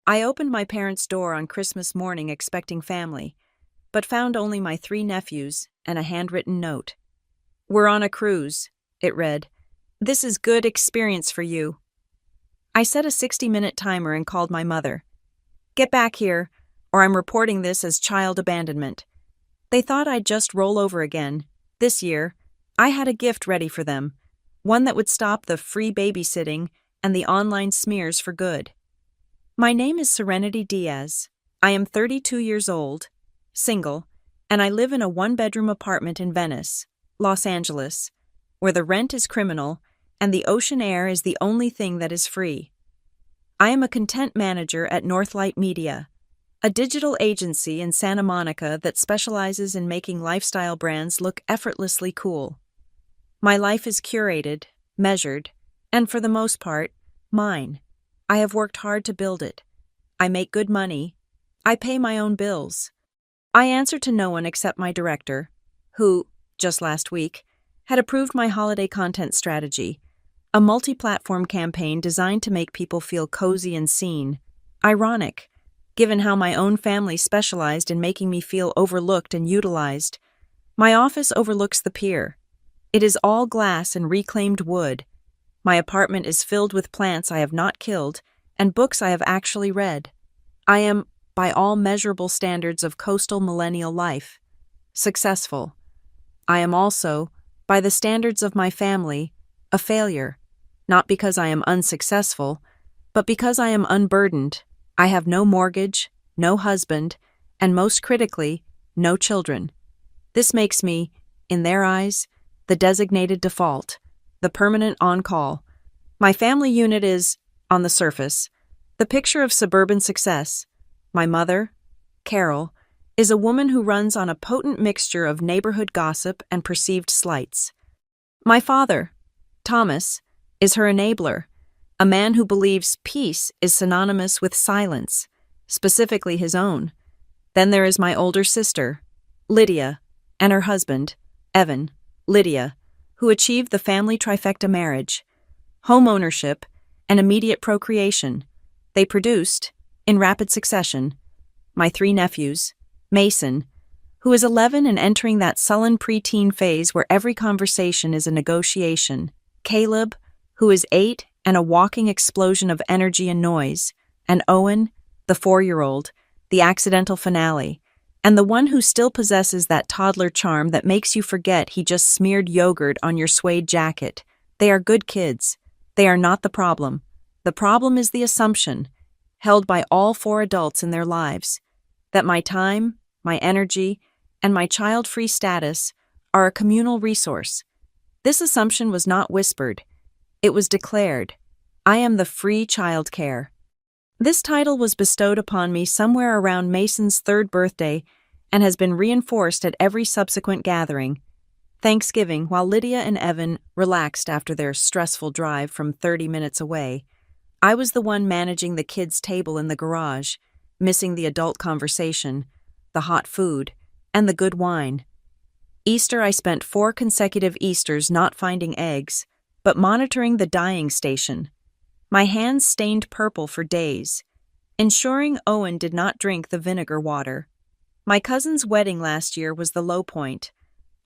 I opened my parents' door on Christmas morning expecting family, but found only my 3 nephews and a handwritten note. "We're on a cruise," it read. "This is good experience for you." I set a 60-minute timer and called my mother. "Get back here, or I'm reporting this as child abandonment." They thought I'd just roll over again. This year, I had a gift ready for them, one that would stop the free babysitting and the online smears for good. My name is Serenity Diaz. I am 32 years old, single, and I live in a one-bedroom apartment in Venice, Los Angeles, where the rent is criminal and the ocean air is the only thing that is free. I am a content manager at Northlight Media, a digital agency in Santa Monica that specializes in making lifestyle brands look effortlessly cool. My life is curated, measured, and for the most part, mine. I have worked hard to build it. I make good money. I pay my own bills. I answer to no one except my director, who, just last week, had approved my holiday content strategy, a multi-platform campaign designed to make people feel cozy and seen. Ironic, given how my own family specialized in making me feel overlooked and utilized. My office overlooks the pier. It is all glass and reclaimed wood. My apartment is filled with plants I have not killed and books I have actually read. I am, by all measurable standards of coastal millennial life, successful. I am also, by the standards of my family, a failure, not because I am unsuccessful, but because I am unburdened. I have no mortgage, no husband, and most critically, no children. This makes me, in their eyes, the designated default, the permanent on-call. My family unit is, on the surface, the picture of suburban success. My mother, Carol, is a woman who runs on a potent mixture of neighborhood gossip and perceived slights. My father, Thomas, is her enabler, a man who believes peace is synonymous with silence, specifically his own. Then there is my older sister, Lydia, and her husband, Evan, Lydia, who achieved the family trifecta marriage, home ownership, and immediate procreation. They produced, in rapid succession, my 3 nephews, Mason, who is 11 and entering that sullen preteen phase where every conversation is a negotiation, Caleb, who is 8 and a walking explosion of energy and noise, and Owen, the 4-year-old, the accidental finale, and the one who still possesses that toddler charm that makes you forget he just smeared yogurt on your suede jacket. They are good kids. They are not the problem. The problem is the assumption, held by all 4 adults in their lives, that my time, my energy, and my child-free status are a communal resource. This assumption was not whispered. It was declared. I am the free childcare. This title was bestowed upon me somewhere around Mason's 3rd birthday and has been reinforced at every subsequent gathering. Thanksgiving, while Lydia and Evan relaxed after their stressful drive from 30 minutes away, I was the one managing the kids' table in the garage, missing the adult conversation, the hot food, and the good wine. Easter, I spent 4 consecutive Easters not finding eggs, but monitoring the dyeing station. My hands stained purple for days, ensuring Owen did not drink the vinegar water. My cousin's wedding last year was the low point.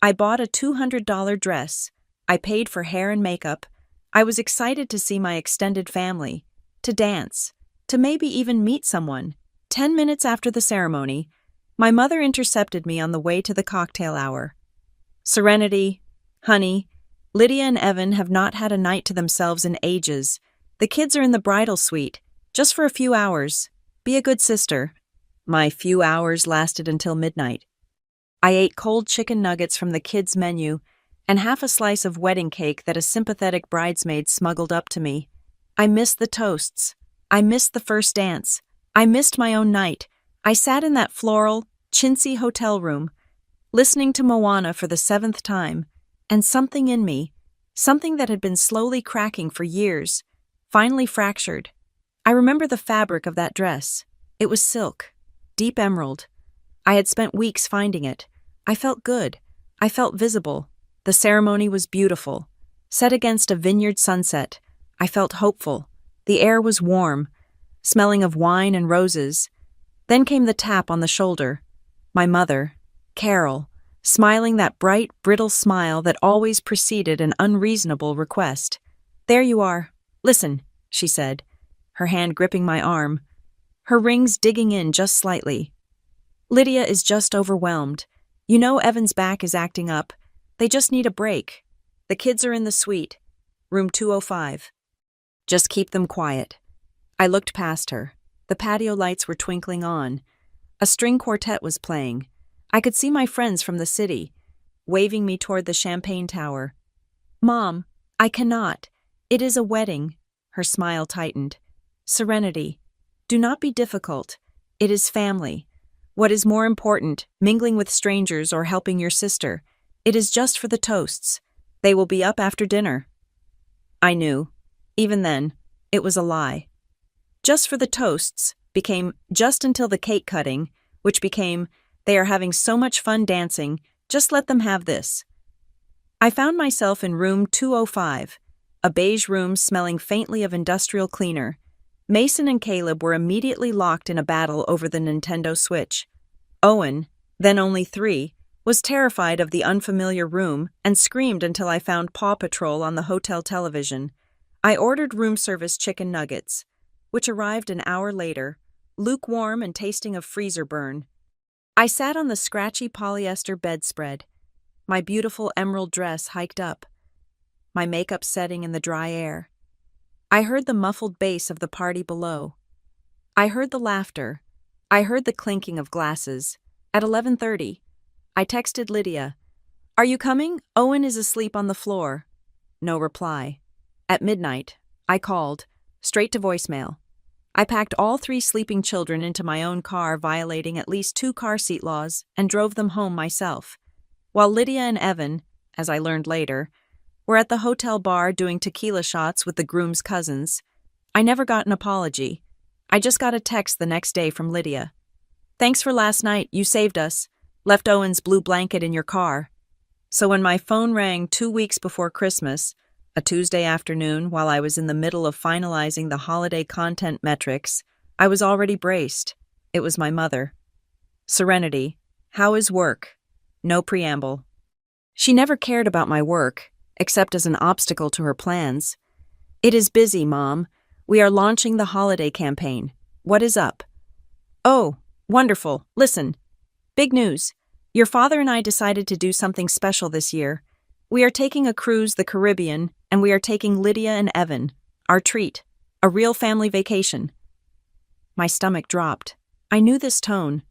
I bought a $200 dress. I paid for hair and makeup. I was excited to see my extended family, to dance, to maybe even meet someone. 10 minutes after the ceremony, my mother intercepted me on the way to the cocktail hour. "Serenity, honey, Lydia and Evan have not had a night to themselves in ages. The kids are in the bridal suite, just for a few hours. Be a good sister." My few hours lasted until midnight. I ate cold chicken nuggets from the kids' menu and half a slice of wedding cake that a sympathetic bridesmaid smuggled up to me. I missed the toasts. I missed the first dance. I missed my own night. I sat in that floral, chintzy hotel room, listening to Moana for the 7th time, and something in me, something that had been slowly cracking for years, finally fractured. I remember the fabric of that dress. It was silk, deep emerald. I had spent weeks finding it. I felt good. I felt visible. The ceremony was beautiful. Set against a vineyard sunset, I felt hopeful. The air was warm. smelling of wine and roses. Then came the tap on the shoulder. My mother, Carol, smiling that bright, brittle smile that always preceded an unreasonable request. "There you are. Listen," she said, her hand gripping my arm, her rings digging in just slightly. "Lydia is just overwhelmed. You know Evan's back is acting up. They just need a break. The kids are in the suite, room 205. Just keep them quiet." I looked past her. The patio lights were twinkling on. A string quartet was playing. I could see my friends from the city, waving me toward the champagne tower. "Mom, I cannot. It is a wedding." Her smile tightened. "Serenity. Do not be difficult. It is family. What is more important, mingling with strangers or helping your sister? It is just for the toasts. They will be up after dinner." I knew. Even then, it was a lie. Just for the toasts became just until the cake cutting, which became, they are having so much fun dancing, just let them have this. I found myself in room 205, a beige room smelling faintly of industrial cleaner. Mason and Caleb were immediately locked in a battle over the Nintendo Switch. Owen, then only 3, was terrified of the unfamiliar room and screamed until I found Paw Patrol on the hotel television. I ordered room service chicken nuggets, which arrived an hour later, lukewarm and tasting of freezer burn. I sat on the scratchy polyester bedspread, my beautiful emerald dress hiked up, my makeup setting in the dry air. I heard the muffled bass of the party below. I heard the laughter. I heard the clinking of glasses. At 11:30, I texted Lydia, "Are you coming? Owen is asleep on the floor." No reply. At midnight, I called, straight to voicemail. I packed all 3 sleeping children into my own car, violating at least 2 car seat laws, and drove them home myself. While Lydia and Evan, as I learned later, were at the hotel bar doing tequila shots with the groom's cousins, I never got an apology. I just got a text the next day from Lydia. "Thanks for last night, you saved us. Left Owen's blue blanket in your car." So when my phone rang 2 weeks before Christmas, a Tuesday afternoon while I was in the middle of finalizing the holiday content metrics, I was already braced. It was my mother. "Serenity, how is work?" No preamble. She never cared about my work, except as an obstacle to her plans. "It is busy, Mom. We are launching the holiday campaign. What is up?" "Oh, wonderful. Listen. Big news. Your father and I decided to do something special this year. We are taking a cruise the Caribbean, and we are taking Lydia and Evan. Our treat. A real family vacation." My stomach dropped. I knew this tone.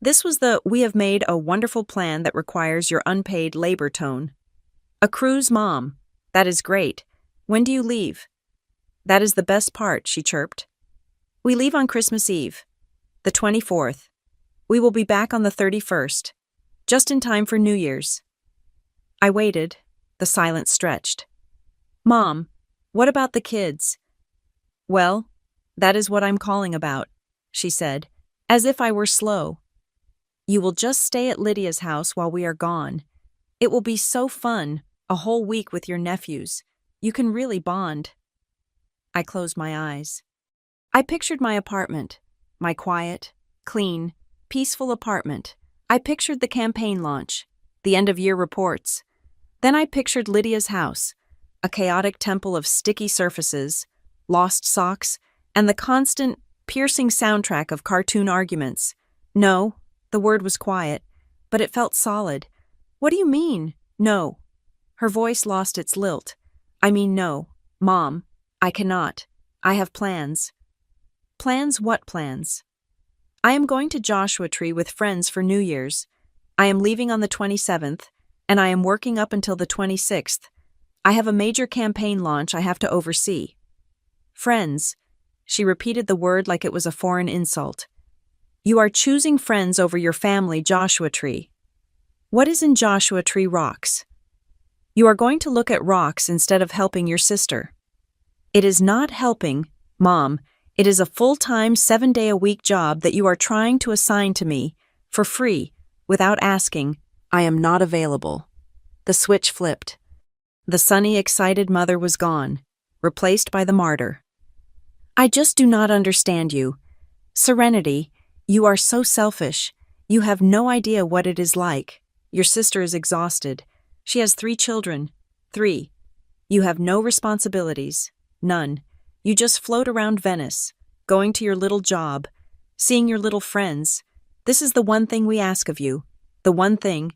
This was the "we have made a wonderful plan that requires your unpaid labor" tone. "A cruise, Mom. That is great. When do you leave?" "That is the best part," she chirped. "We leave on Christmas Eve, the 24th. We will be back on the 31st, just in time for New Year's." I waited. The silence stretched. "Mom, what about the kids?" "Well, that is what I'm calling about," she said, as if I were slow. "You will just stay at Lydia's house while we are gone. It will be so fun, a whole week with your nephews. You can really bond." I closed my eyes. I pictured my apartment, my quiet, clean, peaceful apartment. I pictured the campaign launch, the end-of-year reports. Then I pictured Lydia's house, a chaotic temple of sticky surfaces, lost socks, and the constant, piercing soundtrack of cartoon arguments. No, the word was quiet, but it felt solid. "What do you mean, no?" Her voice lost its lilt. "I mean no, Mom. I cannot. I have plans." "Plans? What plans?" "I am going to Joshua Tree with friends for New Year's. I am leaving on the 27th, and I am working up until the 26th. I have a major campaign launch I have to oversee." "Friends." She repeated the word like it was a foreign insult. "You are choosing friends over your family, Joshua Tree. What is in Joshua Tree rocks? You are going to look at rocks instead of helping your sister." "It is not helping, Mom. It is a full-time, 7-day-a-week job that you are trying to assign to me, for free, without asking. I am not available." The switch flipped. The sunny, excited mother was gone, replaced by the martyr. I just do not understand you. Serenity, you are so selfish. You have no idea what it is like. Your sister is exhausted. She has 3 children. 3. You have no responsibilities. None. You just float around Venice, going to your little job, seeing your little friends. This is the one thing we ask of you. The one thing.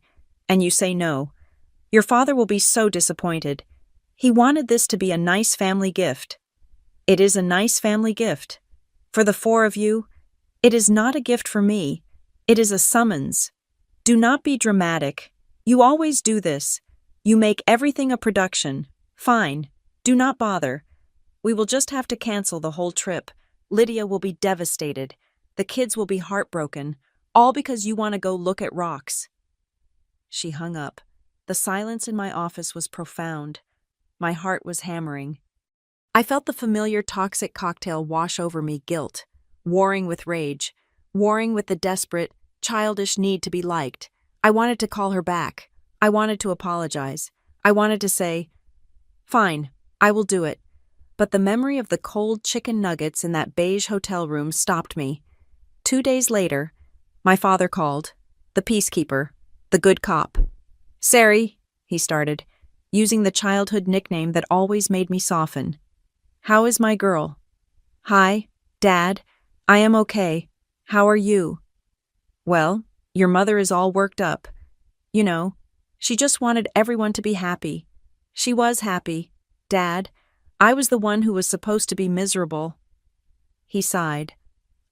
And you say no. Your father will be so disappointed. He wanted this to be a nice family gift. It is a nice family gift. For the 4 of you, it is not a gift for me. It is a summons. Do not be dramatic. You always do this. You make everything a production. Fine. Do not bother. We will just have to cancel the whole trip. Lydia will be devastated. The kids will be heartbroken. All because you want to go look at rocks. She hung up. The silence in my office was profound. My heart was hammering. I felt the familiar toxic cocktail wash over me: guilt, warring with rage, warring with the desperate, childish need to be liked. I wanted to call her back. I wanted to apologize. I wanted to say, "Fine, I will do it." But the memory of the cold chicken nuggets in that beige hotel room stopped me. 2 days later, my father called, the peacekeeper, the good cop. "Sari," he started, using the childhood nickname that always made me soften. "How is my girl?" "Hi, Dad. I am okay. How are you?" "Well, your mother is all worked up. You know, she just wanted everyone to be happy. She was happy, Dad. I was the one who was supposed to be miserable." He sighed.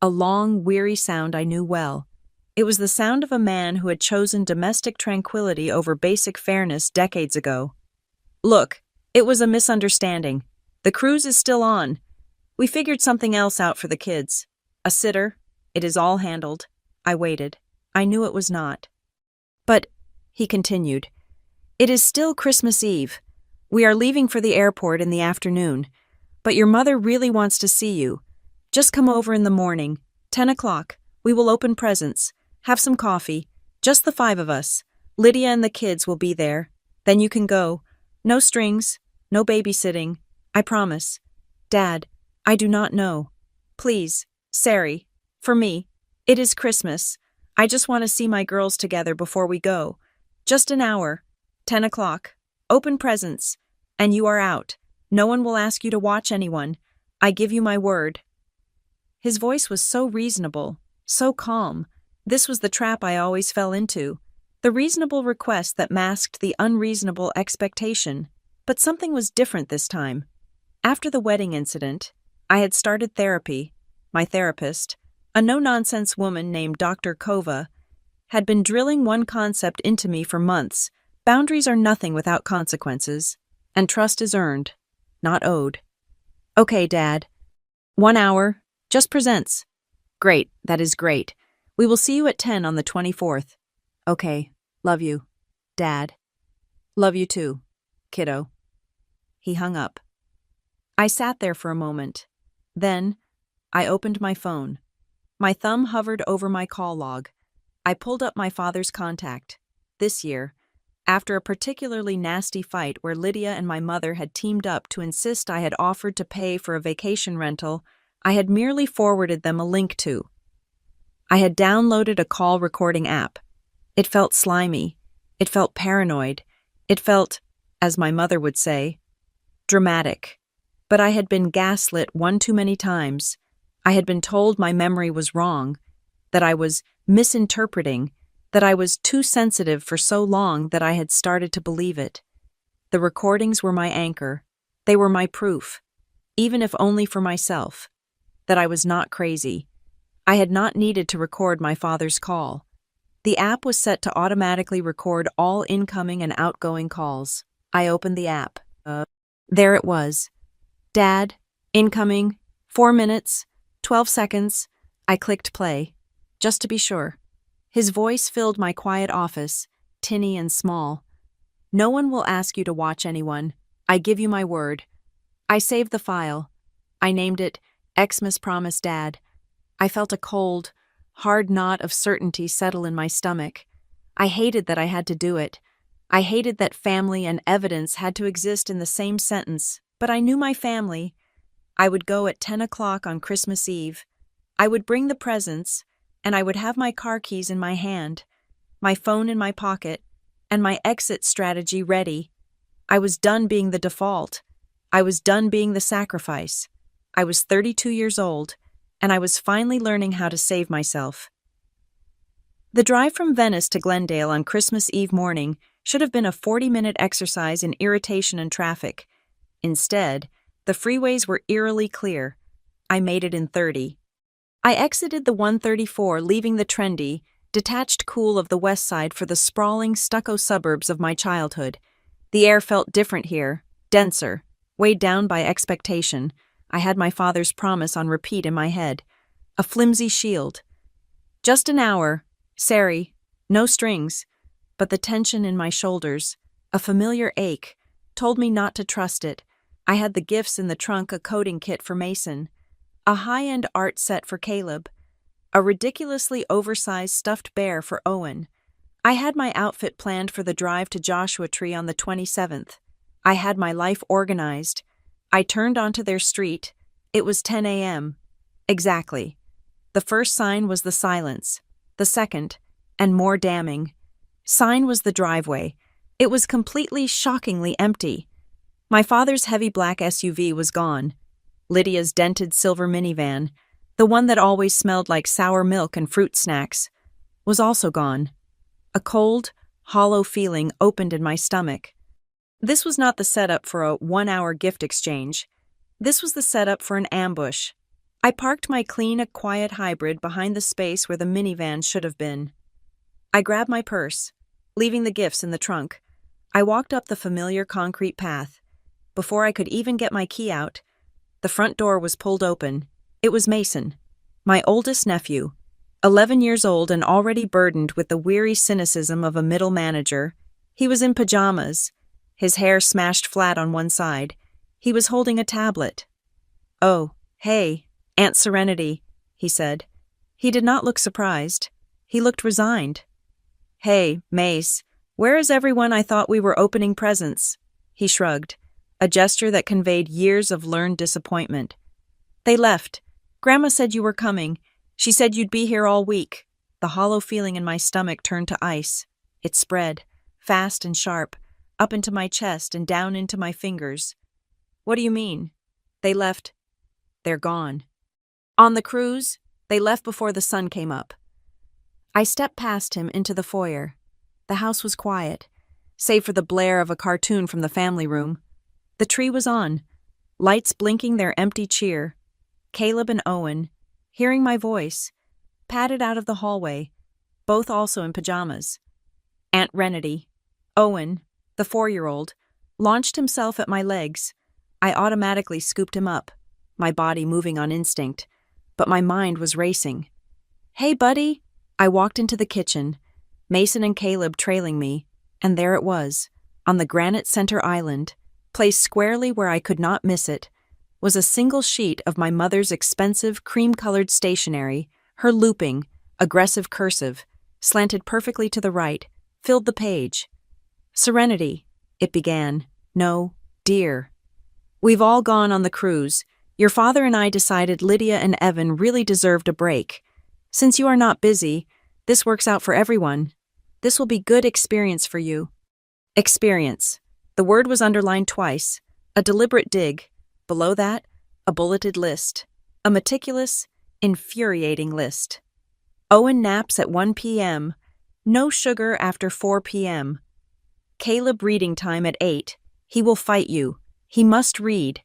A long, weary sound I knew well. It was the sound of a man who had chosen domestic tranquility over basic fairness decades ago. "Look, it was a misunderstanding. The cruise is still on. We figured something else out for the kids. A sitter. It is all handled." I waited. I knew it was not. "But," he continued, "it is still Christmas Eve. We are leaving for the airport in the afternoon. But your mother really wants to see you. Just come over in the morning, 10 o'clock. We will open presents, have some coffee, just the 5 of us. Lydia and the kids will be there. Then you can go. No strings, no babysitting. I promise. Dad, I do not know. Please, Sari, for me, it is Christmas. I just want to see my girls together before we go. Just an hour. 10 o'clock. Open presents. And you are out. No one will ask you to watch anyone. I give you my word." His voice was so reasonable, so calm. This was the trap I always fell into. The reasonable request that masked the unreasonable expectation. But something was different this time. After the wedding incident, I had started therapy. My therapist, a no-nonsense woman named Dr. Kova, had been drilling one concept into me for months. Boundaries are nothing without consequences, and trust is earned, not owed. "Okay, Dad. 1 hour, just presents." "Great, that is great. We will see you at 10 on the 24th. "Okay, love you, Dad." "Love you too, kiddo." He hung up. I sat there for a moment. Then, I opened my phone. My thumb hovered over my call log. I pulled up my father's contact. This year, after a particularly nasty fight where Lydia and my mother had teamed up to insist I had offered to pay for a vacation rental, I had merely forwarded them a link to. I had downloaded a call recording app. It felt slimy. It felt paranoid. It felt, as my mother would say, dramatic. But I had been gaslit one too many times. I had been told my memory was wrong, that I was misinterpreting, that I was too sensitive for so long that I had started to believe it. The recordings were my anchor. They were my proof, even if only for myself, that I was not crazy. I had not needed to record my father's call. The app was set to automatically record all incoming and outgoing calls. I opened the app. There it was. "Dad, incoming, 4 minutes, 12 seconds. I clicked play, just to be sure. His voice filled my quiet office, tinny and small. "No one will ask you to watch anyone. I give you my word." I saved the file. I named it Xmas Promise Dad. I felt a cold, hard knot of certainty settle in my stomach. I hated that I had to do it. I hated that family and evidence had to exist in the same sentence, but I knew my family. I would go at 10 o'clock on Christmas Eve. I would bring the presents, and I would have my car keys in my hand, my phone in my pocket, and my exit strategy ready. I was done being the default. I was done being the sacrifice. I was 32 years old, and I was finally learning how to save myself. The drive from Venice to Glendale on Christmas Eve morning should have been a 40-minute exercise in irritation and traffic. Instead, the freeways were eerily clear. I made it in 30. I exited the 134, leaving the trendy, detached cool of the west side for the sprawling, stucco suburbs of my childhood. The air felt different here, denser, weighed down by expectation. I had my father's promise on repeat in my head. A flimsy shield. Just an hour, Sari, no strings, but the tension in my shoulders, a familiar ache, told me not to trust it. I had the gifts in the trunk, a coding kit for Mason, a high-end art set for Caleb, a ridiculously oversized stuffed bear for Owen. I had my outfit planned for the drive to Joshua Tree on the 27th. I had my life organized. I turned onto their street. It was 10 a.m. Exactly. The first sign was the silence. The second, and more damning, sign was the driveway. It was completely, shockingly empty. My father's heavy black SUV was gone. Lydia's dented silver minivan, the one that always smelled like sour milk and fruit snacks, was also gone. A cold, hollow feeling opened in my stomach. This was not the setup for a 1-hour gift exchange. This was the setup for an ambush. I parked my clean, quiet hybrid behind the space where the minivan should have been. I grabbed my purse, leaving the gifts in the trunk. I walked up the familiar concrete path. Before I could even get my key out, the front door was pulled open. It was Mason, my oldest nephew, 11 years old and already burdened with the weary cynicism of a middle manager. He was in pajamas, his hair smashed flat on one side. He was holding a tablet. "Oh, hey, Aunt Serenity," he said. He did not look surprised. He looked resigned. "Hey, Mace, where is everyone? I thought we were opening presents." He shrugged, a gesture that conveyed years of learned disappointment. "They left. Grandma said you were coming. She said you'd be here all week." The hollow feeling in my stomach turned to ice. It spread, fast and sharp, up into my chest and down into my fingers. "What do you mean?" "They left. They're gone." "On the cruise? They left before the sun came up." I stepped past him into the foyer. The house was quiet, save for the blare of a cartoon from the family room. The tree was on, lights blinking their empty cheer. Caleb and Owen, hearing my voice, padded out of the hallway, both also in pajamas. Aunt Renity, Owen, the 4-year-old, launched himself at my legs. I automatically scooped him up, my body moving on instinct, but my mind was racing. "Hey, buddy!" I walked into the kitchen, Mason and Caleb trailing me, and there it was, on the granite center island, placed squarely where I could not miss it, was a single sheet of my mother's expensive cream-colored stationery. Her looping, aggressive cursive, slanted perfectly to the right, filled the page. "Serenity," it began. "No, dear. We've all gone on the cruise. Your father and I decided Lydia and Evan really deserved a break. Since you are not busy, this works out for everyone. This will be good experience for you." Experience. The word was underlined twice, a deliberate dig. Below that, a bulleted list. A meticulous, infuriating list. Owen naps at 1 p.m. No sugar after 4 p.m. Caleb reading time at 8. He will fight you. He must read.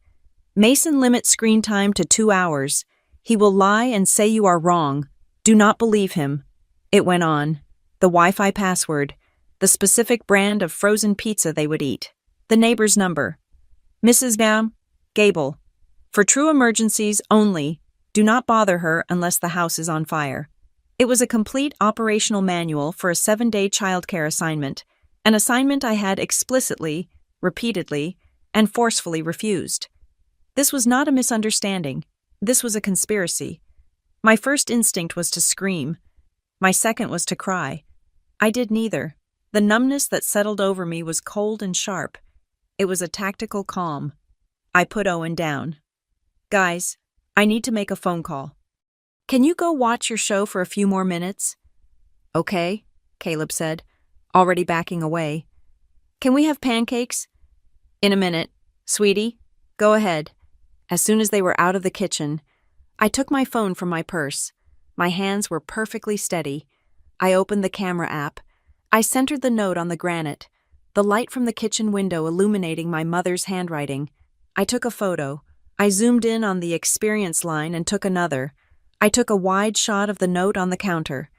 Mason limits screen time to 2 hours. He will lie and say you are wrong. Do not believe him. It went on. The Wi-Fi password. The specific brand of frozen pizza they would eat. The neighbor's number. "Mrs. Gable. For true emergencies only. Do not bother her unless the house is on fire." It was a complete operational manual for a 7-day childcare assignment, an assignment I had explicitly, repeatedly, and forcefully refused. This was not a misunderstanding. This was a conspiracy. My first instinct was to scream. My second was to cry. I did neither. The numbness that settled over me was cold and sharp. It was a tactical calm. I put Owen down. Guys, I need to make a phone call. Can you go watch your show for a few more minutes? Okay, Caleb said, already backing away. Can we have pancakes? In a minute. Sweetie, go ahead. As soon as they were out of the kitchen, I took my phone from my purse. My hands were perfectly steady. I opened the camera app. I centered the note on the granite, the light from the kitchen window illuminating my mother's handwriting. I took a photo. I zoomed in on the experience line and took another. I took a wide shot of the note on the counter.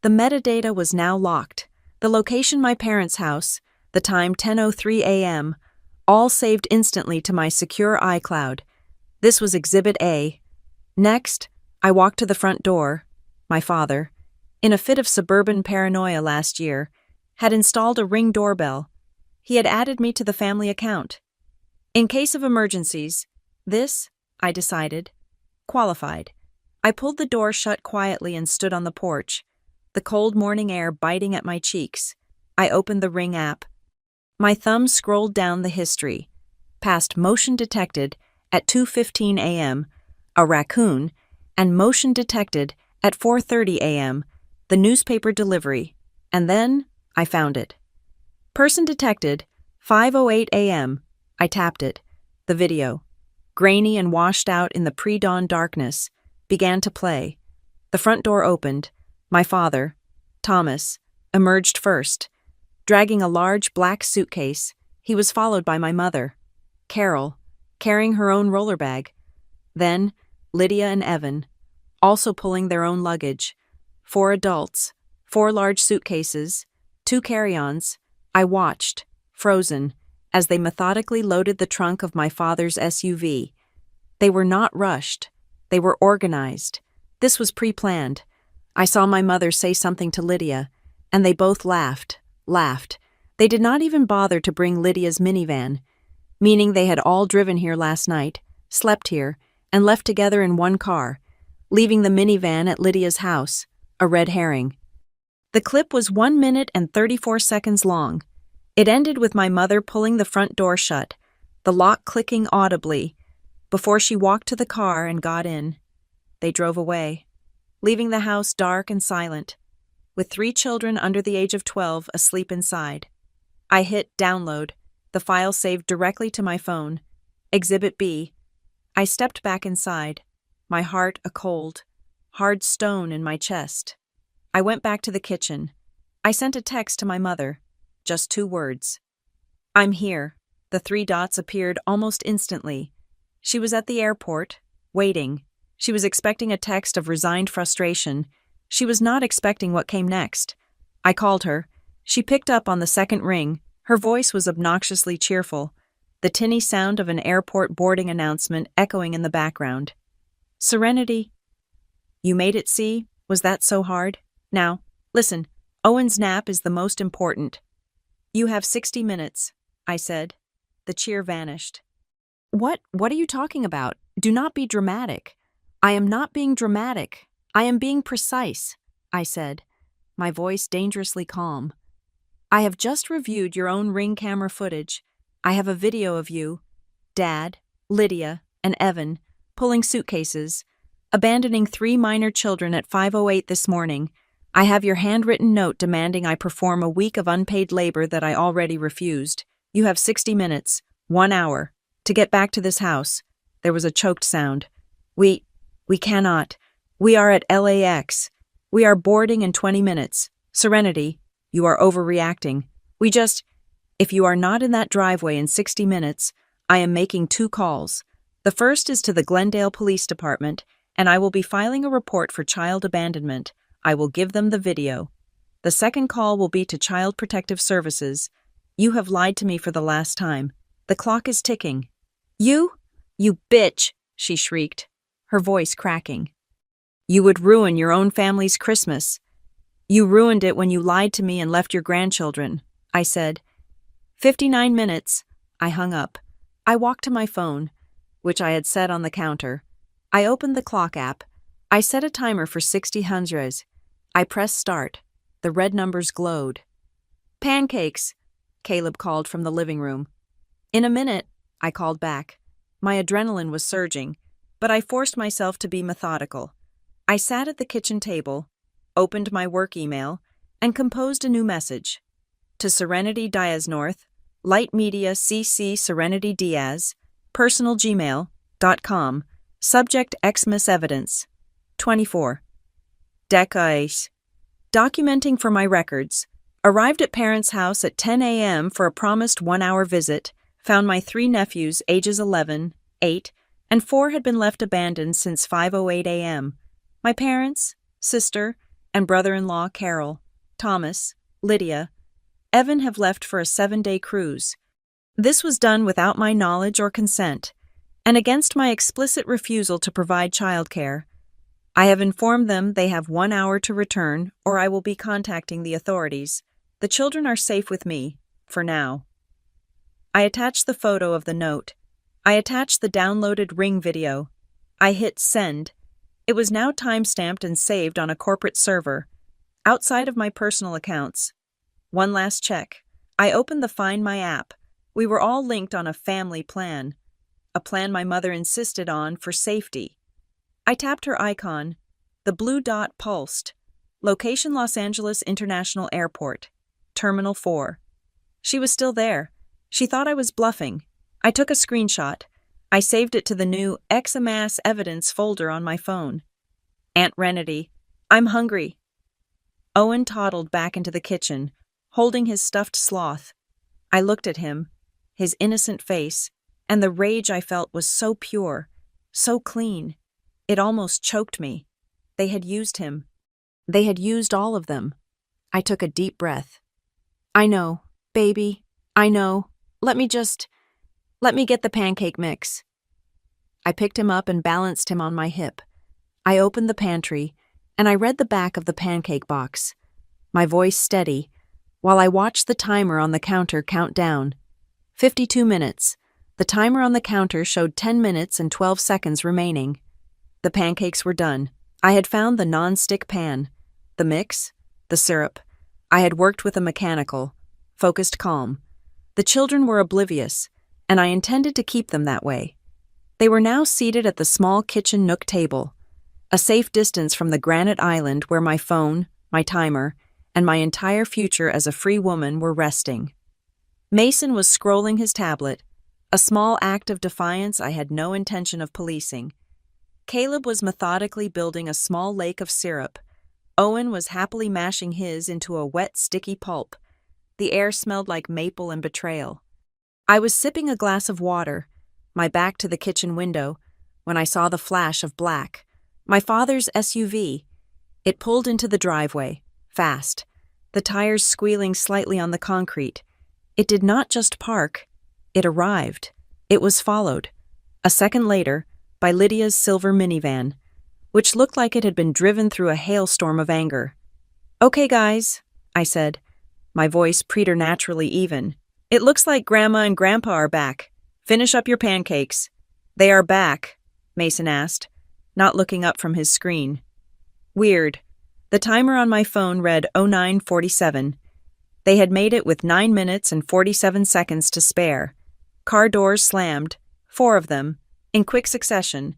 The metadata was now locked. The location my parents' house, the time 10:03 a.m., all saved instantly to my secure iCloud. This was Exhibit A. Next, I walked to the front door. My father, in a fit of suburban paranoia last year, had installed a Ring doorbell. He had added me to the family account. In case of emergencies, this, I decided, qualified. I pulled the door shut quietly and stood on the porch, the cold morning air biting at my cheeks. I opened the Ring app. My thumb scrolled down the history, past motion detected at 2:15 a.m., a raccoon, and motion detected at 4:30 a.m., the newspaper delivery, and then I found it. Person detected, 5:08 a.m. I tapped it. The video, grainy and washed out in the pre-dawn darkness, began to play. The front door opened. My father, Thomas, emerged first. Dragging a large black suitcase, he was followed by my mother, Carol, carrying her own roller bag. Then, Lydia and Evan, also pulling their own luggage. 4 adults, 4 large suitcases, 2 carry-ons. I watched, frozen, as they methodically loaded the trunk of my father's SUV. They were not rushed. They were organized. This was pre-planned. I saw my mother say something to Lydia, and they both laughed. They did not even bother to bring Lydia's minivan, meaning they had all driven here last night, slept here, and left together in one car, leaving the minivan at Lydia's house, a red herring. The clip was 1 minute and 34 seconds long. It ended with my mother pulling the front door shut, the lock clicking audibly, before she walked to the car and got in. They drove away, leaving the house dark and silent, with 3 children under the age of 12 asleep inside. I hit download, the file saved directly to my phone. Exhibit B. I stepped back inside, my heart a cold, hard stone in my chest. I went back to the kitchen. I sent a text to my mother, just 2 words. I'm here. The 3 dots appeared almost instantly. She was at the airport, waiting. She was expecting a text of resigned frustration. She was not expecting what came next. I called her. She picked up on the second ring. Her voice was obnoxiously cheerful, the tinny sound of an airport boarding announcement echoing in the background. Serenity. You made it, see? Was that so hard? Now, listen, Owen's nap is the most important. You have 60 minutes, I said. The cheer vanished. What are you talking about? Do not be dramatic. I am not being dramatic. I am being precise, I said, my voice dangerously calm. I have just reviewed your own Ring camera footage. I have a video of you, Dad, Lydia, and Evan, pulling suitcases, abandoning 3 minor children at 5:08 this morning. I have your handwritten note demanding I perform a week of unpaid labor that I already refused. You have 60 minutes, 1 hour, to get back to this house. There was a choked sound. We cannot. We are at LAX. We are boarding in 20 minutes. Serenity, you are overreacting. If you are not in that driveway in 60 minutes, I am making 2 calls. The first is to the Glendale Police Department, and I will be filing a report for child abandonment. I will give them the video. The second call will be to Child Protective Services. You have lied to me for the last time. The clock is ticking. You bitch, she shrieked, her voice cracking. You would ruin your own family's Christmas. You ruined it when you lied to me and left your grandchildren, I said. 59 minutes. I hung up. I walked to my phone, which I had set on the counter. I opened the clock app. I set a timer for 60 hundreds. I pressed start. The red numbers glowed. Pancakes, Caleb called from the living room. In a minute, I called back. My adrenaline was surging. but I forced myself to be methodical. I sat at the kitchen table, opened my work email, and composed a new message. To Serenity Diaz North, Light Media CC Serenity Diaz, personal gmail.com, subject Xmas Evidence. 24. Decais. Documenting for my records. Arrived at parents' house at 10 a.m. for a promised 1-hour visit, found my 3 nephews, ages 11, 8, and 4 had been left abandoned since 5:08 a.m. My parents, sister, and brother-in-law Carol, Thomas, Lydia, Evan have left for a 7-day cruise. This was done without my knowledge or consent, and against my explicit refusal to provide childcare. I have informed them they have 1 hour to return, or I will be contacting the authorities. The children are safe with me, for now. I attached the photo of the note. I attached the downloaded Ring video. I hit send. It was now time-stamped and saved on a corporate server, outside of my personal accounts. One last check. I opened the Find My app. We were all linked on a family plan, a plan my mother insisted on for safety. I tapped her icon. The blue dot pulsed. Location Los Angeles International Airport. Terminal 4. She was still there. She thought I was bluffing. I took a screenshot. I saved it to the new Xmas Evidence folder on my phone. Aunt Renity, I'm hungry. Owen toddled back into the kitchen, holding his stuffed sloth. I looked at him, his innocent face, and the rage I felt was so pure, so clean. It almost choked me. They had used him. They had used all of them. I took a deep breath. I know, baby, I know. Let me get the pancake mix. I picked him up and balanced him on my hip. I opened the pantry, and I read the back of the pancake box, my voice steady, while I watched the timer on the counter count down. 52 minutes. The timer on the counter showed 10 minutes and 12 seconds remaining. The pancakes were done. I had found the non-stick pan, the mix, the syrup. I had worked with a mechanical, focused calm. The children were oblivious, and I intended to keep them that way. They were now seated at the small kitchen nook table, a safe distance from the granite island where my phone, my timer, and my entire future as a free woman were resting. Mason was scrolling his tablet, a small act of defiance I had no intention of policing. Caleb was methodically building a small lake of syrup. Owen was happily mashing his into a wet, sticky pulp. The air smelled like maple and betrayal. I was sipping a glass of water, my back to the kitchen window, when I saw the flash of black. My father's SUV. It pulled into the driveway, fast, the tires squealing slightly on the concrete. It did not just park, it arrived. It was followed, a second later, by Lydia's silver minivan, which looked like it had been driven through a hailstorm of anger. Okay, guys, I said, my voice preternaturally even. It looks like Grandma and Grandpa are back. Finish up your pancakes. They are back, Mason asked, not looking up from his screen. Weird. The timer on my phone read 09:47. They had made it with 9 minutes and 47 seconds to spare. Car doors slammed, 4 of them, in quick succession.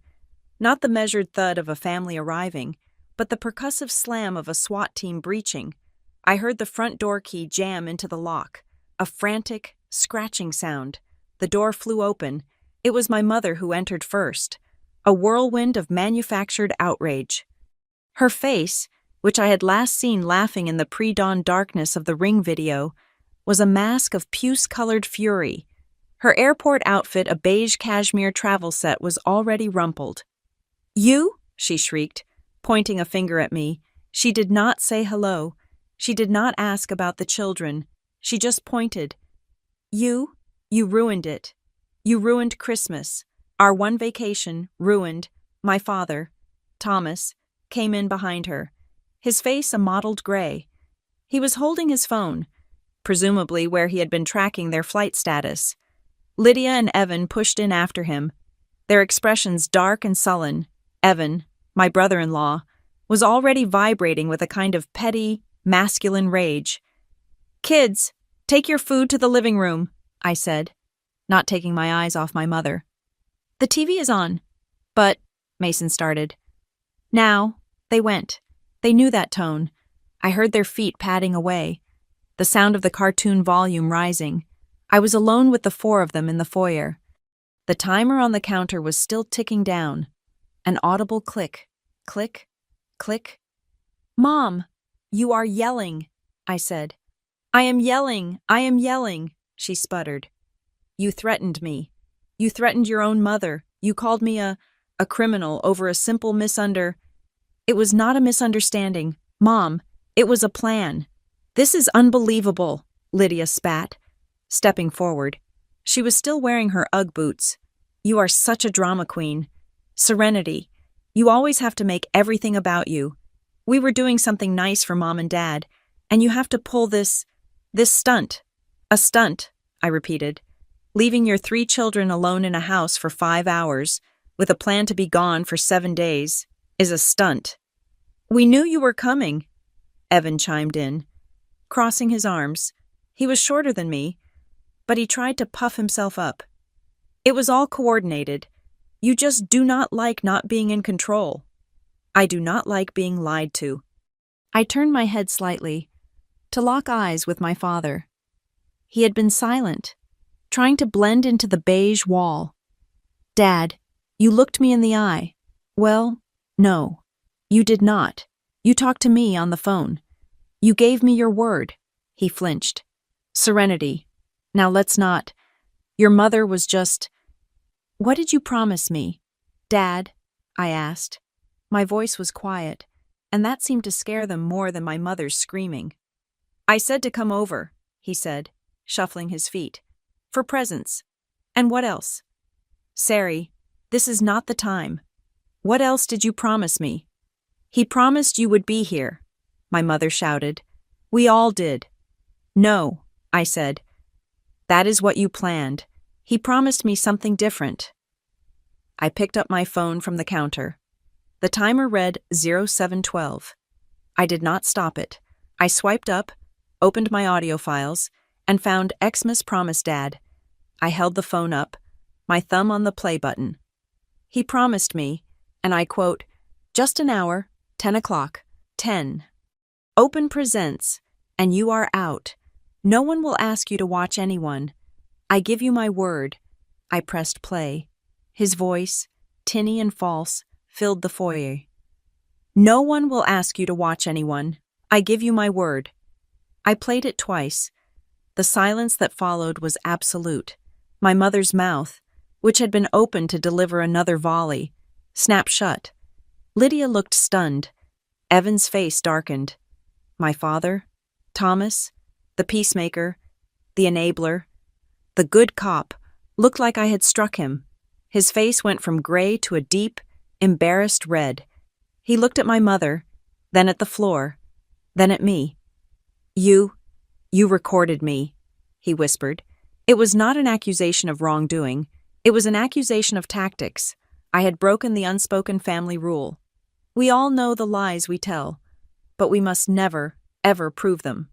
Not the measured thud of a family arriving, but the percussive slam of a SWAT team breaching. I heard the front door key jam into the lock, a frantic, scratching sound. The door flew open. It was my mother who entered first, a whirlwind of manufactured outrage. Her face, which I had last seen laughing in the pre-dawn darkness of the Ring video, was a mask of puce-colored fury. Her airport outfit, a beige cashmere travel set, was already rumpled. You? She shrieked, pointing a finger at me. She did not say hello. She did not ask about the children. She just pointed. You ruined it. You ruined Christmas. Our one vacation, ruined. My father, Thomas, came in behind her, his face a mottled gray. He was holding his phone, presumably where he had been tracking their flight status. Lydia and Evan pushed in after him, their expressions dark and sullen. Evan, my brother-in-law, was already vibrating with a kind of petty, masculine rage. Kids, take your food to the living room, I said, not taking my eyes off my mother. The TV is on, but Mason started. Now, they went. They knew that tone. I heard their feet padding away, the sound of the cartoon volume rising. I was alone with the four of them in the foyer. The timer on the counter was still ticking down. An audible click, click, click. Mom, you are yelling, I said. I am yelling, she sputtered. You threatened me. You threatened your own mother. You called me a criminal over a simple It was not a misunderstanding. Mom, it was a plan. This is unbelievable, Lydia spat, stepping forward. She was still wearing her Ugg boots. You are such a drama queen. Serenity. You always have to make everything about you. We were doing something nice for Mom and Dad, and you have to pull this stunt. A stunt, I repeated. Leaving your 3 children alone in a house for 5 hours, with a plan to be gone for 7 days, is a stunt. We knew you were coming, Evan chimed in, crossing his arms. He was shorter than me, but he tried to puff himself up. It was all coordinated. You just do not like not being in control. I do not like being lied to. I turned my head slightly, to lock eyes with my father. He had been silent, trying to blend into the beige wall. Dad, you looked me in the eye. Well, no, you did not. You talked to me on the phone. You gave me your word. He flinched. Serenity. Now let's not. Your mother was just... What did you promise me? Dad, I asked. My voice was quiet, and that seemed to scare them more than my mother's screaming. I said to come over, he said, shuffling his feet. For presents. And what else? Sari, this is not the time. What else did you promise me? He promised you would be here, my mother shouted. We all did. No, I said. That is what you planned. He promised me something different. I picked up my phone from the counter. The timer read 0712. I did not stop it. I swiped up, opened my audio files, and found Xmas Promise Dad. I held the phone up, my thumb on the play button. He promised me, and I quote, just an hour, 10 o'clock, 10. Open presents, and you are out. No one will ask you to watch anyone. I give you my word. I pressed play. His voice, tinny and false, filled the foyer. No one will ask you to watch anyone. I give you my word. I played it twice. The silence that followed was absolute. My mother's mouth, which had been open to deliver another volley, snapped shut. Lydia looked stunned. Evan's face darkened. My father, Thomas, the peacemaker, the enabler, the good cop, looked like I had struck him. His face went from gray to a deep, embarrassed red. He looked at my mother, then at the floor, then at me. You recorded me, he whispered. It was not an accusation of wrongdoing. It was an accusation of tactics. I had broken the unspoken family rule. We all know the lies we tell, but we must never, ever prove them.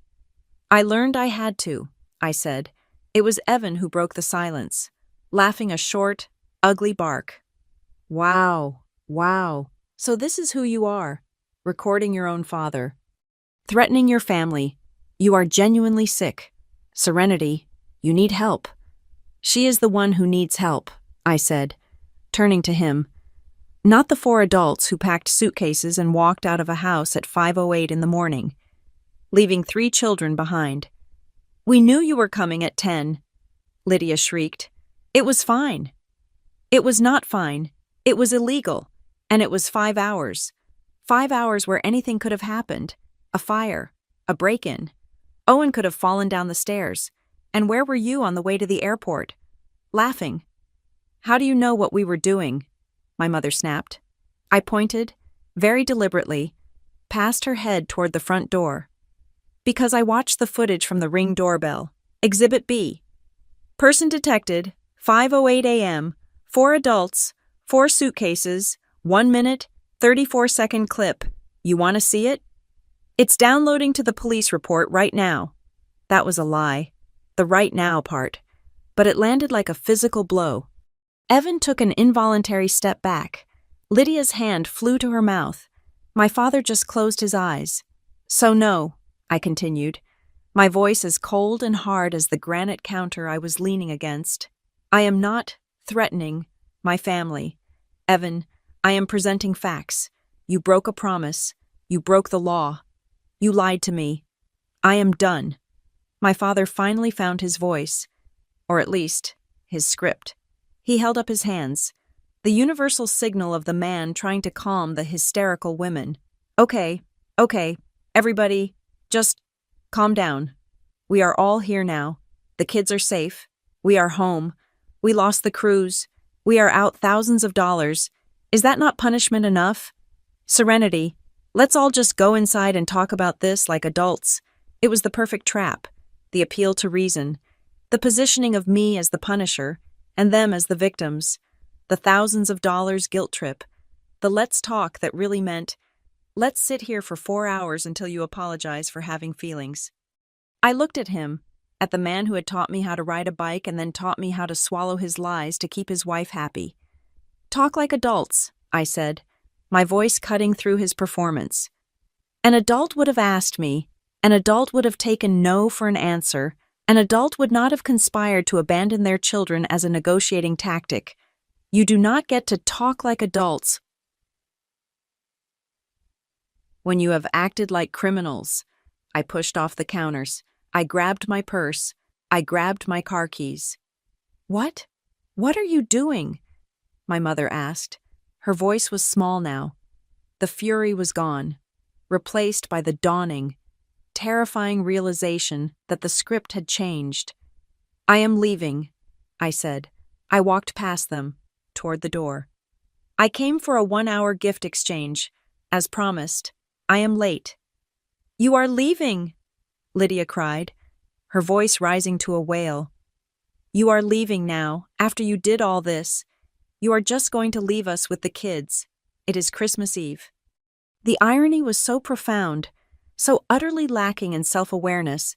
I learned I had to, I said. It was Evan who broke the silence, laughing a short, ugly bark. Wow. So this is who you are, recording your own father. Threatening your family. You are genuinely sick. Serenity, you need help. She is the one who needs help, I said, turning to him. Not the 4 adults who packed suitcases and walked out of a house at 5:08 in the morning, leaving 3 children behind. We knew you were coming at 10, Lydia shrieked. It was fine. It was not fine. It was illegal. And it was 5 hours. 5 hours where anything could have happened. A fire. A break-in. Owen could have fallen down the stairs. And where were you on the way to the airport? Laughing. How do you know what we were doing? My mother snapped. I pointed, very deliberately, past her head toward the front door. Because I watched the footage from the Ring doorbell. Exhibit B. Person detected, 5:08 a.m., 4 adults, 4 suitcases, 1 minute, 34-second clip. You want to see it? It's downloading to the police report right now. That was a lie. The right now part. But it landed like a physical blow. Evan took an involuntary step back, Lydia's hand flew to her mouth. My father just closed his eyes. So no, I continued, my voice as cold and hard as the granite counter I was leaning against. I am not threatening my family. Evan, I am presenting facts. You broke a promise. You broke the law. You lied to me. I am done. My father finally found his voice, or at least, his script. He held up his hands, the universal signal of the man trying to calm the hysterical women. Okay, everybody, just calm down. We are all here now. The kids are safe. We are home. We lost the cruise. We are out thousands of dollars. Is that not punishment enough? Serenity, let's all just go inside and talk about this like adults. It was the perfect trap, the appeal to reason, the positioning of me as the punisher and them as the victims, the thousands of dollars guilt trip, the let's talk that really meant, let's sit here for 4 hours until you apologize for having feelings. I looked at him, at the man who had taught me how to ride a bike and then taught me how to swallow his lies to keep his wife happy. Talk like adults, I said, my voice cutting through his performance. An adult would have asked me, an adult would have taken no for an answer, an adult would not have conspired to abandon their children as a negotiating tactic. You do not get to talk like adults when you have acted like criminals. I pushed off the counters. I grabbed my purse. I grabbed my car keys. What? What are you doing? My mother asked. Her voice was small now. The fury was gone, replaced by the dawning, terrifying realization that the script had changed. I am leaving, I said. I walked past them, toward the door. I came for a 1-hour gift exchange, as promised. I am late. You are leaving, Lydia cried, her voice rising to a wail. You are leaving now, after you did all this. You are just going to leave us with the kids. It is Christmas Eve. The irony was so profound, so utterly lacking in self-awareness,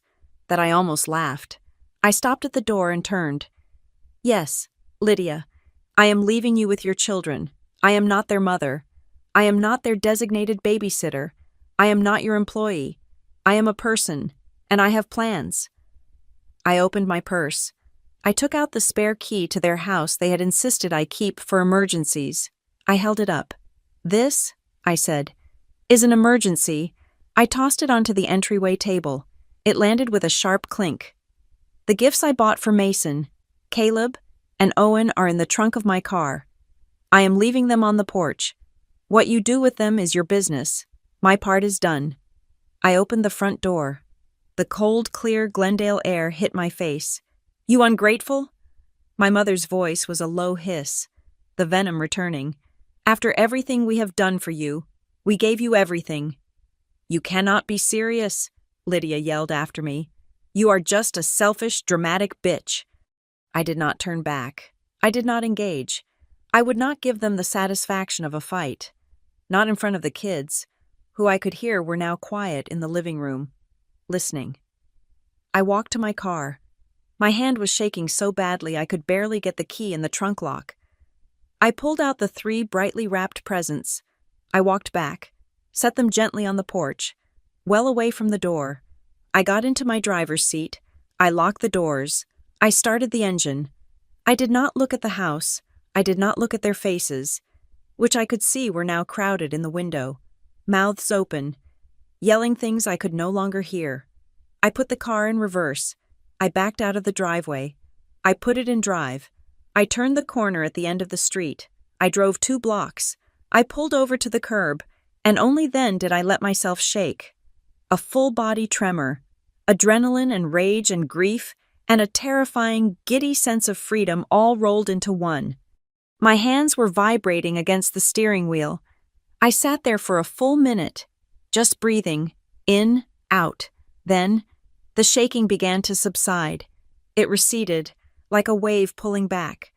that I almost laughed. I stopped at the door and turned. Yes, Lydia, I am leaving you with your children. I am not their mother. I am not their designated babysitter. I am not your employee. I am a person, and I have plans. I opened my purse. I took out the spare key to their house they had insisted I keep for emergencies. I held it up. This, I said, is an emergency. I tossed it onto the entryway table. It landed with a sharp clink. The gifts I bought for Mason, Caleb, and Owen are in the trunk of my car. I am leaving them on the porch. What you do with them is your business. My part is done. I opened the front door. The cold, clear Glendale air hit my face. You ungrateful? My mother's voice was a low hiss, the venom returning. After everything we have done for you, we gave you everything. You cannot be serious, Lydia yelled after me. You are just a selfish, dramatic bitch. I did not turn back. I did not engage. I would not give them the satisfaction of a fight. Not in front of the kids, who I could hear were now quiet in the living room, listening. I walked to my car. My hand was shaking so badly I could barely get the key in the trunk lock. I pulled out the 3 brightly wrapped presents. I walked back, set them gently on the porch, well away from the door. I got into my driver's seat. I locked the doors. I started the engine. I did not look at the house. I did not look at their faces, which I could see were now crowded in the window, mouths open, yelling things I could no longer hear. I put the car in reverse. I backed out of the driveway. I put it in drive. I turned the corner at the end of the street. I drove 2 blocks. I pulled over to the curb, and only then did I let myself shake. A full-body tremor, adrenaline and rage and grief, and a terrifying, giddy sense of freedom all rolled into one. My hands were vibrating against the steering wheel. I sat there for a full minute, just breathing, in, out. Then, the shaking began to subside. It receded, like a wave pulling back,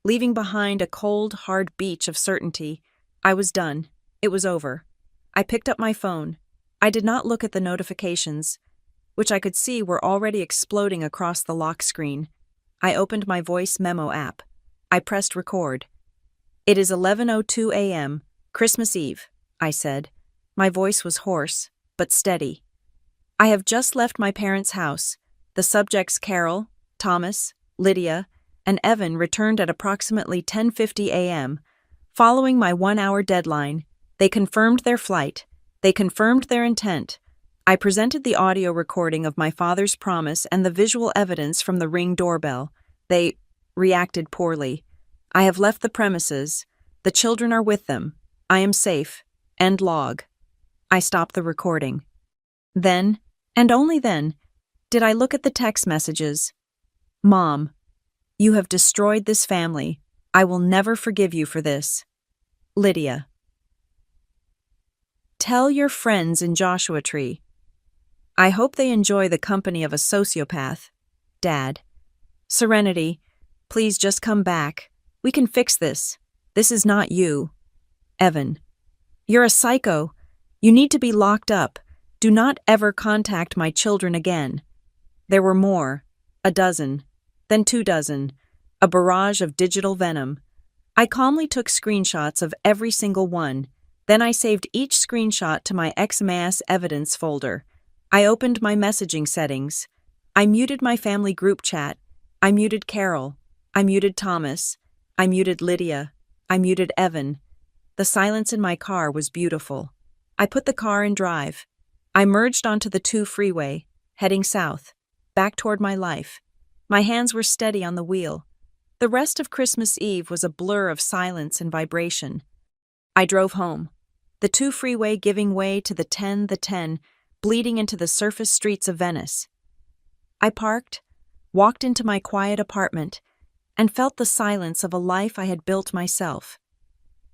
leaving behind a cold, hard beach of certainty. I was done. It was over. I picked up my phone. I did not look at the notifications, which I could see were already exploding across the lock screen. I opened my voice memo app. I pressed record. It is 11:02 a.m. Christmas Eve, I said. My voice was hoarse, but steady. I have just left my parents' house. The subjects Carol, Thomas, Lydia, and Evan returned at approximately 10:50 a.m. Following my 1-hour deadline, they confirmed their flight. They confirmed their intent. I presented the audio recording of my father's promise and the visual evidence from the Ring doorbell. They reacted poorly. I have left the premises. The children are with them. I am safe. End log. I stopped the recording. Then, and only then, did I look at the text messages. Mom, you have destroyed this family. I will never forgive you for this. Lydia. Tell your friends in Joshua Tree. I hope they enjoy the company of a sociopath. Dad. Serenity, please just come back. We can fix this. This is not you. Evan. You're a psycho. You need to be locked up. Do not ever contact my children again. There were more. 12, then 24, a barrage of digital venom. I calmly took screenshots of every single one. Then I saved each screenshot to my XMAS evidence folder. I opened my messaging settings. I muted my family group chat. I muted Carol. I muted Thomas. I muted Lydia. I muted Evan. The silence in my car was beautiful. I put the car in drive. I merged onto the 2 freeway, heading south, back toward my life. My hands were steady on the wheel. The rest of Christmas Eve was a blur of silence and vibration. I drove home, the 2 freeway giving way to the 10, bleeding into the surface streets of Venice. I parked, walked into my quiet apartment, and felt the silence of a life I had built myself.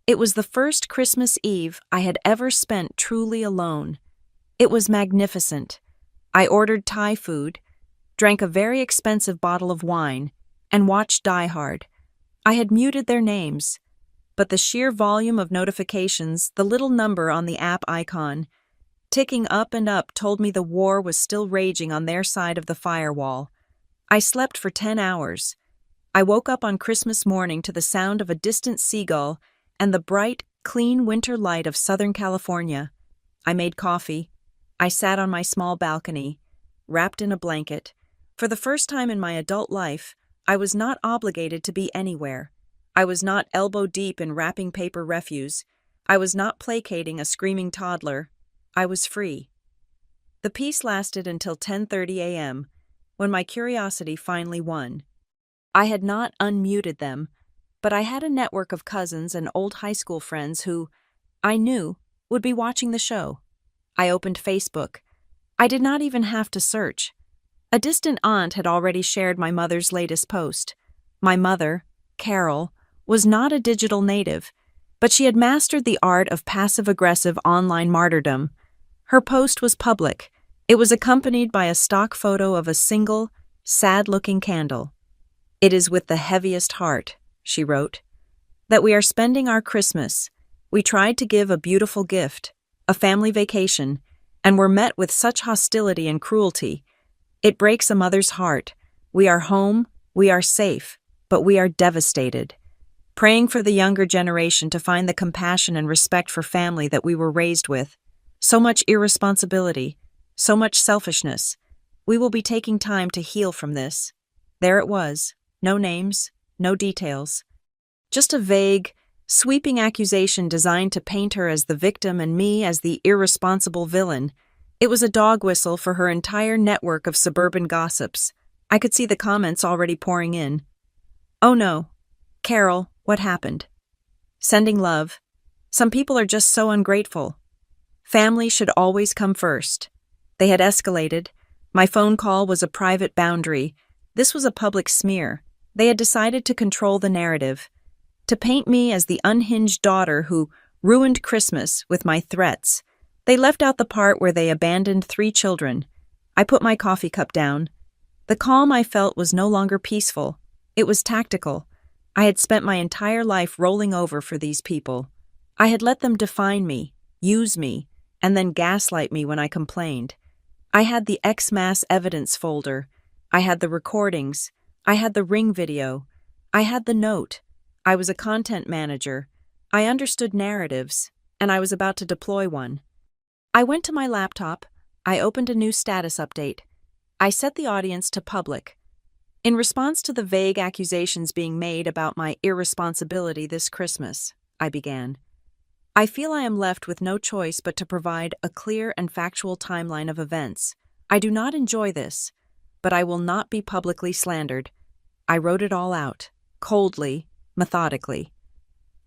It was the first Christmas Eve I had ever spent truly alone. It was magnificent. I ordered Thai food, drank a very expensive bottle of wine, and watched Die Hard. I had muted their names, but the sheer volume of notifications, the little number on the app icon, ticking up and up told me the war was still raging on their side of the firewall. I slept for 10 hours. I woke up on Christmas morning to the sound of a distant seagull and the bright, clean winter light of Southern California. I made coffee. I sat on my small balcony, wrapped in a blanket. For the first time in my adult life, I was not obligated to be anywhere. I was not elbow deep in wrapping paper refuse. I was not placating a screaming toddler. I was free. The peace lasted until 10:30 a.m., when my curiosity finally won. I had not unmuted them, but I had a network of cousins and old high school friends who, I knew, would be watching the show. I opened Facebook. I did not even have to search. A distant aunt had already shared my mother's latest post. My mother, Carol, was not a digital native, but she had mastered the art of passive-aggressive online martyrdom. Her post was public. It was accompanied by a stock photo of a single, sad-looking candle. "It is with the heaviest heart," she wrote, "that we are spending our Christmas. We tried to give a beautiful gift, a family vacation, and were met with such hostility and cruelty. It breaks a mother's heart. We are home, we are safe, but we are devastated. Praying for the younger generation to find the compassion and respect for family that we were raised with. So much irresponsibility, so much selfishness. We will be taking time to heal from this." There it was, no names, no details. Just a vague, sweeping accusation designed to paint her as the victim and me as the irresponsible villain. It was a dog whistle for her entire network of suburban gossips. I could see the comments already pouring in. "Oh no. Carol, what happened? Sending love. Some people are just so ungrateful. Family should always come first." They had escalated. My phone call was a private boundary. This was a public smear. They had decided to control the narrative, to paint me as the unhinged daughter who ruined Christmas with my threats. They left out the part where they abandoned 3 children. I put my coffee cup down. The calm I felt was no longer peaceful. It was tactical. I had spent my entire life rolling over for these people. I had let them define me, use me, and then gaslight me when I complained. I had the XMAS evidence folder. I had the recordings. I had the Ring video. I had the note. I was a content manager. I understood narratives, and I was about to deploy one. I went to my laptop, I opened a new status update. I set the audience to public. In response to the vague accusations being made about my irresponsibility this Christmas, I began. I feel I am left with no choice but to provide a clear and factual timeline of events. I do not enjoy this, but I will not be publicly slandered. I wrote it all out, coldly, methodically.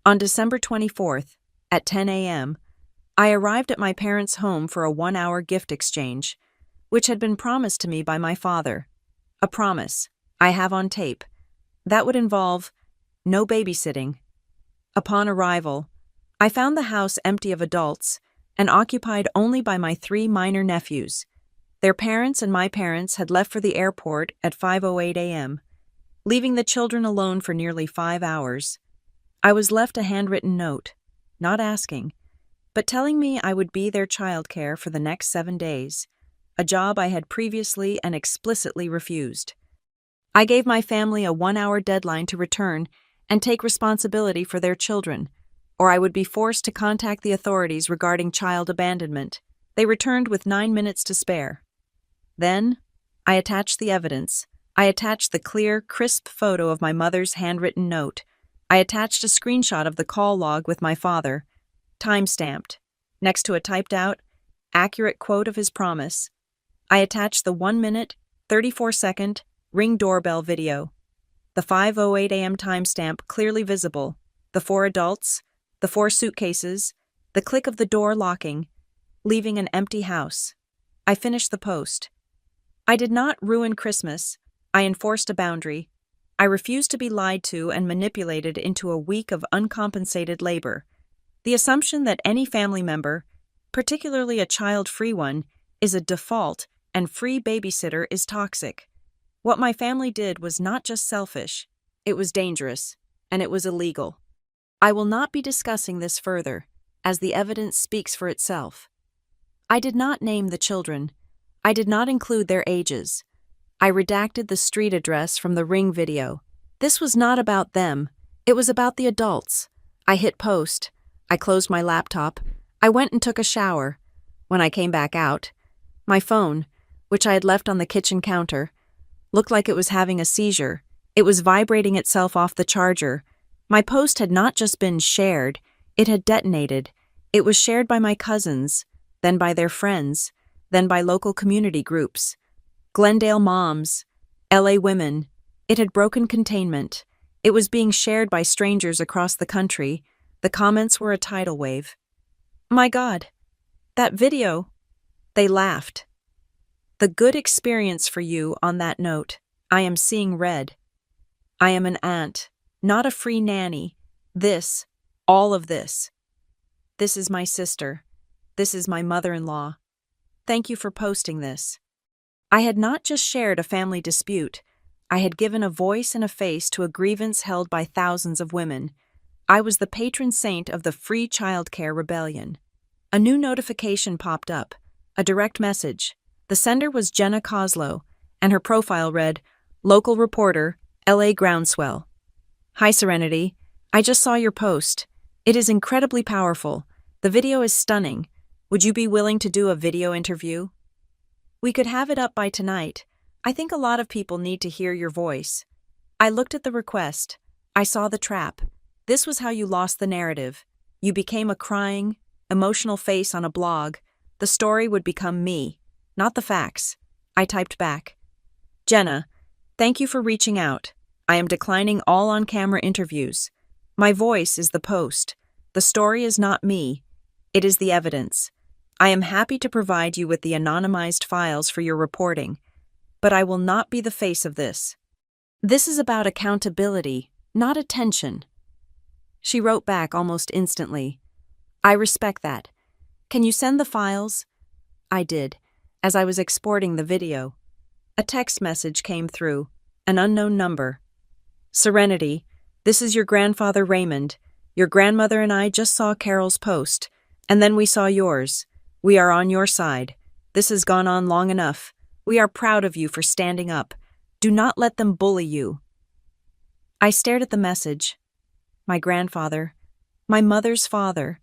On December 24th, at 10 a.m., I arrived at my parents' home for a 1-hour gift exchange, which had been promised to me by my father. A promise, I have on tape, that would involve no babysitting. Upon arrival, I found the house empty of adults and occupied only by my 3 minor nephews. Their parents and my parents had left for the airport at 5:08 a.m., leaving the children alone for nearly 5 hours. I was left a handwritten note, not asking, but telling me I would be their childcare for the next 7 days, a job I had previously and explicitly refused. I gave my family a 1-hour deadline to return and take responsibility for their children, or I would be forced to contact the authorities regarding child abandonment. They returned with 9 minutes to spare. Then, I attached the evidence. I attached the clear, crisp photo of my mother's handwritten note. I attached a screenshot of the call log with my father, time-stamped, next to a typed-out, accurate quote of his promise. I attached the 1-minute, 34-second Ring doorbell video, the 5:08 a.m. timestamp clearly visible, the 4 adults, the 4 suitcases, the click of the door locking, leaving an empty house. I finished the post. I did not ruin Christmas. I enforced a boundary. I refused to be lied to and manipulated into a week of uncompensated labor. The assumption that any family member, particularly a child-free one, is a default and free babysitter is toxic. What my family did was not just selfish, it was dangerous, and it was illegal. I will not be discussing this further, as the evidence speaks for itself. I did not name the children. I did not include their ages. I redacted the street address from the Ring video. This was not about them. It was about the adults. I hit post. I closed my laptop. I went and took a shower. When I came back out, my phone, which I had left on the kitchen counter, looked like it was having a seizure. It was vibrating itself off the charger. My post had not just been shared, it had detonated. It was shared by my cousins, then by their friends, then by local community groups. Glendale moms, LA women. It had broken containment. It was being shared by strangers across the country. The comments were a tidal wave. My God, that video. They laughed. The good experience for you on that note. I am seeing red. I am an aunt, not a free nanny. This, all of this. This is my sister. This is my mother-in-law. Thank you for posting this. I had not just shared a family dispute. I had given a voice and a face to a grievance held by thousands of women. I was the patron saint of the free childcare rebellion. A new notification popped up, a direct message. The sender was Jenna Coslow, and her profile read, Local reporter, LA Groundswell. Hi Serenity, I just saw your post. It is incredibly powerful. The video is stunning. Would you be willing to do a video interview? We could have it up by tonight. I think a lot of people need to hear your voice. I looked at the request. I saw the trap. This was how you lost the narrative. You became a crying, emotional face on a blog. The story would become me, not the facts. I typed back. Jenna, thank you for reaching out. I am declining all on-camera interviews. My voice is the post. The story is not me. It is the evidence. I am happy to provide you with the anonymized files for your reporting, but I will not be the face of this. This is about accountability, not attention. She wrote back almost instantly. I respect that. Can you send the files? I did, as I was exporting the video. A text message came through, an unknown number. Serenity, this is your grandfather Raymond. Your grandmother and I just saw Carol's post, and then we saw yours. We are on your side. This has gone on long enough. We are proud of you for standing up. Do not let them bully you. I stared at the message. My grandfather. My mother's father.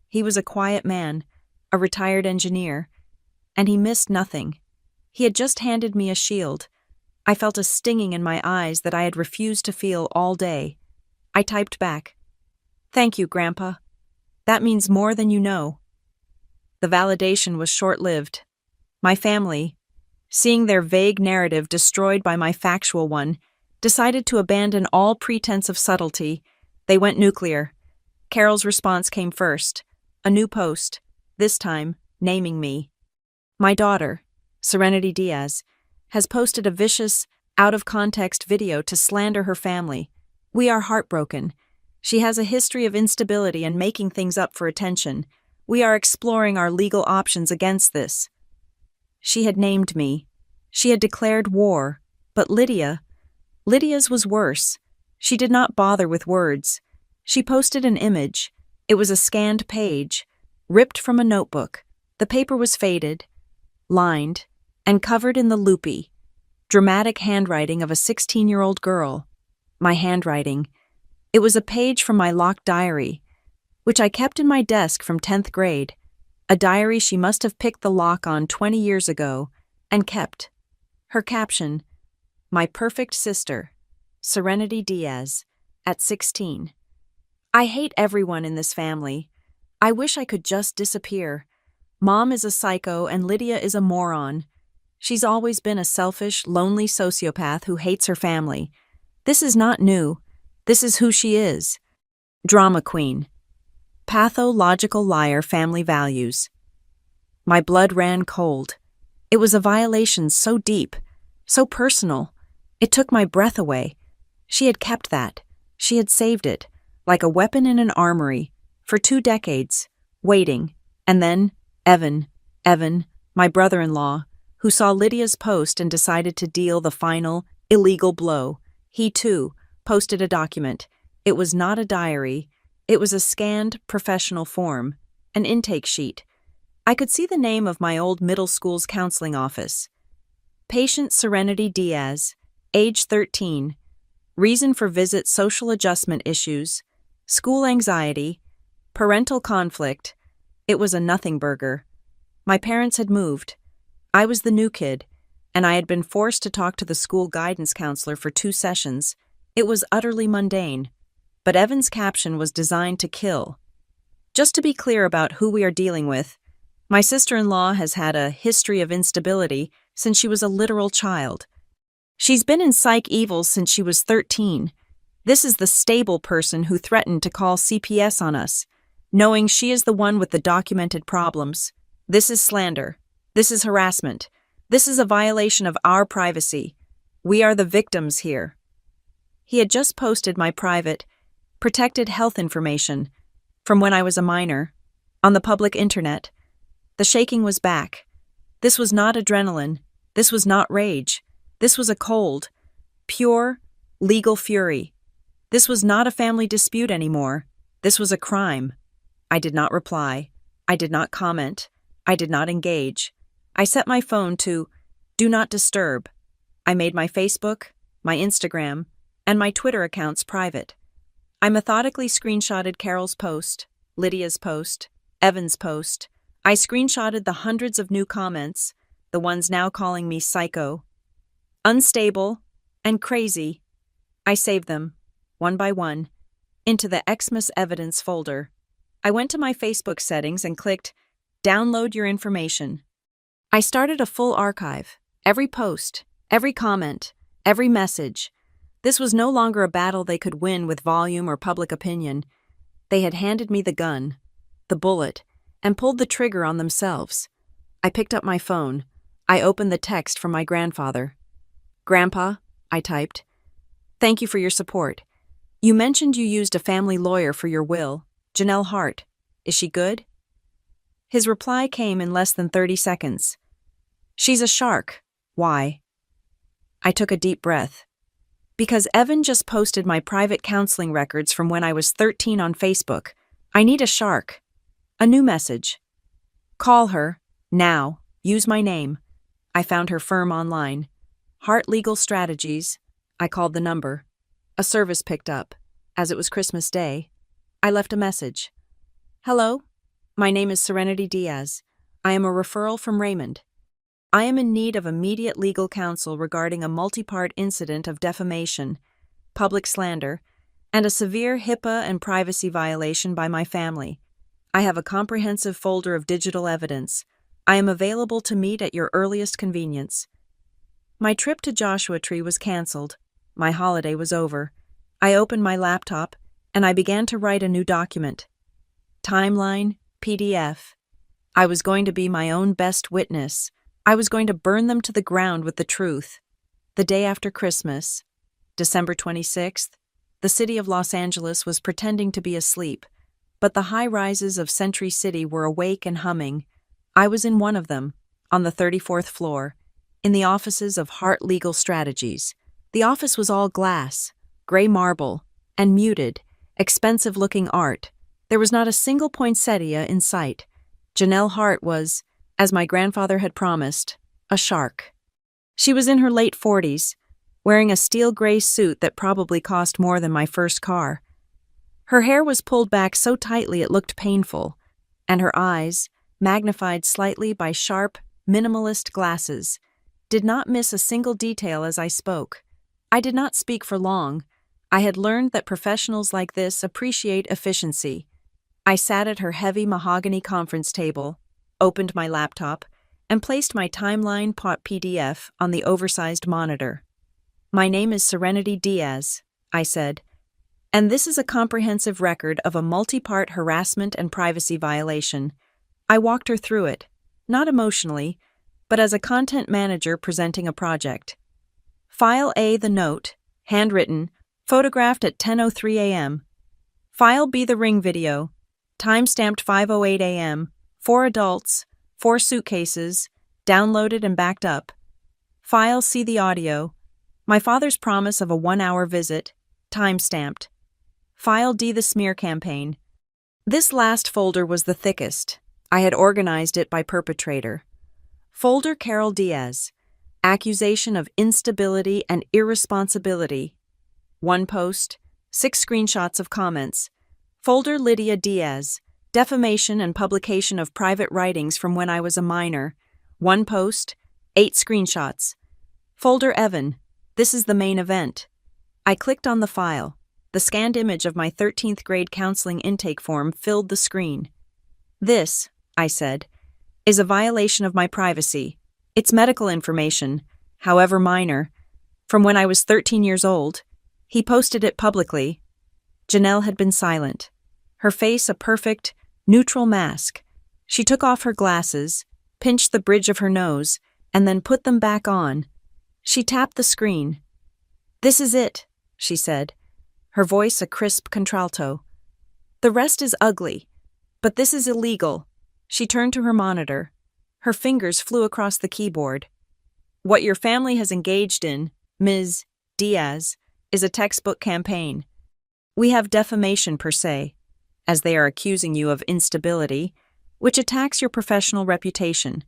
He was a quiet man, a retired engineer, and he missed nothing. He had just handed me a shield. I felt a stinging in my eyes that I had refused to feel all day. I typed back, "Thank you, Grandpa. That means more than you know." The validation was short-lived. My family, seeing their vague narrative destroyed by my factual one, decided to abandon all pretense of subtlety. They went nuclear. Carol's response came first. A new post, this time naming me. My daughter, Serenity Diaz, has posted a vicious, out-of-context video to slander her family. We are heartbroken. She has a history of instability and making things up for attention. We are exploring our legal options against this. She had named me. She had declared war. But Lydia's was worse. She did not bother with words. She posted an image. It was a scanned page, ripped from a notebook. The paper was faded, lined, and covered in the loopy, dramatic handwriting of a 16-year-old girl. My handwriting. It was a page from my locked diary, which I kept in my desk from 10th grade, a diary she must have picked the lock on 20 years ago and kept. Her caption, "My perfect sister, Serenity Diaz, at 16. I hate everyone in this family. I wish I could just disappear. Mom is a psycho and Lydia is a moron. She's always been a selfish, lonely sociopath who hates her family. This is not new. This is who she is. Drama queen. Pathological liar family values." My blood ran cold. It was a violation so deep, so personal. It took my breath away. She had kept that. She had saved it, like a weapon in an armory, for 2 decades, waiting. And then, Evan, my brother-in-law, who saw Lydia's post and decided to deal the final, illegal blow. He, too, posted a document. It was not a diary. It was a scanned, professional form, an intake sheet. I could see the name of my old middle school's counseling office. Patient Serenity Diaz, age 13. Reason for visit: social adjustment issues, school anxiety, parental conflict. It was a nothing burger. My parents had moved. I was the new kid, and I had been forced to talk to the school guidance counselor for 2 sessions. It was utterly mundane, but Evan's caption was designed to kill. Just to be clear about who we are dealing with, my sister-in-law has had a history of instability since she was a literal child. She's been in psych evils since she was 13. This is the stable person who threatened to call CPS on us, knowing she is the one with the documented problems. This is slander. This is harassment. This is a violation of our privacy. We are the victims here. He had just posted my private, protected health information from when I was a minor on the public internet. The shaking was back. This was not adrenaline. This was not rage. This was a cold, pure, legal fury. This was not a family dispute anymore. This was a crime. I did not reply. I did not comment. I did not engage. I set my phone to Do Not Disturb. I made my Facebook, my Instagram, and my Twitter accounts private. I methodically screenshotted Carol's post, Lydia's post, Evan's post. I screenshotted the hundreds of new comments, the ones now calling me psycho, unstable, and crazy. I saved them, one by one, into the Xmas evidence folder. I went to my Facebook settings and clicked Download your information. I started a full archive, every post, every comment, every message. This was no longer a battle they could win with volume or public opinion. They had handed me the gun, the bullet, and pulled the trigger on themselves. I picked up my phone. I opened the text from my grandfather. "Grandpa," I typed, "thank you for your support. You mentioned you used a family lawyer for your will, Janelle Hart. Is she good?" His reply came in less than 30 seconds. "She's a shark. Why?" I took a deep breath. Because Evan just posted my private counseling records from when I was 13 on Facebook. I need a shark. A new message. "Call her. Now. Use my name." I found her firm online. Hart Legal Strategies. I called the number. A service picked up. As it was Christmas Day, I left a message. Hello, my name is Serenity Diaz. I am a referral from Raymond. I am in need of immediate legal counsel regarding a multi-part incident of defamation, public slander, and a severe HIPAA and privacy violation by my family. I have a comprehensive folder of digital evidence. I am available to meet at your earliest convenience. My trip to Joshua Tree was canceled. My holiday was over. I opened my laptop, and I began to write a new document. Timeline, PDF. I was going to be my own best witness. I was going to burn them to the ground with the truth. The day after Christmas, December 26th, the city of Los Angeles was pretending to be asleep, but the high-rises of Century City were awake and humming. I was in one of them, on the 34th floor, in the offices of Hart Legal Strategies. The office was all glass, gray marble, and muted, expensive-looking art. There was not a single poinsettia in sight. Janelle Hart was, as my grandfather had promised, a shark. She was in her late 40s, wearing a steel gray suit that probably cost more than my first car. Her hair was pulled back so tightly it looked painful, and her eyes, magnified slightly by sharp, minimalist glasses, did not miss a single detail as I spoke. I did not speak for long. I had learned that professionals like this appreciate efficiency. I sat at her heavy mahogany conference table, opened my laptop, and placed my timeline PDF on the oversized monitor. My name is Serenity Diaz, I said, and this is a comprehensive record of a multi-part harassment and privacy violation. I walked her through it, not emotionally, but as a content manager presenting a project. File A, the note, handwritten, photographed at 10:03 a.m. File B, the ring video, time-stamped 5:08 a.m., 4 adults, 4 suitcases, downloaded and backed up. File C, the audio, my father's promise of a 1-hour visit, time-stamped. File D, the smear campaign. This last folder was the thickest. I had organized it by perpetrator. Folder Carol Diaz, accusation of instability and irresponsibility. 1 post, 6 screenshots of comments. Folder Lydia Diaz, defamation and publication of private writings from when I was a minor. 1 post, 8 screenshots. Folder Evan, this is the main event. I clicked on the file. The scanned image of my 13th grade counseling intake form filled the screen. This, I said, is a violation of my privacy. It's medical information, however minor, from when I was 13 years old. He posted it publicly. Janelle had been silent, her face a perfect, neutral mask. She took off her glasses, pinched the bridge of her nose, and then put them back on. She tapped the screen. This is it, she said, her voice a crisp contralto. The rest is ugly, but this is illegal. She turned to her monitor. Her fingers flew across the keyboard. What your family has engaged in, Ms. Diaz, is a textbook campaign. We have defamation per se, as they are accusing you of instability, which attacks your professional reputation.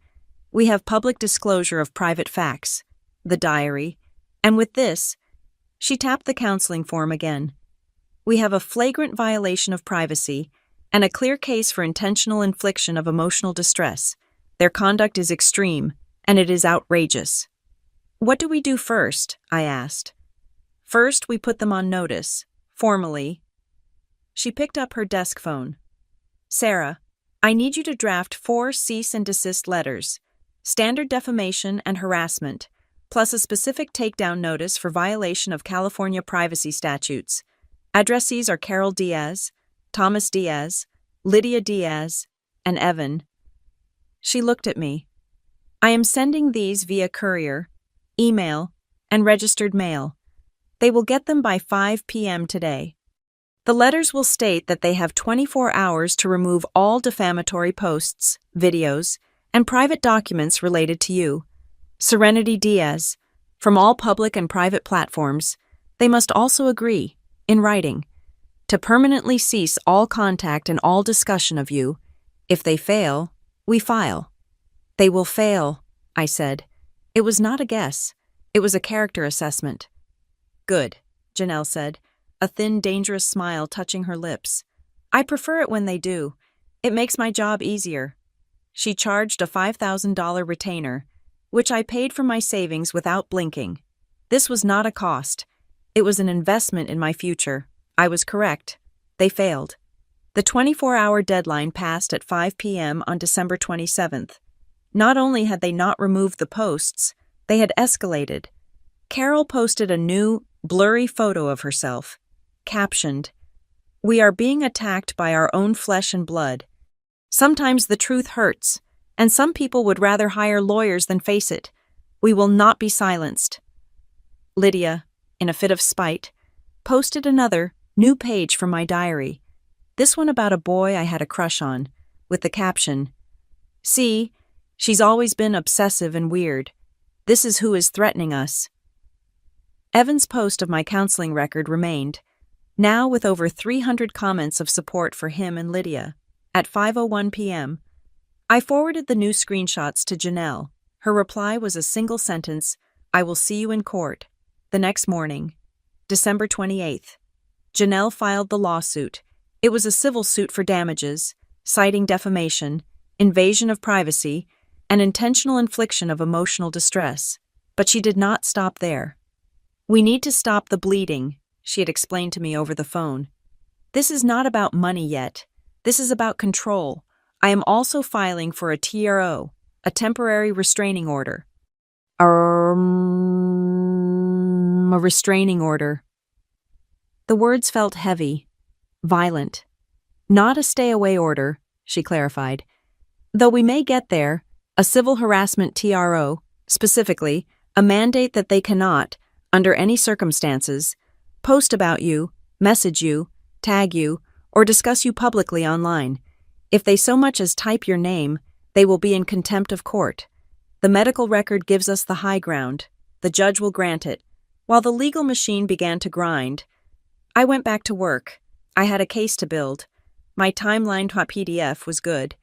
We have public disclosure of private facts, the diary, and with this, she tapped the counseling form again. We have a flagrant violation of privacy and a clear case for intentional infliction of emotional distress. Their conduct is extreme, and it is outrageous. What do we do first? I asked. First, we put them on notice, formally. She picked up her desk phone. Sarah, I need you to draft 4 cease and desist letters, standard defamation and harassment, plus a specific takedown notice for violation of California privacy statutes. Addressees are Carol Diaz, Thomas Diaz, Lydia Diaz, and Evan. She looked at me. I am sending these via courier, email, and registered mail. They will get them by 5 p.m. today. The letters will state that they have 24 hours to remove all defamatory posts, videos, and private documents related to you, Serenity Diaz, from all public and private platforms. They must also agree, in writing, to permanently cease all contact and all discussion of you. If they fail, we file. They will fail, I said. It was not a guess. It was a character assessment. Good, Janelle said, a thin, dangerous smile touching her lips. I prefer it when they do. It makes my job easier. She charged a $5,000 retainer, which I paid from my savings without blinking. This was not a cost. It was an investment in my future. I was correct. They failed. The 24-hour deadline passed at 5 p.m. on December 27th. Not only had they not removed the posts, they had escalated. Carol posted a new, blurry photo of herself, captioned, "We are being attacked by our own flesh and blood. Sometimes the truth hurts, and some people would rather hire lawyers than face it. We will not be silenced." Lydia, in a fit of spite, posted another, new page from my diary, this one about a boy I had a crush on, with the caption, "See, she's always been obsessive and weird. This is who is threatening us." Evan's post of my counseling record remained, now with over 300 comments of support for him and Lydia. At 5:01 p.m., I forwarded the new screenshots to Janelle. Her reply was a single sentence, "I will see you in court." The next morning, December 28th, Janelle filed the lawsuit. It was a civil suit for damages, citing defamation, invasion of privacy, and intentional infliction of emotional distress. But she did not stop there. "We need to stop the bleeding," she had explained to me over the phone. "This is not about money yet. This is about control. I am also filing for a TRO, a temporary restraining order." A restraining order. The words felt heavy, violent. "Not a stay-away order," she clarified. "Though we may get there, a civil harassment TRO, specifically, a mandate that they cannot, under any circumstances, post about you, message you, tag you, or discuss you publicly online. If they so much as type your name, they will be in contempt of court. The medical record gives us the high ground. The judge will grant it." While the legal machine began to grind, I went back to work. I had a case to build. My timelined PDF was good,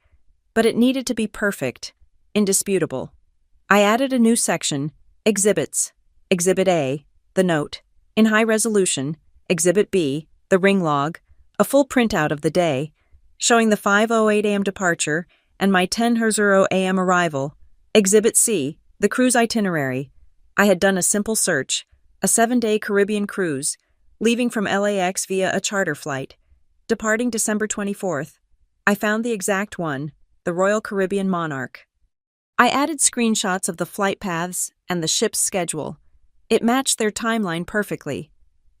but it needed to be perfect, indisputable. I added a new section, Exhibits. Exhibit A, the note, in high resolution. Exhibit B, the ring log, a full printout of the day, showing the 5:08 a.m. departure and my 10:00 a.m. arrival. Exhibit C, the cruise itinerary. I had done a simple search, a 7-day Caribbean cruise, leaving from LAX via a charter flight, departing December 24th. I found the exact one, the Royal Caribbean Monarch. I added screenshots of the flight paths and the ship's schedule. It matched their timeline perfectly.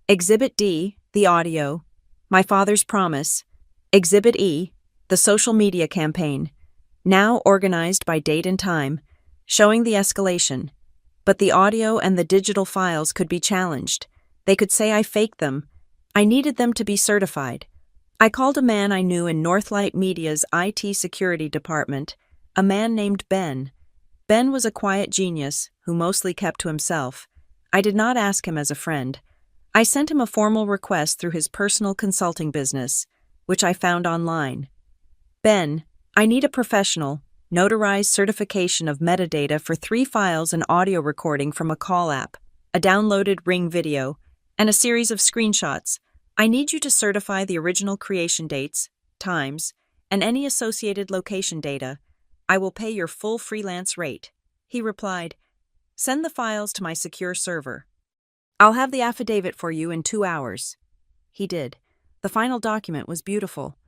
Exhibit D, the audio, my father's promise. Exhibit E, the social media campaign, now organized by date and time, showing the escalation. But the audio and the digital files could be challenged. They could say I faked them. I needed them to be certified. I called a man I knew in Northlight Media's IT security department, a man named Ben. Ben was a quiet genius who mostly kept to himself. I did not ask him as a friend. I sent him a formal request through his personal consulting business, which I found online. "Ben, I need a professional, notarized certification of metadata for 3 files and audio recording from a call app, a downloaded Ring video, and a series of screenshots. I need you to certify the original creation dates, times, and any associated location data. I will pay your full freelance rate." He replied, "Send the files to my secure server. I'll have the affidavit for you in 2 hours." He did. The final document was beautiful.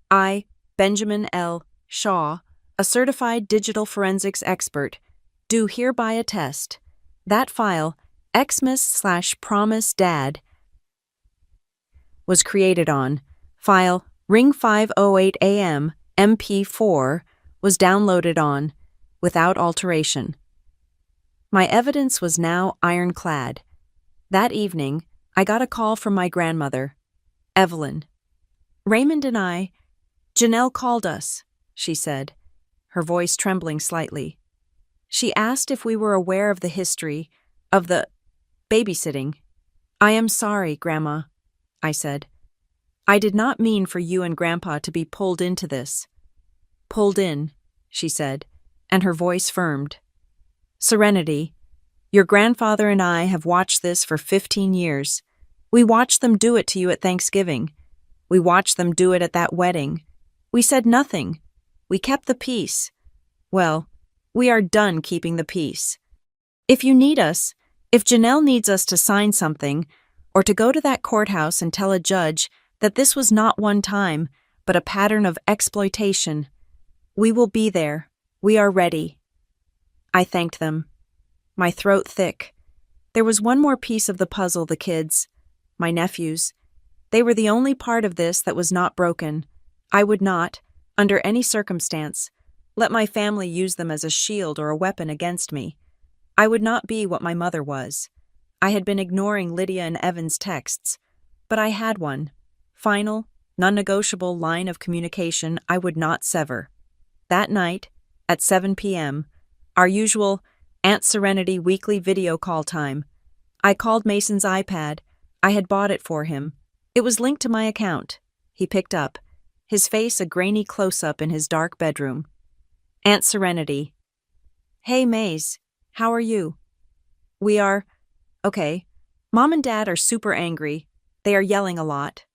I, Benjamin L. Shaw, a certified digital forensics expert, do hereby attest that file, Xmas/Promise-Dad, was created on. File, Ring 5:08 a.m. MP4, was downloaded on, without alteration. My evidence was now ironclad. That evening, I got a call from my grandmother, Evelyn. "Raymond and Janelle called us," she said, her voice trembling slightly. "She asked if we were aware of the history of the babysitting." "I am sorry, Grandma," I said. "I did not mean for you and Grandpa to be pulled into this." "Pulled in," she said, and her voice firmed. "Serenity, your grandfather and I have watched this for 15 years. We watched them do it to you at Thanksgiving. We watched them do it at that wedding. We said nothing. We kept the peace. Well, we are done keeping the peace. If you need us, if Janelle needs us to sign something, or to go to that courthouse and tell a judge that this was not one time, but a pattern of exploitation, we will be there. We are ready. I thanked them, my throat thick. There was one more piece of the puzzle, the kids, my nephews. They were the only part of this that was not broken. I would not, under any circumstance, let my family use them as a shield or a weapon against me. I would not be what my mother was. I had been ignoring Lydia and Evan's texts, but I had one. Final, non-negotiable line of communication I would not sever. That night, at 7 p.m., our usual Aunt Serenity weekly video call time, I called Mason's iPad. I had bought it for him. It was linked to my account. He picked up, his face a grainy close-up in his dark bedroom. Aunt Serenity. Hey, Maze. How are you? We are... Okay. Mom and Dad are super angry. They are yelling a lot.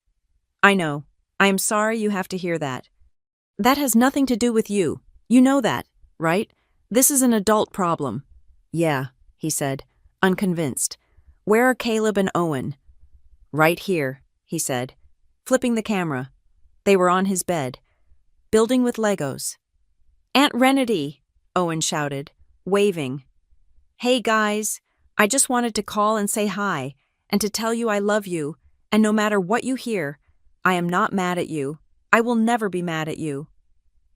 I know. I am sorry you have to hear that. That has nothing to do with you. You know that, right? This is an adult problem. Yeah, he said, unconvinced. Where are Caleb and Owen? Right here, he said, flipping the camera. They were on his bed, building with Legos. Aunt Renity, Owen shouted, waving. Hey guys, I just wanted to call and say hi, and to tell you I love you, and no matter what you hear, I am not mad at you. I will never be mad at you.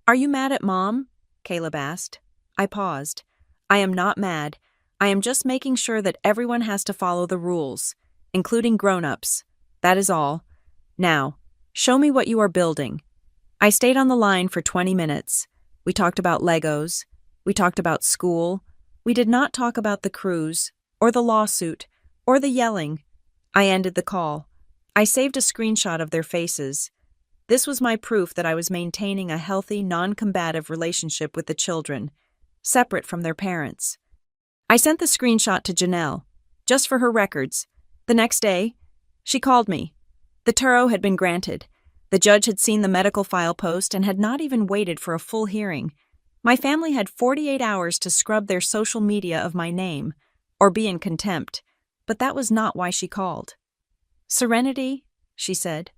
Are you mad at Mom? Caleb asked. I paused. I am not mad. I am just making sure that everyone has to follow the rules, including grown-ups. That is all. Now, show me what you are building. I stayed on the line for 20 minutes. We talked about Legos. We talked about school. We did not talk about the cruise, or the lawsuit, or the yelling. I ended the call. I saved a screenshot of their faces. This was my proof that I was maintaining a healthy, non-combative relationship with the children, separate from their parents. I sent the screenshot to Janelle, just for her records. The next day, she called me. The Turo had been granted. The judge had seen the medical file post and had not even waited for a full hearing. My family had 48 hours to scrub their social media of my name, or be in contempt, but that was not why she called. Serenity, she said.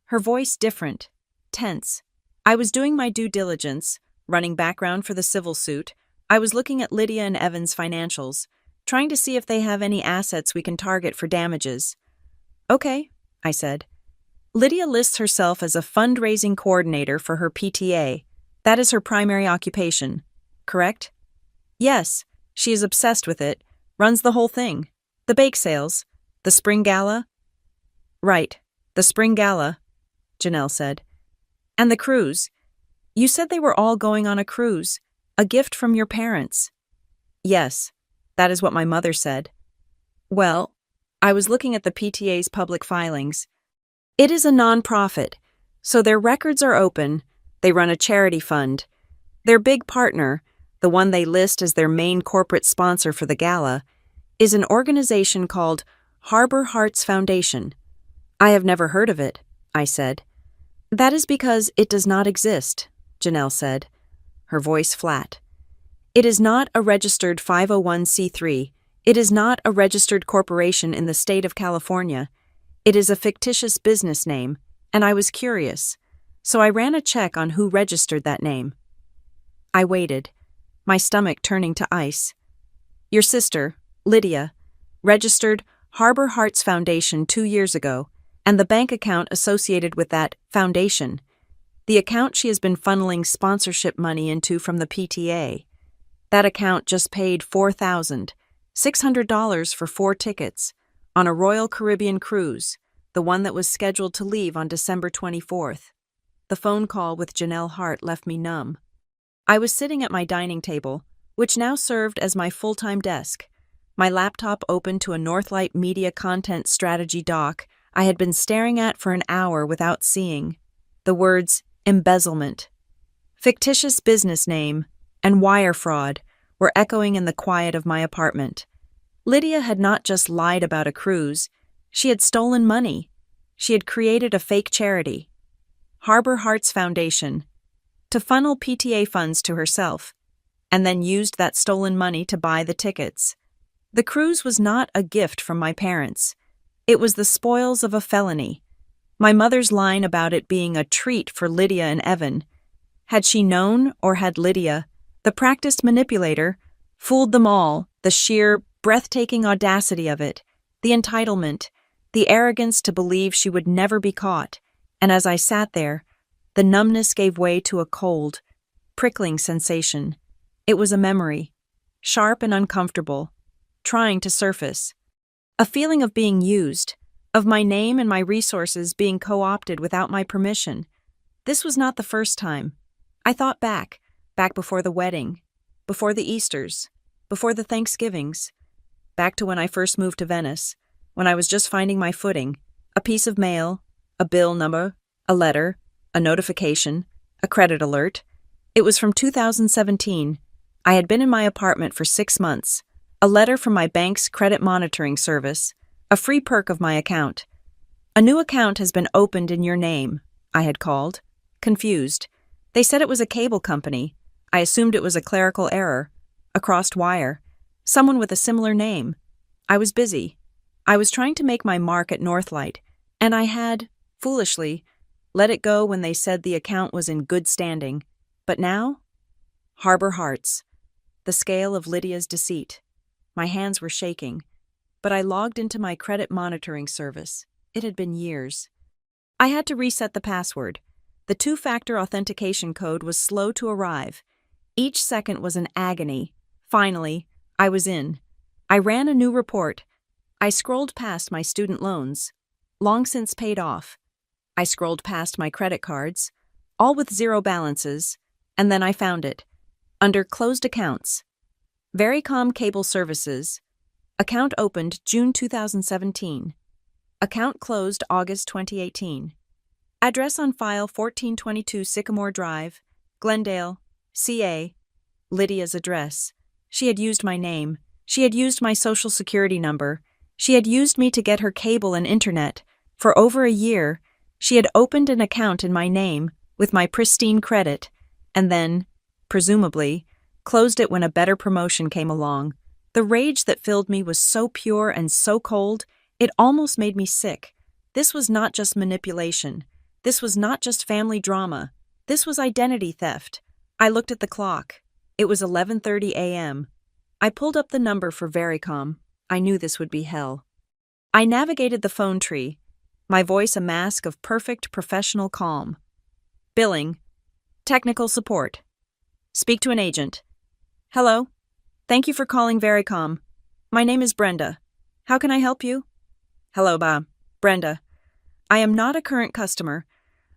Her voice different, tense. I was doing my due diligence, running background for the civil suit. I was looking at Lydia and Evan's financials, trying to see if they have any assets we can target for damages. Okay, I said. Lydia lists herself as a fundraising coordinator for her PTA. That is her primary occupation, correct? Yes, she is obsessed with it, runs the whole thing. The bake sales, the spring gala. Right, the spring gala, Janelle said. And the cruise. You said they were all going on a cruise, a gift from your parents. Yes, that is what my mother said. Well, I was looking at the PTA's public filings. It is a non-profit, so their records are open. They run a charity fund. Their big partner, the one they list as their main corporate sponsor for the gala, is an organization called Harbor Hearts Foundation. I have never heard of it, I said. That is because it does not exist, Janelle said, her voice flat. It is not a registered 501c3. It is not a registered corporation in the state of California. It is a fictitious business name, and I was curious, so I ran a check on who registered that name. I waited, my stomach turning to ice. Your sister, Lydia, registered Harbor Hearts Foundation 2 years ago, and the bank account associated with that foundation, the account she has been funneling sponsorship money into from the PTA. That account just paid $4,600 for 4 tickets on a Royal Caribbean cruise, the one that was scheduled to leave on December 24th. The phone call with Janelle Hart left me numb. I was sitting at my dining table, which now served as my full-time desk, my laptop open to a Northlight Media content strategy doc I had been staring at for an hour without seeing. The words embezzlement, fictitious business name, and wire fraud were echoing in the quiet of my apartment. Lydia had not just lied about a cruise. She had stolen money. She had created a fake charity, Harbor Hearts Foundation, to funnel PTA funds to herself, and then used that stolen money to buy the tickets. The cruise was not a gift from my parents. It was the spoils of a felony. My mother's line about it being a treat for Lydia and Evan. Had she known, or had Lydia, the practiced manipulator, fooled them all, the sheer, breathtaking audacity of it, the entitlement, the arrogance to believe she would never be caught, and as I sat there, the numbness gave way to a cold, prickling sensation. It was a memory, sharp and uncomfortable, trying to surface. A feeling of being used, of my name and my resources being co-opted without my permission. This was not the first time. I thought back before the wedding, before the Easters, before the Thanksgivings, back to when I first moved to Venice, when I was just finding my footing, a piece of mail, a bill number, a letter, a notification, a credit alert. It was from 2017. I had been in my apartment for 6 months, a letter from my bank's credit monitoring service, a free perk of my account. A new account has been opened in your name, I had called, confused. They said it was a cable company. I assumed it was a clerical error, a crossed wire, someone with a similar name. I was busy. I was trying to make my mark at Northlight, and I had, foolishly, let it go when they said the account was in good standing. But now? Harbor Hearts. The scale of Lydia's deceit. My hands were shaking, but I logged into my credit monitoring service. It had been years. I had to reset the password. The two-factor authentication code was slow to arrive. Each second was an agony. Finally, I was in. I ran a new report. I scrolled past my student loans, long since paid off. I scrolled past my credit cards, all with zero balances, and then I found it. Under Closed Accounts. Vericom Cable Services. Account opened June 2017. Account closed August 2018. Address on file 1422 Sycamore Drive, Glendale, CA. Lydia's address. She had used my name. She had used my social security number. She had used me to get her cable and internet. For over a year, she had opened an account in my name with my pristine credit, and then, presumably, closed it when a better promotion came along. The rage that filled me was so pure and so cold, it almost made me sick. This was not just manipulation. This was not just family drama. This was identity theft. I looked at the clock. It was 11:30 a.m. I pulled up the number for Vericom. I knew this would be hell. I navigated the phone tree, my voice a mask of perfect professional calm. Billing. Technical support. Speak to an agent. Hello. Thank you for calling Vericom. My name is Brenda. How can I help you? Hello, Brenda. I am not a current customer.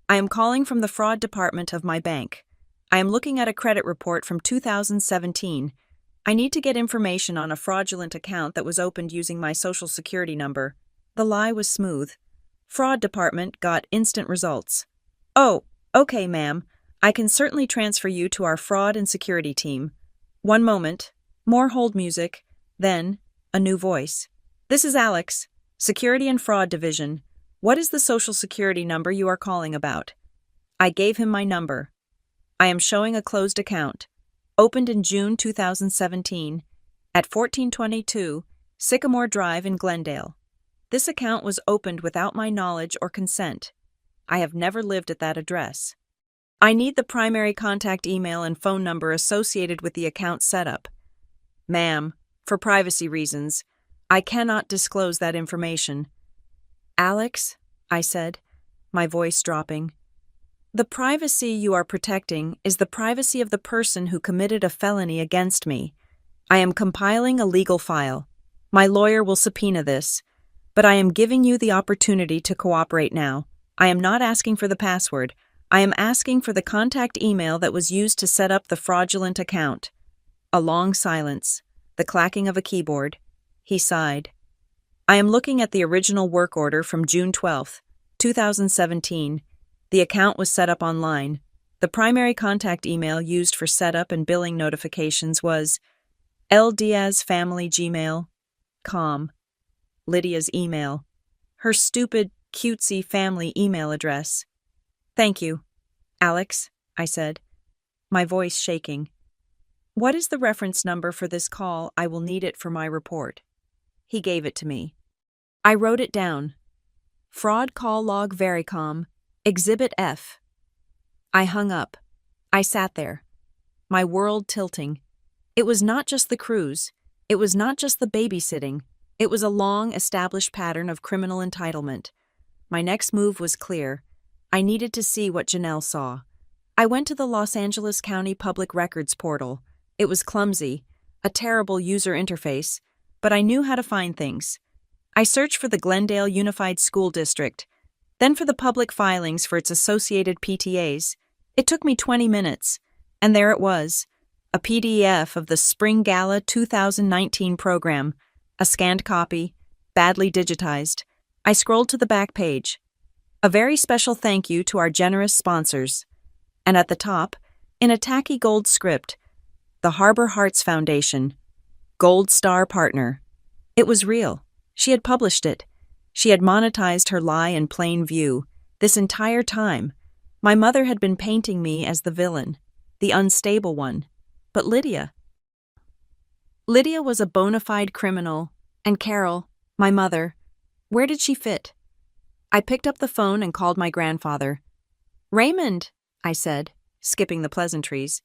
I am calling from the fraud department of my bank. I am looking at a credit report from 2017. I need to get information on a fraudulent account that was opened using my social security number. The lie was smooth. Fraud department got instant results. Oh, okay, ma'am. I can certainly transfer you to our fraud and security team. One moment. More hold music. Then, a new voice. This is Alex, Security and Fraud Division. What is the social security number you are calling about? I gave him my number. I am showing a closed account, opened in June 2017, at 1422 Sycamore Drive in Glendale. This account was opened without my knowledge or consent. I have never lived at that address. I need the primary contact email and phone number associated with the account setup. Ma'am, for privacy reasons, I cannot disclose that information. Alex, I said, my voice dropping. The privacy you are protecting is the privacy of the person who committed a felony against me. I am compiling a legal file. My lawyer will subpoena this, but I am giving you the opportunity to cooperate now. I am not asking for the password. I am asking for the contact email that was used to set up the fraudulent account. A long silence, the clacking of a keyboard. He sighed. I am looking at the original work order from June 12, 2017. The account was set up online. The primary contact email used for setup and billing notifications was ldiazfamilygmail.com. Lydia's email. Her stupid, cutesy family email address. Thank you, Alex, I said, my voice shaking. What is the reference number for this call? I will need it for my report. He gave it to me. I wrote it down. Fraud call log Vericom, Exhibit F. I hung up. I sat there, my world tilting. It was not just the cruise. It was not just the babysitting. It was a long, established pattern of criminal entitlement. My next move was clear. I needed to see what Janelle saw. I went to the Los Angeles County Public Records portal. It was clumsy, a terrible user interface, but I knew how to find things. I searched for the Glendale Unified School District, then for the public filings for its associated PTAs. It took me 20 minutes, and there it was, a PDF of the Spring Gala 2019 program, a scanned copy, badly digitized. I scrolled to the back page. A very special thank you to our generous sponsors. And at the top, in a tacky gold script, the Harbor Hearts Foundation, Gold Star Partner. It was real. She had published it. She had monetized her lie in plain view. This entire time, my mother had been painting me as the villain, the unstable one. But Lydia was a bona fide criminal, and Carol, my mother, where did she fit? I picked up the phone and called my grandfather. Raymond, I said, skipping the pleasantries.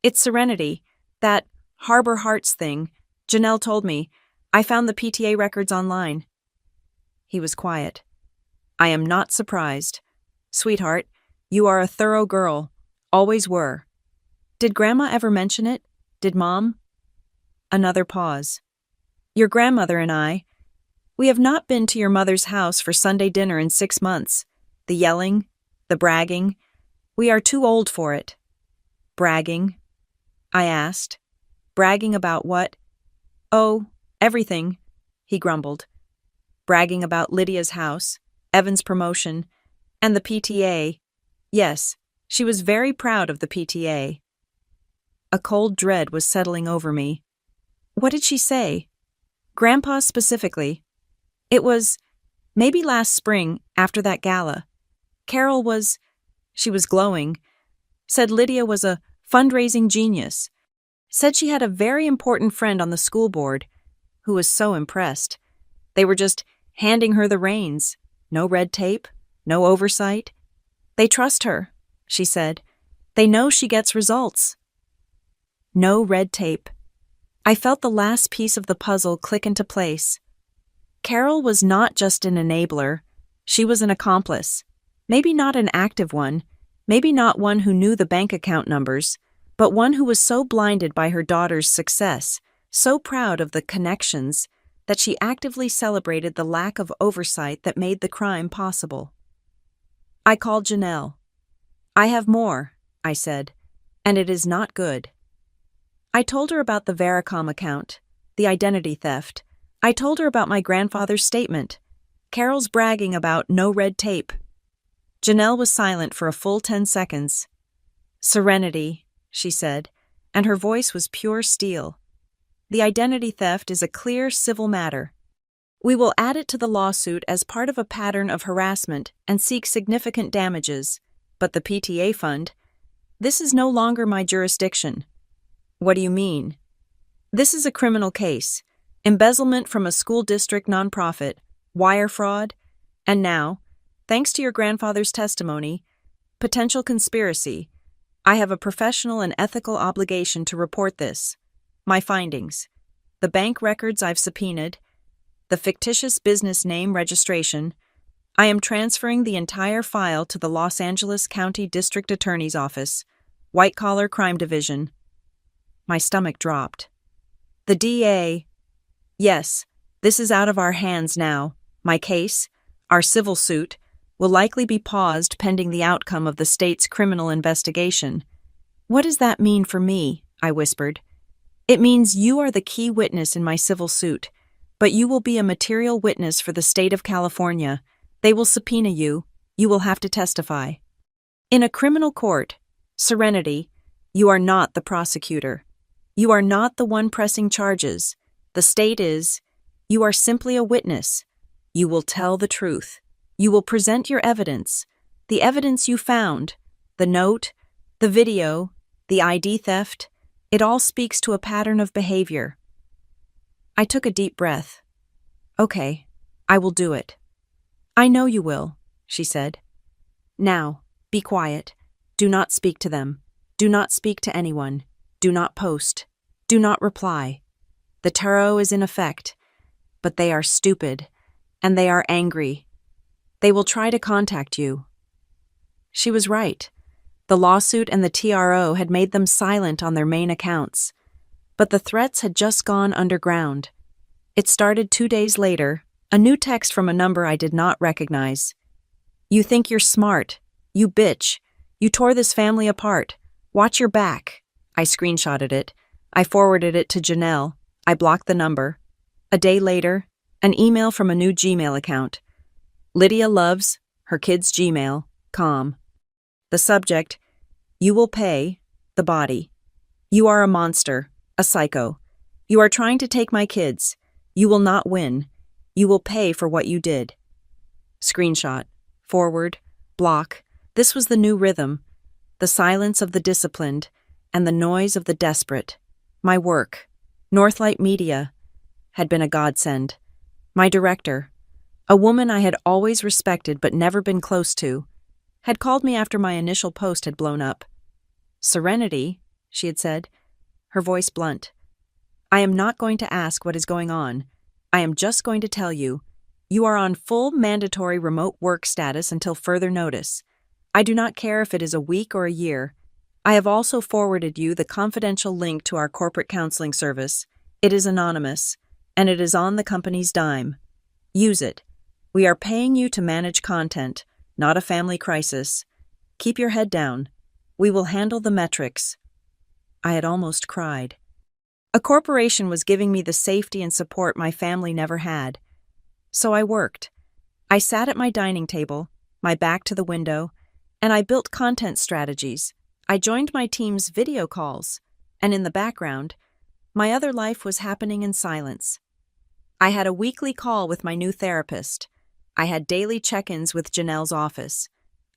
It's Serenity, that Harbor Hearts thing. Janelle told me. I found the PTA records online. He was quiet. I am not surprised. Sweetheart, you are a thorough girl. Always were. Did Grandma ever mention it? Did Mom? Another pause. Your grandmother and we have not been to your mother's house for Sunday dinner in 6 months. The yelling, the bragging. We are too old for it. Bragging? I asked. Bragging about what? Oh, everything, he grumbled. Bragging about Lydia's house, Evan's promotion, and the PTA. Yes, she was very proud of the PTA. A cold dread was settling over me. What did she say? Grandpa specifically. It was maybe last spring after that gala. Carol she was glowing, said Lydia was a fundraising genius, said she had a very important friend on the school board who was so impressed. They were just handing her the reins. No red tape, no oversight. They trust her, she said. They know she gets results. No red tape. I felt the last piece of the puzzle click into place. Carol was not just an enabler. She was an accomplice. Maybe not an active one, maybe not one who knew the bank account numbers, but one who was so blinded by her daughter's success, so proud of the connections, that she actively celebrated the lack of oversight that made the crime possible. I called Janelle. I have more, I said, and it is not good. I told her about the Vericom account, the identity theft. I told her about my grandfather's statement, Carol's bragging about no red tape. Janelle was silent for a full 10 seconds. Serenity, she said, and her voice was pure steel. The identity theft is a clear civil matter. We will add it to the lawsuit as part of a pattern of harassment and seek significant damages. But the PTA fund, this is no longer my jurisdiction. What do you mean? This is a criminal case. Embezzlement from a school district nonprofit, wire fraud, and now, thanks to your grandfather's testimony, potential conspiracy. I have a professional and ethical obligation to report this. My findings. The bank records I've subpoenaed. The fictitious business name registration. I am transferring the entire file to the Los Angeles County District Attorney's Office, White Collar Crime Division. My stomach dropped. The DA. Yes, this is out of our hands now. My case, our civil suit, will likely be paused pending the outcome of the state's criminal investigation. What does that mean for me? I whispered. It means you are the key witness in my civil suit, but you will be a material witness for the state of California. They will subpoena you. You will have to testify. In a criminal court, Serenity, you are not the prosecutor. You are not the one pressing charges. The state is. You are simply a witness. You will tell the truth. You will present your evidence. The evidence you found, the note, the video, the ID theft, it all speaks to a pattern of behavior. I took a deep breath. Okay, I will do it. I know you will, she said. Now, be quiet. Do not speak to them. Do not speak to anyone. Do not post. Do not reply. The tarot is in effect, but they are stupid, and they are angry. They will try to contact you. She was right. The lawsuit and the TRO had made them silent on their main accounts, but the threats had just gone underground. It started 2 days later, a new text from a number I did not recognize. You think you're smart. You bitch. You tore this family apart. Watch your back. I screenshotted it. I forwarded it to Janelle. I blocked the number. A day later, an email from a new Gmail account. Lydia loves her kid's Gmail, com. The subject, you will pay, the body. You are a monster, a psycho. You are trying to take my kids. You will not win. You will pay for what you did. Screenshot, forward, block. This was the new rhythm. The silence of the disciplined and the noise of the desperate. My work, Northlight Media, had been a godsend. My director, a woman I had always respected but never been close to, had called me after my initial post had blown up. Serenity, she had said, her voice blunt. I am not going to ask what is going on. I am just going to tell you, you are on full mandatory remote work status until further notice. I do not care if it is a week or a year. I have also forwarded you the confidential link to our corporate counseling service. It is anonymous, and it is on the company's dime. Use it. We are paying you to manage content, not a family crisis. Keep your head down. We will handle the metrics. I had almost cried. A corporation was giving me the safety and support my family never had. So I worked. I sat at my dining table, my back to the window, and I built content strategies. I joined my team's video calls, and in the background, my other life was happening in silence. I had a weekly call with my new therapist. I had daily check-ins with Janelle's office.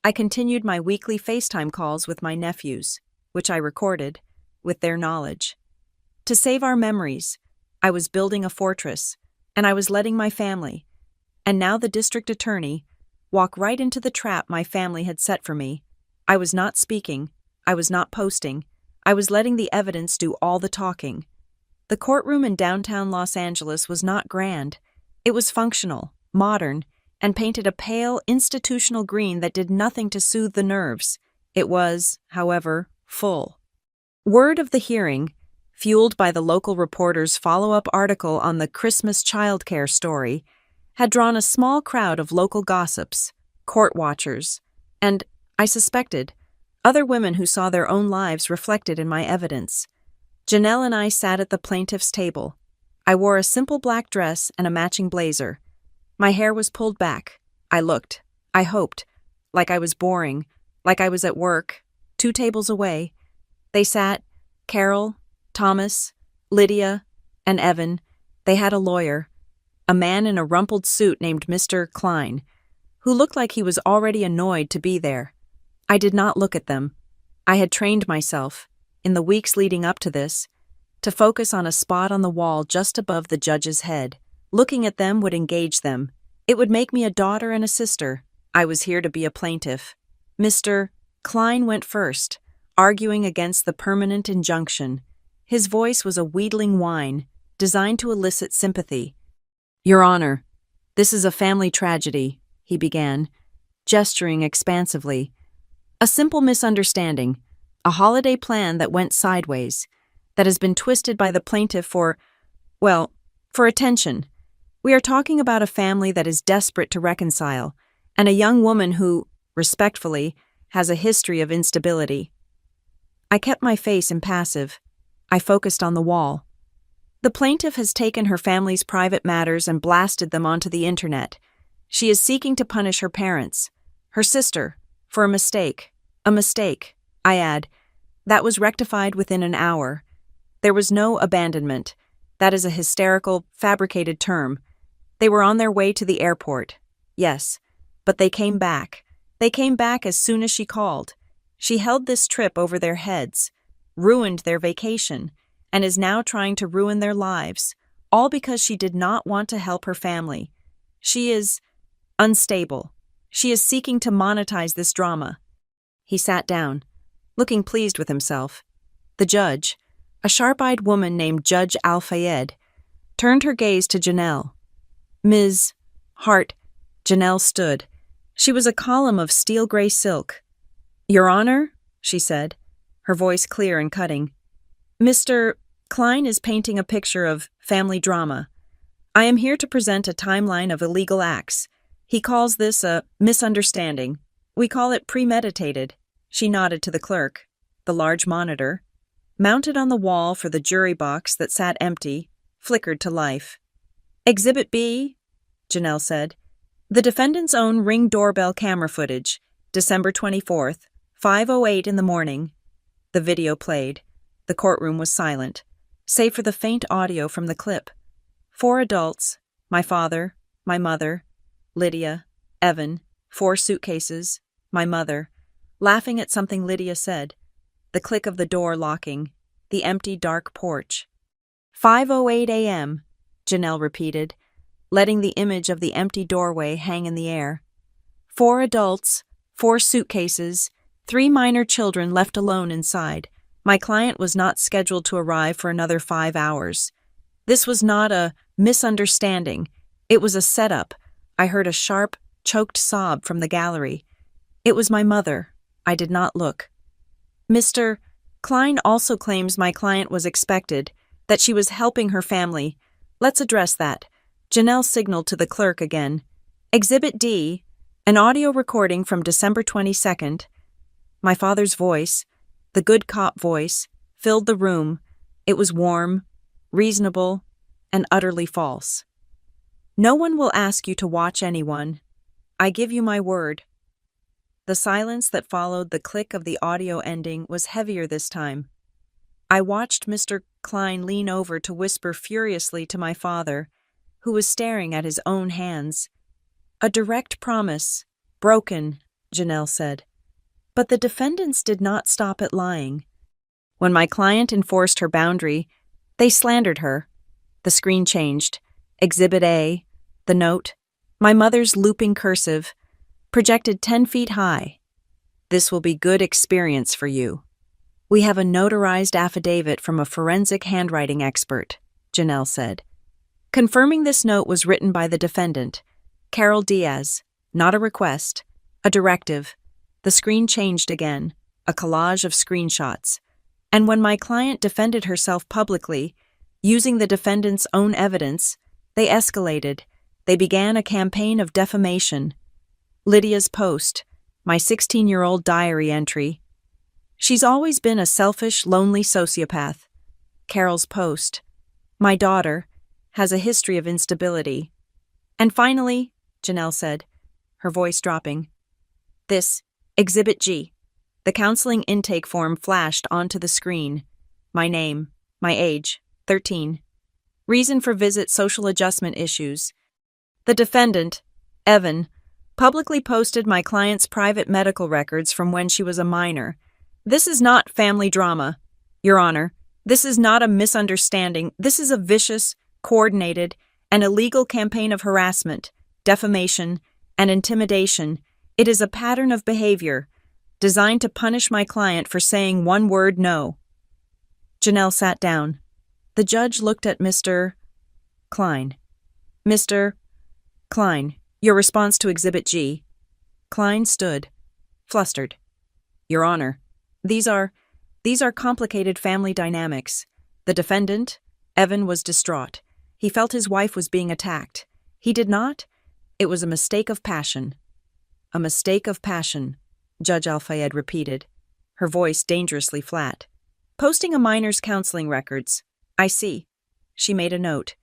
I continued my weekly FaceTime calls with my nephews, which I recorded, with their knowledge. To save our memories, I was building a fortress, and I was letting my family, and now the district attorney, walk right into the trap my family had set for me. I was not speaking. I was not posting. I was letting the evidence do all the talking. The courtroom in downtown Los Angeles was not grand. It was functional, modern, and painted a pale, institutional green that did nothing to soothe the nerves. It was, however, full. Word of the hearing, fueled by the local reporter's follow-up article on the Christmas childcare story, had drawn a small crowd of local gossips, court watchers, and, I suspected, other women who saw their own lives reflected in my evidence. Janelle and I sat at the plaintiff's table. I wore a simple black dress and a matching blazer. My hair was pulled back. I looked, I hoped, like I was boring, like I was at work, 2 tables away. They sat, Carol, Thomas, Lydia, and Evan. They had a lawyer, a man in a rumpled suit named Mr. Klein, who looked like he was already annoyed to be there. I did not look at them. I had trained myself, in the weeks leading up to this, to focus on a spot on the wall just above the judge's head. Looking at them would engage them. It would make me a daughter and a sister. I was here to be a plaintiff. Mr. Klein went first, arguing against the permanent injunction. His voice was a wheedling whine, designed to elicit sympathy. Your Honor, this is a family tragedy, he began, gesturing expansively. A simple misunderstanding, a holiday plan that went sideways, that has been twisted by the plaintiff for attention. We are talking about a family that is desperate to reconcile, and a young woman who, respectfully, has a history of instability. I kept my face impassive. I focused on the wall. The plaintiff has taken her family's private matters and blasted them onto the internet. She is seeking to punish her parents, her sister, for a mistake. A mistake, I add, that was rectified within an hour. There was no abandonment. That is a hysterical, fabricated term. They were on their way to the airport. Yes, but they came back. They came back as soon as she called. She held this trip over their heads, ruined their vacation, and is now trying to ruin their lives, all because she did not want to help her family. She is unstable. She is seeking to monetize this drama. He sat down, looking pleased with himself. The judge, a sharp-eyed woman named Judge Al-Fayed, turned her gaze to Janelle. Ms. Hart, Janelle stood. She was a column of steel-gray silk. "Your Honor," she said, her voice clear and cutting. "Mr. Klein is painting a picture of family drama. I am here to present a timeline of illegal acts. He calls this a misunderstanding. We call it premeditated." She nodded to the clerk. The large monitor, mounted on the wall for the jury box that sat empty, flickered to life. "Exhibit B," Janelle said. "The defendant's own Ring doorbell camera footage, December 24th, 5:08 in the morning." The video played. The courtroom was silent, save for the faint audio from the clip. 4 adults, my father, my mother, Lydia, Evan, 4 suitcases, my mother, laughing at something Lydia said, the click of the door locking, the empty dark porch. 5:08 a.m., Janelle repeated, letting the image of the empty doorway hang in the air. 4 adults, 4 suitcases, 3 minor children left alone inside. My client was not scheduled to arrive for another 5 hours. This was not a misunderstanding. It was a setup. I heard a sharp, choked sob from the gallery. It was my mother. I did not look. Mr. Klein also claims my client was expected, that she was helping her family. Let's address that. Janelle signaled to the clerk again. Exhibit D, an audio recording from December 22nd. My father's voice, the good cop voice, filled the room. It was warm, reasonable, and utterly false. "No one will ask you to watch anyone. I give you my word." The silence that followed the click of the audio ending was heavier this time. I watched Mr. Klein lean over to whisper furiously to my father, who was staring at his own hands. "A direct promise, broken," Janelle said. But the defendants did not stop at lying. When my client enforced her boundary, they slandered her. The screen changed. Exhibit A, the note, my mother's looping cursive, projected 10 feet high. "This will be good experience for you. We have a notarized affidavit from a forensic handwriting expert," Janelle said. Confirming this note was written by the defendant, Carol Diaz, not a request, a directive. The screen changed again, a collage of screenshots. And when my client defended herself publicly, using the defendant's own evidence, they escalated. They began a campaign of defamation. Lydia's post, my 16-year-old diary entry. "She's always been a selfish, lonely sociopath." Carol's post, "My daughter has a history of instability." And finally, Janelle said, her voice dropping, "This, Exhibit G." The counseling intake form flashed onto the screen. My name, my age, 13. Reason for visit, social adjustment issues. The defendant, Evan, publicly posted my client's private medical records from when she was a minor. "This is not family drama, Your Honor. This is not a misunderstanding. This is a vicious, coordinated, and illegal campaign of harassment, defamation, and intimidation. It is a pattern of behavior designed to punish my client for saying one word no." Janelle sat down. The judge looked at Mr. Klein. "Mr. Klein, your response to Exhibit G." Klein stood, flustered. "Your Honor, these are complicated family dynamics. The defendant, Evan, was distraught. He felt his wife was being attacked. He did not. It was a mistake of passion." "A mistake of passion," Judge Al-Fayed repeated, her voice dangerously flat. "Posting a minor's counseling records. I see." She made a note.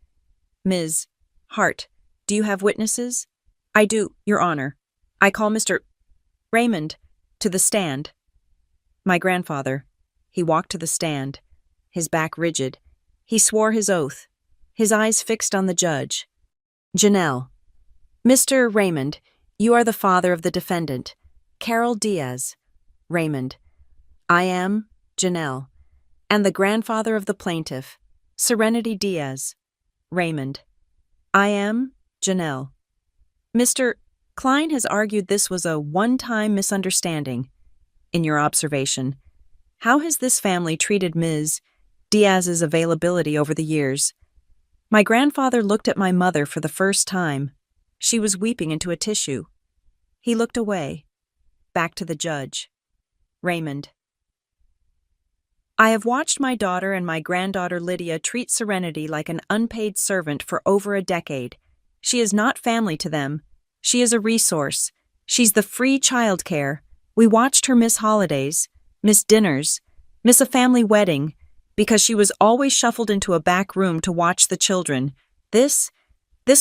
"Ms. Hart, do you have witnesses?" "I do, Your Honor. I call Mr. Raymond to the stand." My grandfather. He walked to the stand, his back rigid. He swore his oath, his eyes fixed on the judge. "Janelle, Mr. Raymond, you are the father of the defendant. Carol Diaz, Raymond. I am Janelle. And the grandfather of the plaintiff, Serenity Diaz, Raymond. I am Janelle. Mr. Klein has argued this was a one-time misunderstanding. In your observation, how has this family treated Ms. Diaz's availability over the years? My grandfather looked at my mother for the first time. She was weeping into a tissue. He looked away, back to the judge. Raymond. I have watched my daughter and my granddaughter Lydia treat Serenity like an unpaid servant for over a decade. She is not family to them. She is a resource. She's the free childcare. We watched her miss holidays, miss dinners, miss a family wedding, because she was always shuffled into a back room to watch the children. This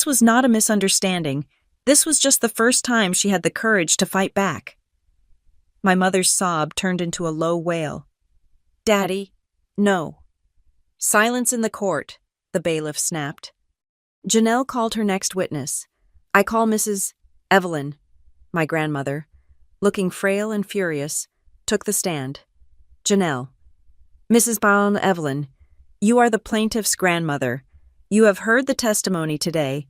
was not a misunderstanding. This was just the first time she had the courage to fight back. My mother's sob turned into a low wail. Daddy, no. Silence in the court, the bailiff snapped. Janelle called her next witness. I call Mrs. Evelyn. My grandmother, looking frail and furious, took the stand. Janelle. Mrs. Baum Evelyn, you are the plaintiff's grandmother. You have heard the testimony today.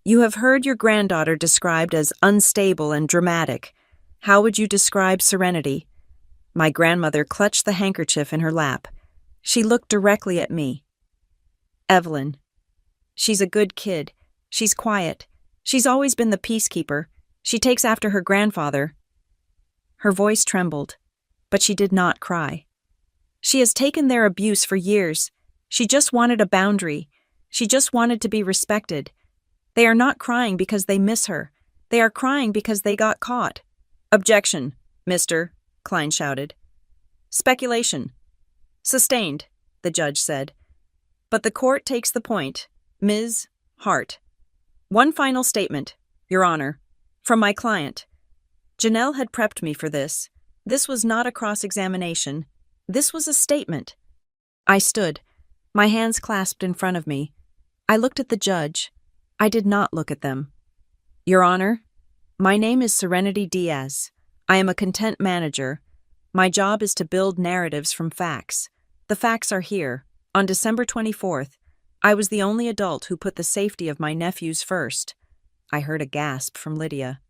You have heard your granddaughter described as unstable and dramatic. How would you describe Serenity? My grandmother clutched the handkerchief in her lap. She looked directly at me. Evelyn. She's a good kid. She's quiet. She's always been the peacekeeper. She takes after her grandfather. Her voice trembled, but she did not cry. She has taken their abuse for years. She just wanted a boundary. She just wanted to be respected. They are not crying because they miss her. They are crying because they got caught. Objection, Mr. Klein shouted. Speculation. Sustained, the judge said. But the court takes the point. Ms. Hart. One final statement, Your Honor, from my client. Janelle had prepped me for this. This was not a cross-examination. This was a statement. I stood, my hands clasped in front of me. I looked at the judge. I did not look at them. Your Honor, my name is Serenity Diaz. I am a content manager. My job is to build narratives from facts. The facts are here. On December 24th, I was the only adult who put the safety of my nephews first. I heard a gasp from Lydia.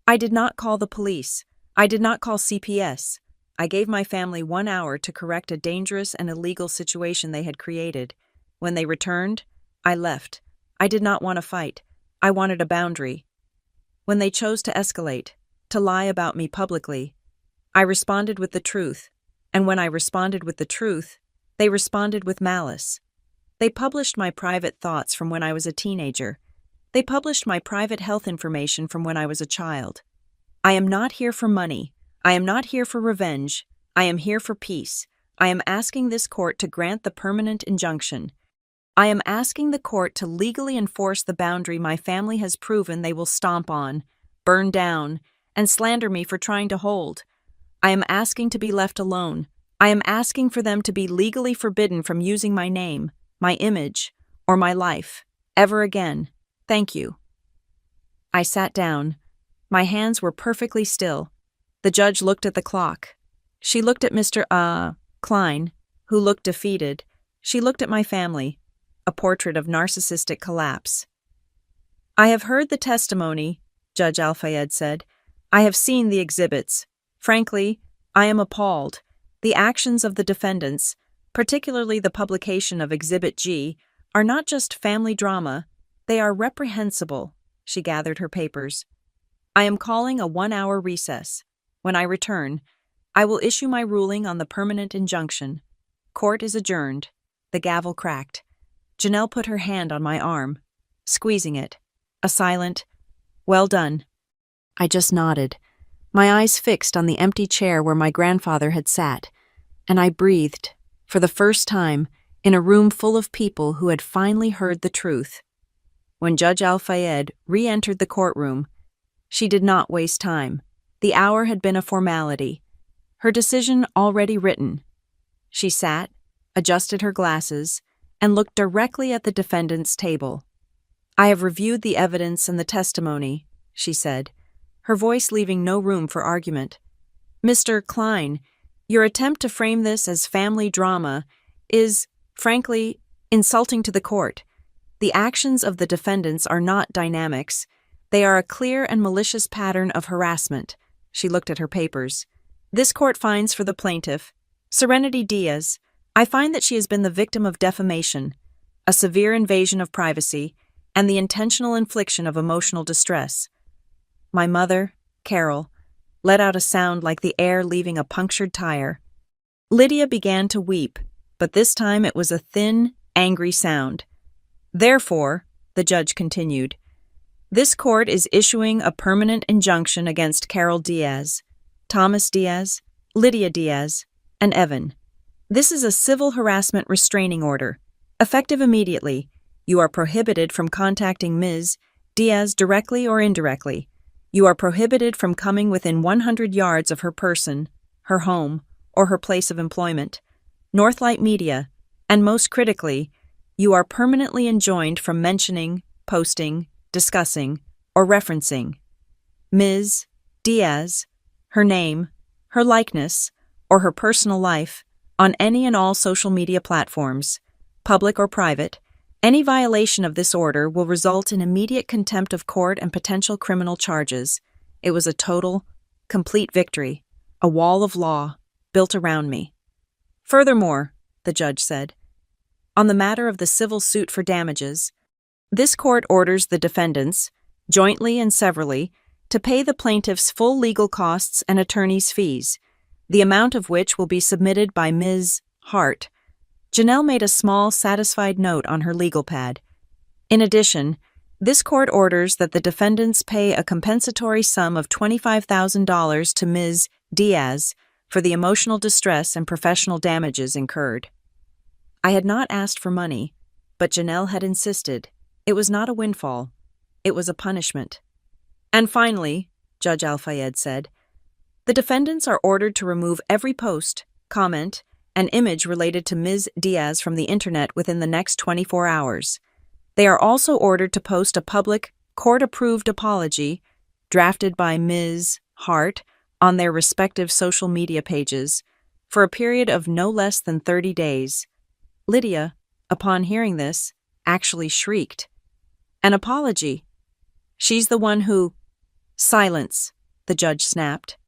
I did not call the police. I did not call CPS. I gave my family 1 hour to correct a dangerous and illegal situation they had created. When they returned, I left. I did not want to fight. I wanted a boundary. When they chose to escalate, to lie about me publicly, I responded with the truth. And when I responded with the truth, they responded with malice. They published my private thoughts from when I was a teenager. They published my private health information from when I was a child. I am not here for money. I am not here for revenge. I am here for peace. I am asking this court to grant the permanent injunction. I am asking the court to legally enforce the boundary my family has proven they will stomp on, burn down, and slander me for trying to hold. I am asking to be left alone. I am asking for them to be legally forbidden from using my name, my image, or my life, ever again. Thank you. I sat down. My hands were perfectly still. The judge looked at the clock. She looked at Mr. Klein, who looked defeated. She looked at my family, a portrait of narcissistic collapse. I have heard the testimony, Judge Al-Fayed said. I have seen the exhibits. Frankly, I am appalled. The actions of the defendants, particularly the publication of Exhibit G, are not just family drama. They are reprehensible. She gathered her papers. I am calling a 1-hour recess. When I return, I will issue my ruling on the permanent injunction. Court is adjourned. The gavel cracked. Janelle put her hand on my arm, squeezing it. A silent, "Well done." I just nodded, my eyes fixed on the empty chair where my grandfather had sat, and I breathed, for the first time, in a room full of people who had finally heard the truth. When Judge Al-Fayed re-entered the courtroom, she did not waste time. The hour had been a formality, her decision already written. She sat, adjusted her glasses, and looked directly at the defendant's table. I have reviewed the evidence and the testimony, she said. her voice leaving no room for argument. "Mr. Klein, your attempt to frame this as family drama is, frankly, insulting to the court. The actions of the defendants are not dynamics. They are a clear and malicious pattern of harassment." She looked at her papers. "This court finds for the plaintiff, Serenity Diaz. I find that she has been the victim of defamation, a severe invasion of privacy, and the intentional infliction of emotional distress." My mother, Carol, let out a sound like the air leaving a punctured tire. Lydia began to weep, but this time it was a thin, angry sound. "Therefore," the judge continued, "this court is issuing a permanent injunction against Carol Diaz, Thomas Diaz, Lydia Diaz, and Evan. This is a civil harassment restraining order. Effective immediately, you are prohibited from contacting Ms. Diaz directly or indirectly. You are prohibited from coming within 100 yards of her person, her home, or her place of employment, Northlight Media, and most critically, you are permanently enjoined from mentioning, posting, discussing, or referencing Ms. Diaz, her name, her likeness, or her personal life on any and all social media platforms, public or private. Any violation of this order will result in immediate contempt of court and potential criminal charges." It was a total, complete victory, a wall of law built around me. "Furthermore," the judge said, "on the matter of the civil suit for damages, this court orders the defendants, jointly and severally, to pay the plaintiff's full legal costs and attorney's fees, the amount of which will be submitted by Ms. Hart." Janelle made a small, satisfied note on her legal pad. "In addition, this court orders that the defendants pay a compensatory sum of $25,000 to Ms. Diaz for the emotional distress and professional damages incurred." I had not asked for money, but Janelle had insisted. It was not a windfall. It was a punishment. "And finally," Judge Al-Fayed said, "the defendants are ordered to remove every post, comment, and image related to Ms. Diaz from the internet within the next 24 hours. They are also ordered to post a public, court-approved apology, drafted by Ms. Hart, on their respective social media pages, for a period of no less than 30 days. Lydia, upon hearing this, actually shrieked. "An apology? She's the one who—" "Silence," the judge snapped.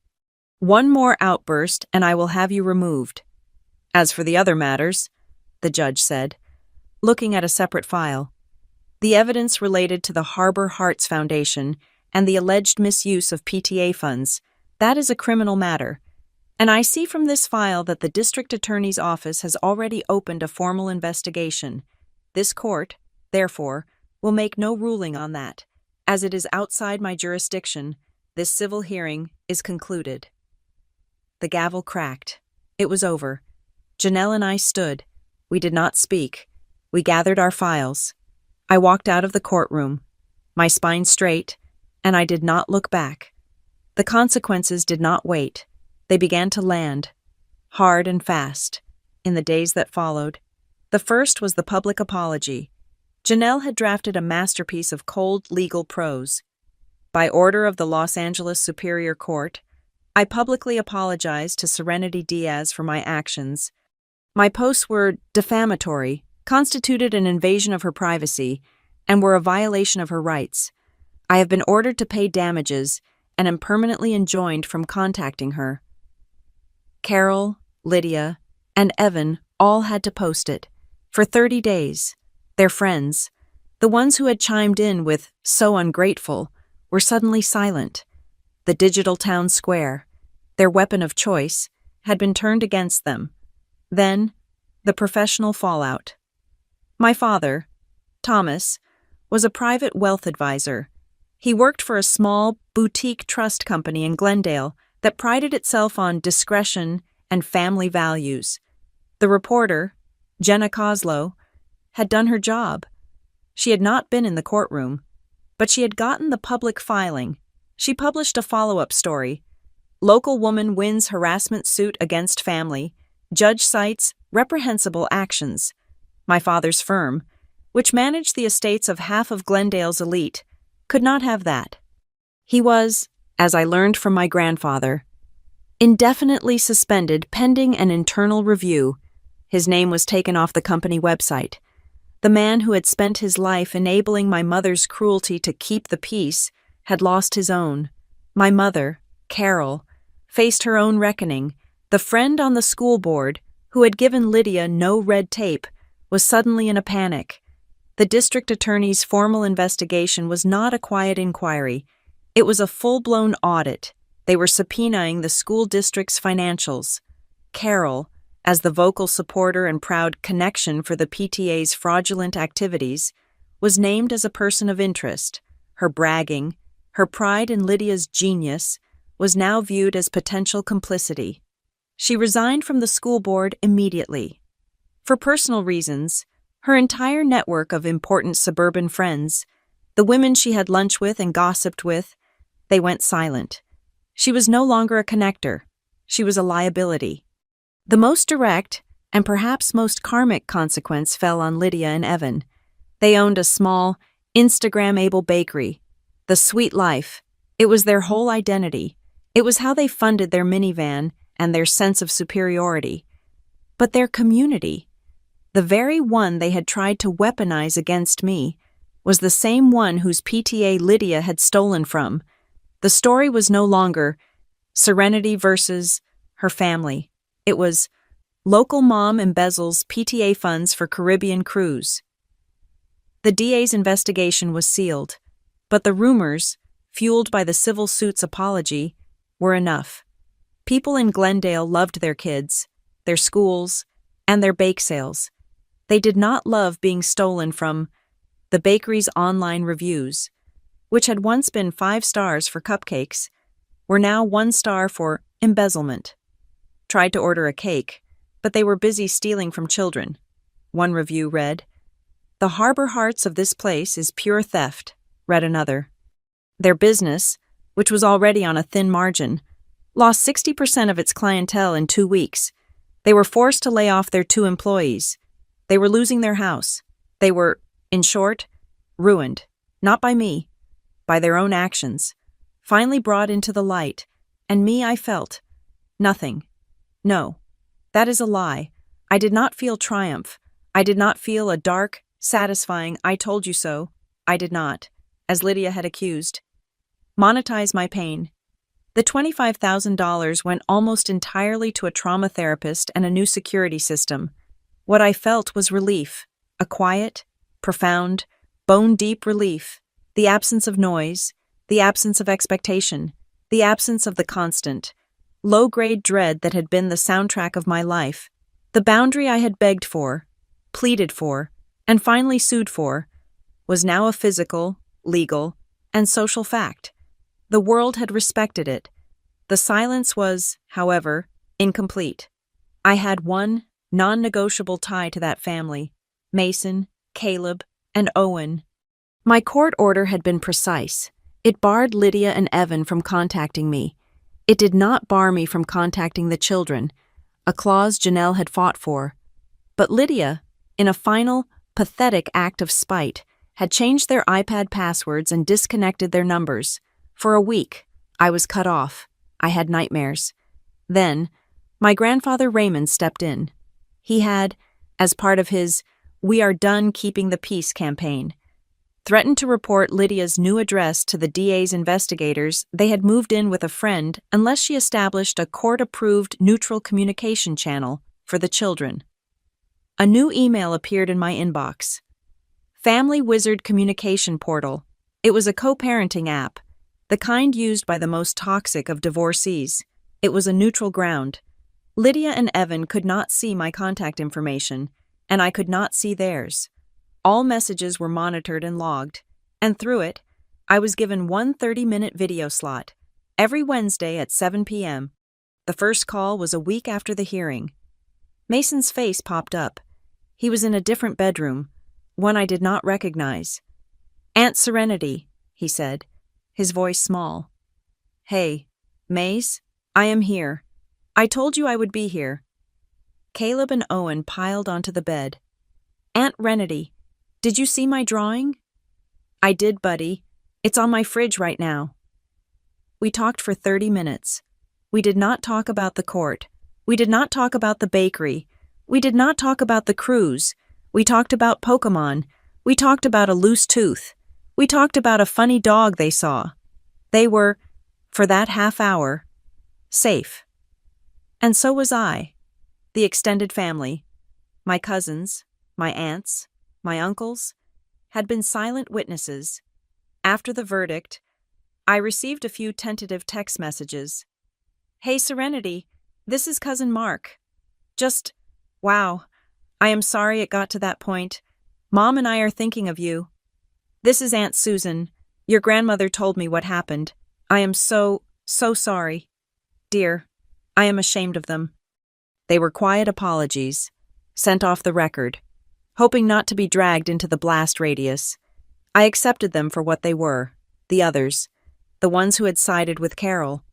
"One more outburst and I will have you removed. As for the other matters," the judge said, looking at a separate file, "the evidence related to the Harbor Hearts Foundation and the alleged misuse of PTA funds, that is a criminal matter, and I see from this file that the district attorney's office has already opened a formal investigation. This court, therefore, will make no ruling on that. As it is outside my jurisdiction, this civil hearing is concluded." The gavel cracked. It was over. Janelle and I stood. We did not speak. We gathered our files. I walked out of the courtroom, my spine straight, and I did not look back. The consequences did not wait. They began to land, hard and fast, in the days that followed. The first was the public apology. Janelle had drafted a masterpiece of cold legal prose. By order of the Los Angeles Superior Court, I publicly apologized to Serenity Diaz for my actions. My posts were defamatory, constituted an invasion of her privacy, and were a violation of her rights. I have been ordered to pay damages and am permanently enjoined from contacting her. Carol, Lydia, and Evan all had to post it. For 30 days. Their friends, the ones who had chimed in with "so ungrateful," were suddenly silent. The digital town square, their weapon of choice, had been turned against them. Then, the professional fallout. My father, Thomas, was a private wealth advisor. He worked for a small, boutique trust company in Glendale that prided itself on discretion and family values. The reporter, Jenna Koslow, had done her job. She had not been in the courtroom, but she had gotten the public filing. She published a follow-up story. Local woman wins harassment suit against family. Judge cites reprehensible actions. My father's firm, which managed the estates of half of Glendale's elite, could not have that. He was, as I learned from my grandfather. Indefinitely suspended pending an internal review. His name was taken off the company website. The man who had spent his life enabling my mother's cruelty to keep the peace had lost his own. My mother, Carol, faced her own reckoning. The friend on the school board, who had given Lydia no red tape, was suddenly in a panic. The district attorney's formal investigation was not a quiet inquiry. It was a full-blown audit. They were subpoenaing the school district's financials. Carol, as the vocal supporter and proud connection for the PTA's fraudulent activities, was named as a person of interest. Her bragging, her pride in Lydia's genius, was now viewed as potential complicity. She resigned from the school board immediately. For personal reasons, her entire network of important suburban friends, the women she had lunch with and gossiped with, they went silent. She was no longer a connector. She was a liability. The most direct, and perhaps most karmic consequence fell on Lydia and Evan. They owned a small, Instagram-able bakery. The Sweet Life. It was their whole identity. It was how they funded their minivan and their sense of superiority. But their community, the very one they had tried to weaponize against me, was the same one whose PTA Lydia had stolen from. The story was no longer Serenity versus her family. It was local mom embezzles PTA funds for Caribbean cruise. The DA's investigation was sealed, but the rumors, fueled by the civil suit's apology, were enough. People in Glendale loved their kids, their schools, and their bake sales. They did not love being stolen from. The bakery's online reviews, which had once been 5 stars for cupcakes, were now 1 star for embezzlement. Tried to order a cake, but they were busy stealing from children. One review read, "The harbor hearts of this place is pure theft," read another. Their business, which was already on a thin margin, lost 60% of its clientele in 2 weeks. They were forced to lay off their 2 employees. They were losing their house. They were, in short, ruined, not by me, by their own actions, finally brought into the light, and me I felt. Nothing. No, that is a lie. I did not feel triumph. I did not feel a dark, satisfying "I told you so." I did not, as Lydia had accused, monetize my pain. The $25,000 went almost entirely to a trauma therapist and a new security system. What I felt was relief, a quiet, profound, bone-deep relief, the absence of noise, the absence of expectation, the absence of the constant, low-grade dread that had been the soundtrack of my life. The boundary I had begged for, pleaded for, and finally sued for, was now a physical, legal, and social fact. The world had respected it. The silence was, however, incomplete. I had one non-negotiable tie to that family: Mason, Caleb, and Owen. My court order had been precise. It barred Lydia and Evan from contacting me. It did not bar me from contacting the children, a clause Janelle had fought for. But Lydia, in a final, pathetic act of spite, had changed their iPad passwords and disconnected their numbers. For a week, I was cut off. I had nightmares. Then, my grandfather Raymond stepped in. He had, as part of his "We are done keeping the peace" campaign, threatened to report Lydia's new address to the DA's investigators. They had moved in with a friend unless she established a court-approved neutral communication channel for the children. A new email appeared in my inbox. Family Wizard Communication Portal. It was a co-parenting app, the kind used by the most toxic of divorcees. It was a neutral ground. Lydia and Evan could not see my contact information, and I could not see theirs. All messages were monitored and logged, and through it, I was given one 30-minute video slot, every Wednesday at 7 p.m. The first call was a week after the hearing. Mason's face popped up. He was in a different bedroom, one I did not recognize. "Aunt Serenity," he said, his voice small. "Hey, Maze, I am here. I told you I would be here." Caleb and Owen piled onto the bed. "Aunt Renity, did you see my drawing?" "I did, buddy. It's on my fridge right now." We talked for 30 minutes. We did not talk about the court. We did not talk about the bakery. We did not talk about the cruise. We talked about Pokemon. We talked about a loose tooth. We talked about a funny dog they saw. They were, for that half hour, safe. And so was I. The extended family, my cousins, my aunts, my uncles, had been silent witnesses. After the verdict, I received a few tentative text messages. "Hey, Serenity, this is Cousin Mark. Just, wow, I am sorry it got to that point. Mom and I are thinking of you. This is Aunt Susan. Your grandmother told me what happened. I am so sorry. Dear, I am ashamed of them." They were quiet apologies, sent off the record, hoping not to be dragged into the blast radius. I accepted them for what they were, the others, the ones who had sided with Carol,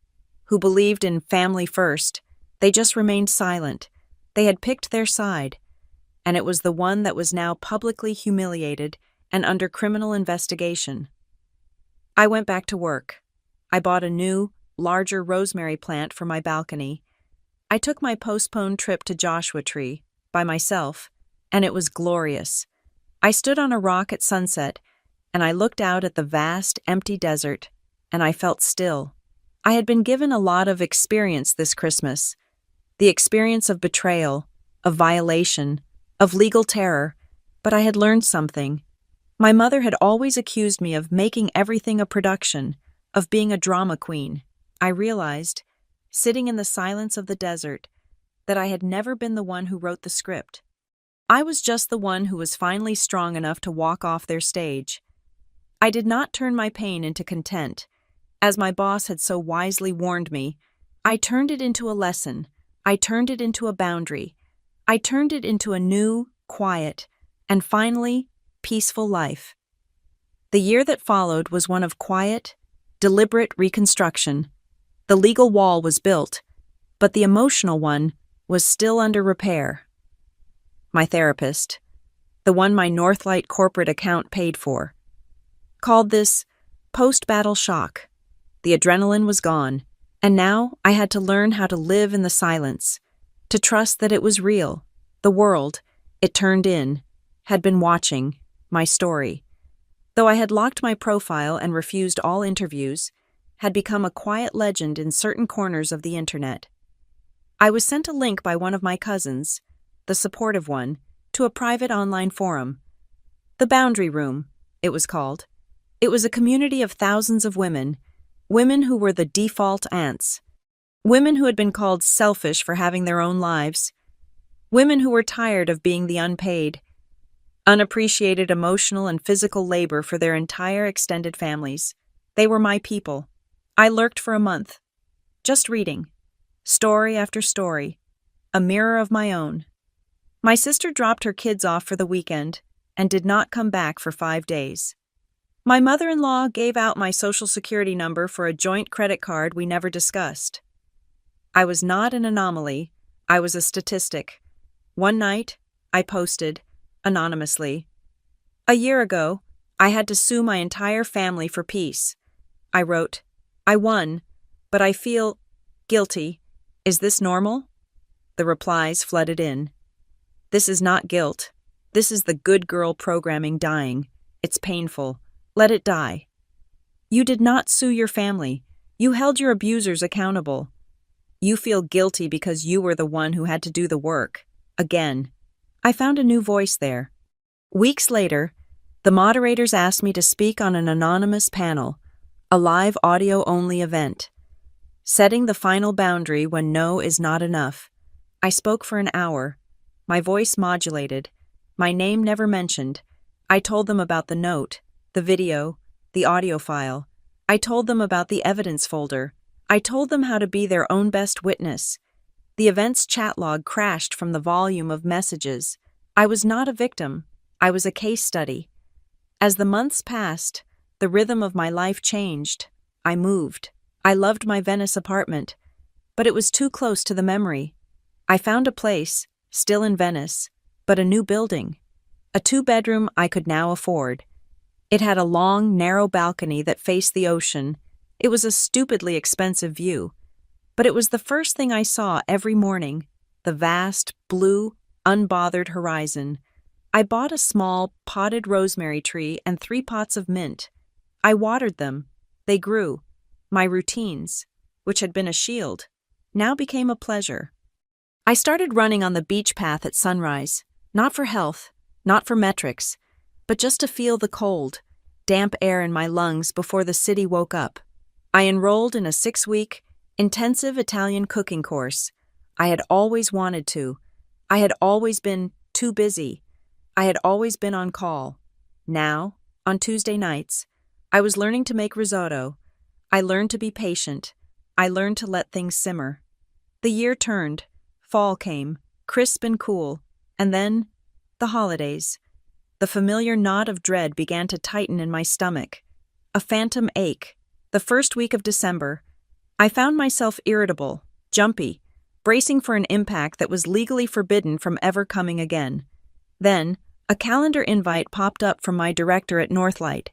who believed in family first. They just remained silent. They had picked their side, and it was the one that was now publicly humiliated and under criminal investigation. I went back to work. I bought a new, larger rosemary plant for my balcony. I took my postponed trip to Joshua Tree by myself, and it was glorious. I stood on a rock at sunset, and I looked out at the vast, empty desert, and I felt still. I had been given a lot of experience this Christmas. The experience of betrayal, of violation, of legal terror, but I had learned something. My mother had always accused me of making everything a production, of being a drama queen. I realized, sitting in the silence of the desert, that I had never been the one who wrote the script. I was just the one who was finally strong enough to walk off their stage. I did not turn my pain into content. As my boss had so wisely warned me, I turned it into a lesson. I turned it into a boundary. I turned it into a new, quiet, and finally, peaceful life. The year that followed was one of quiet, deliberate reconstruction. The legal wall was built, but the emotional one was still under repair. My therapist, the one my Northlight corporate account paid for, called this post-battle shock. The adrenaline was gone, and now I had to learn how to live in the silence, to trust that it was real. The world, it turned in, had been watching my story. Though I had locked my profile and refused all interviews, had become a quiet legend in certain corners of the internet. I was sent a link by one of my cousins, the supportive one, to a private online forum. The Boundary Room, it was called. It was a community of thousands of women who were the default aunts, women who had been called selfish for having their own lives, women who were tired of being the unpaid, unappreciated emotional and physical labor for their entire extended families. They were my people. I lurked for a month, just reading, story after story, a mirror of my own. My sister dropped her kids off for the weekend and did not come back for 5 days. My mother-in-law gave out my social security number for a joint credit card we never discussed. I was not an anomaly, I was a statistic. One night, I posted, anonymously, "A year ago, I had to sue my entire family for peace." I wrote, "I won, but I feel guilty. Is this normal?" The replies flooded in. "This is not guilt. This is the good girl programming dying. It's painful. Let it die. You did not sue your family. You held your abusers accountable. You feel guilty because you were the one who had to do the work. Again." I found a new voice there. Weeks later, the moderators asked me to speak on an anonymous panel, a live audio-only event. Setting the final boundary when no is not enough. I spoke for an hour. My voice modulated. My name never mentioned. I told them about the note, the video, the audio file. I told them about the evidence folder. I told them how to be their own best witness. The event's chat log crashed from the volume of messages. I was not a victim. I was a case study. As the months passed, the rhythm of my life changed. I moved. I loved my Venice apartment, but it was too close to the memory. I found a place, still in Venice, but a new building. A 2-bedroom I could now afford. It had a long, narrow balcony that faced the ocean, It was a stupidly expensive view, but it was the first thing I saw every morning, the vast, blue, unbothered horizon. I bought a small, potted rosemary tree and 3 pots of mint. I watered them. They grew. My routines, which had been a shield, now became a pleasure. I started running on the beach path at sunrise, not for health, not for metrics, but just to feel the cold, damp air in my lungs before the city woke up. I enrolled in a 6-week, intensive Italian cooking course. I had always wanted to. I had always been too busy. I had always been on call. Now, on Tuesday nights, I was learning to make risotto. I learned to be patient. I learned to let things simmer. The year turned. Fall came, crisp and cool, and then the holidays. The familiar knot of dread began to tighten in my stomach. A phantom ache. The first week of December, I found myself irritable, jumpy, bracing for an impact that was legally forbidden from ever coming again. Then, a calendar invite popped up from my director at Northlight.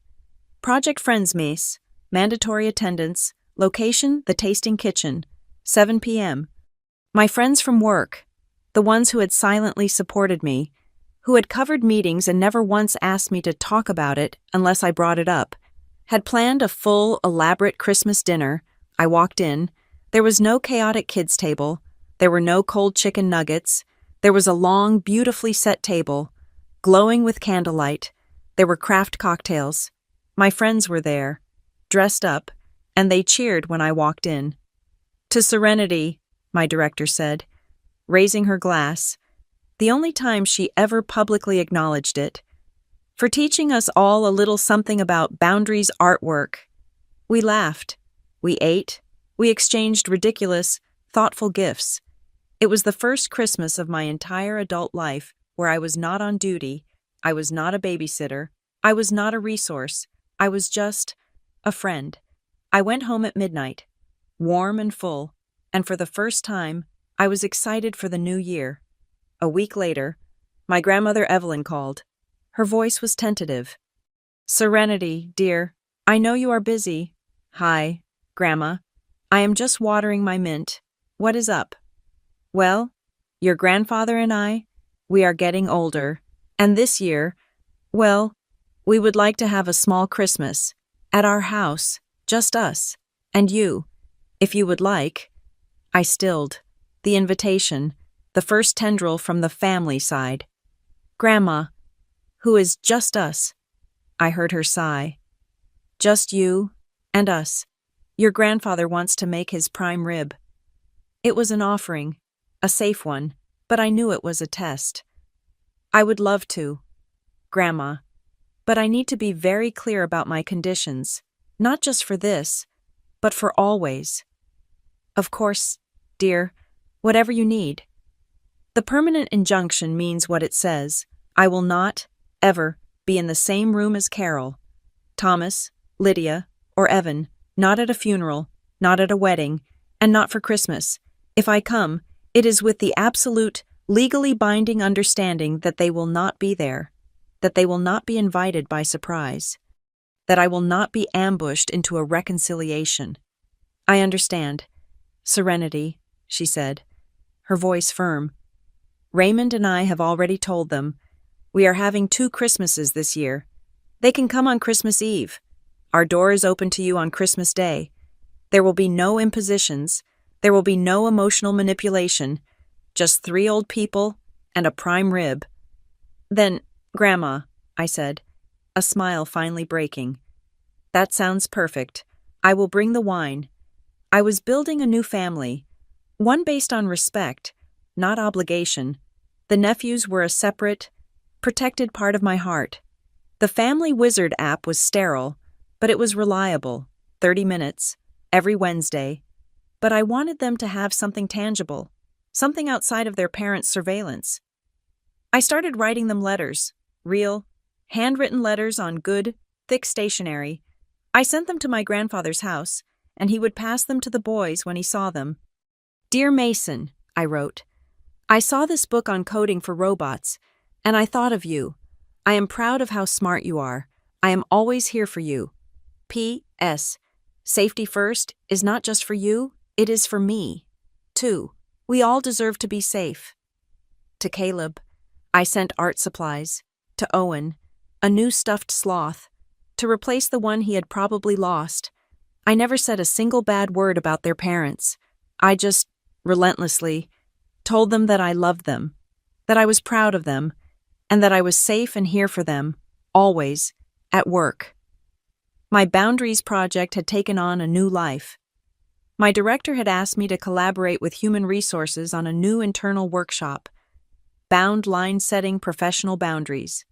Project Friendsmace, mandatory attendance, location, the tasting kitchen, 7 p.m. My friends from work, the ones who had silently supported me, who had covered meetings and never once asked me to talk about it unless I brought it up, had planned a full, elaborate Christmas dinner. I walked in. There was no chaotic kids' table. There were no cold chicken nuggets. There was a long, beautifully set table, glowing with candlelight. There were craft cocktails. My friends were there, dressed up, and they cheered when I walked in. "To serenity," my director said, raising her glass, the only time she ever publicly acknowledged it, for teaching us all a little something about boundaries artwork. We laughed. We ate. We exchanged ridiculous, thoughtful gifts. It was the first Christmas of my entire adult life where I was not on duty, I was not a babysitter, I was not a resource, I was just a friend. I went home at midnight, warm and full, and for the first time, I was excited for the new year. A week later, my grandmother Evelyn called. Her voice was tentative. "Serenity, dear, I know you are busy." "Hi, Grandma. I am just watering my mint. What is up?" "Well, your grandfather and I, we are getting older, and this year, well, we would like to have a small Christmas, at our house, just us, and you, if you would like." I stilled. The invitation, the first tendril from the family side. "Grandma, who is just us?" I heard her sigh. "Just you and us. Your grandfather wants to make his prime rib." It was an offering, a safe one, but I knew it was a test. "I would love to, Grandma, but I need to be very clear about my conditions, not just for this, but for always." "Of course, dear, whatever you need." The permanent injunction means what it says. I will not, ever, be in the same room as Carol, Thomas, Lydia, or Evan, not at a funeral, not at a wedding, and not for Christmas. If I come, it is with the absolute, legally binding understanding that they will not be there, that they will not be invited by surprise, that I will not be ambushed into a reconciliation. "I understand. Serenity," she said, her voice firm. "Raymond and I have already told them. We are having 2 Christmases this year. They can come on Christmas Eve. Our door is open to you on Christmas Day. There will be no impositions. There will be no emotional manipulation. Just 3 old people and a prime rib." "Then, Grandma," I said, a smile finally breaking, "that sounds perfect. I will bring the wine." I was building a new family, one based on respect, not obligation. The Nephews were a separate, protected part of my heart. The Family Wizard app was sterile, but it was reliable, 30 minutes, every Wednesday. But I wanted them to have something tangible, something outside of their parents' surveillance. I started writing them letters, real, handwritten letters on good, thick stationery. I sent them to my grandfather's house, and he would pass them to the boys when he saw them. "Dear Mason," I wrote, "I saw this book on coding for robots, and I thought of you. I am proud of how smart you are. I am always here for you. P.S. Safety first is not just for you, it is for me. 2. We all deserve to be safe. To Caleb, I sent art supplies. To Owen, a new stuffed sloth, to replace the one he had probably lost. I never said a single bad word about their parents. I just, relentlessly, told them that I loved them, that I was proud of them, and that I was safe and here for them, always, at work. My Boundaries project had taken on a new life. My director had asked me to collaborate with Human Resources on a new internal workshop, Bound Line Setting Professional Boundaries.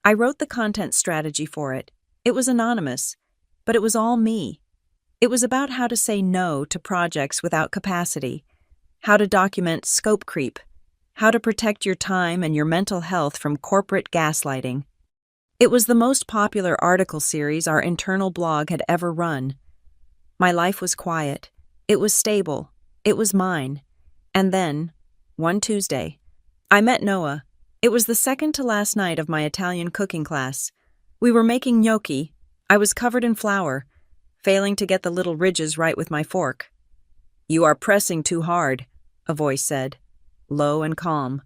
I wrote the content strategy for it. It was anonymous, but it was all me. It was about how to say no to projects without capacity, how to document scope creep, how to protect your time and your mental health from corporate gaslighting. It was the most popular article series our internal blog had ever run. My life was quiet. It was stable. It was mine. And then, one Tuesday, I met Noah. It was the second to last night of my Italian cooking class. We were making gnocchi. I was covered in flour, failing to get the little ridges right with my fork. "You are pressing too hard," a voice said, low and calm.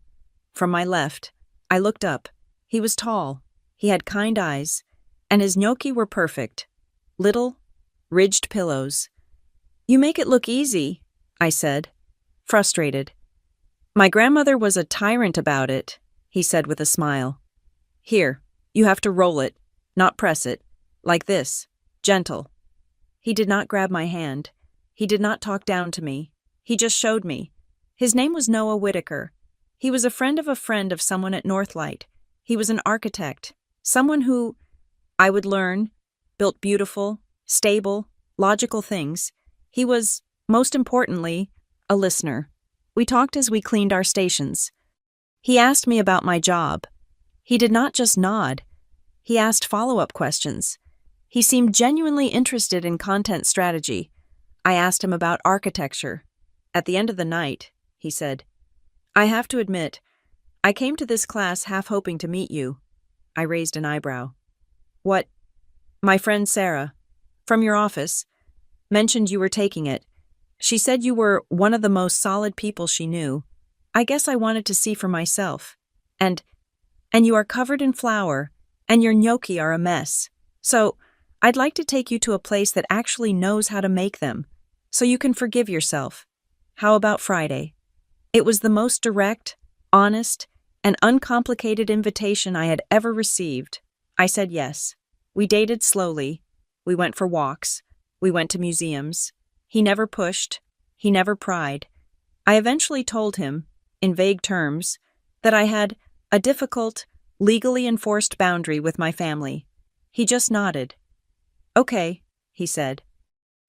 From my left, I looked up. He was tall. He had kind eyes, and his gnocchi were perfect. Little, ridged pillows. "You make it look easy," I said, frustrated. "My grandmother was a tyrant about it," he said with a smile. "Here, you have to roll it, not press it, like this, gentle." He did not grab my hand. He did not talk down to me. He just showed me. His name was Noah Whitaker. He was a friend of someone at Northlight. He was an architect, someone who, I would learn, built beautiful, stable, logical things. He was, most importantly, a listener. We talked as we cleaned our stations. He asked me about my job. He did not just nod. He asked follow-up questions. He seemed genuinely interested in content strategy. I asked him about architecture. At the end of the night, he said, "I have to admit, I came to this class half hoping to meet you." I raised an eyebrow. "What?" "My friend Sarah, from your office, mentioned you were taking it. She said you were one of the most solid people she knew. I guess I wanted to see for myself. And you are covered in flour, and your gnocchi are a mess. So, I'd like to take you to a place that actually knows how to make them, so you can forgive yourself. How about Friday?" It was the most direct, honest, and uncomplicated invitation I had ever received. I said yes. We dated slowly. We went for walks. We went to museums. He never pushed. He never pried. I eventually told him, in vague terms, that I had a difficult, legally enforced boundary with my family. He just nodded. "Okay," he said.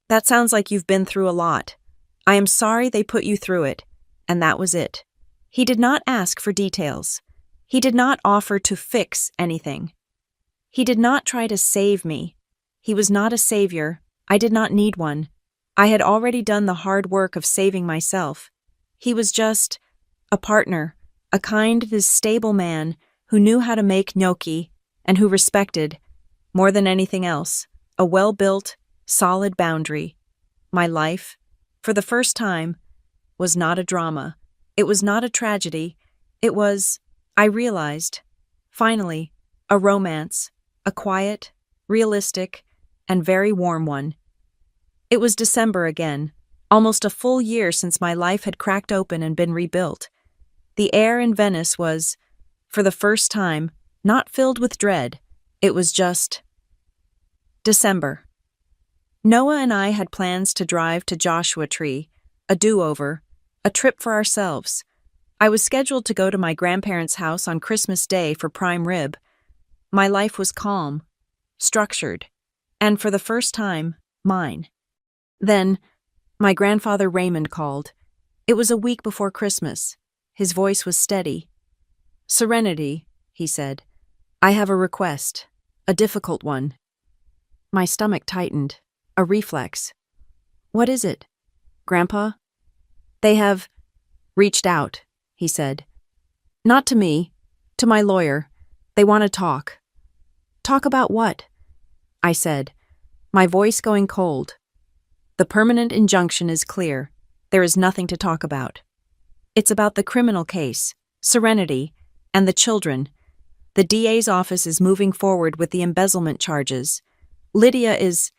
"That sounds like you've been through a lot. I am sorry they put you through it." And that was it. He did not ask for details. He did not offer to fix anything. He did not try to save me. He was not a savior. I did not need one. I had already done the hard work of saving myself. He was just a partner, a kind, stable man who knew how to make gnocchi and who respected, more than anything else, a well-built, solid boundary. My life, for the first time, was not a drama. It was not a tragedy. It was, I realized, finally, a romance, a quiet, realistic, and very warm one. It was December again, almost a full year since my life had cracked open and been rebuilt. The air in Venice was, for the first time, not filled with dread. It was just December. Noah and I had plans to drive to Joshua Tree, a do-over, a trip for ourselves. I was scheduled to go to my grandparents' house on Christmas Day for prime rib. My life was calm, structured, and for the first time, mine. Then, my grandfather Raymond called. It was a week before Christmas. His voice was steady. "Serenity," he said. "I have a request, a difficult one." My stomach tightened, a reflex. "What is it, Grandpa?" "They have reached out," he said. "Not to me, to my lawyer. They want to talk." "Talk about what?" I said, my voice going cold. The permanent injunction is clear. There is nothing to talk about. It's about the criminal case, Serenity, and the children. The DA's office is moving forward with the embezzlement charges. Lydia is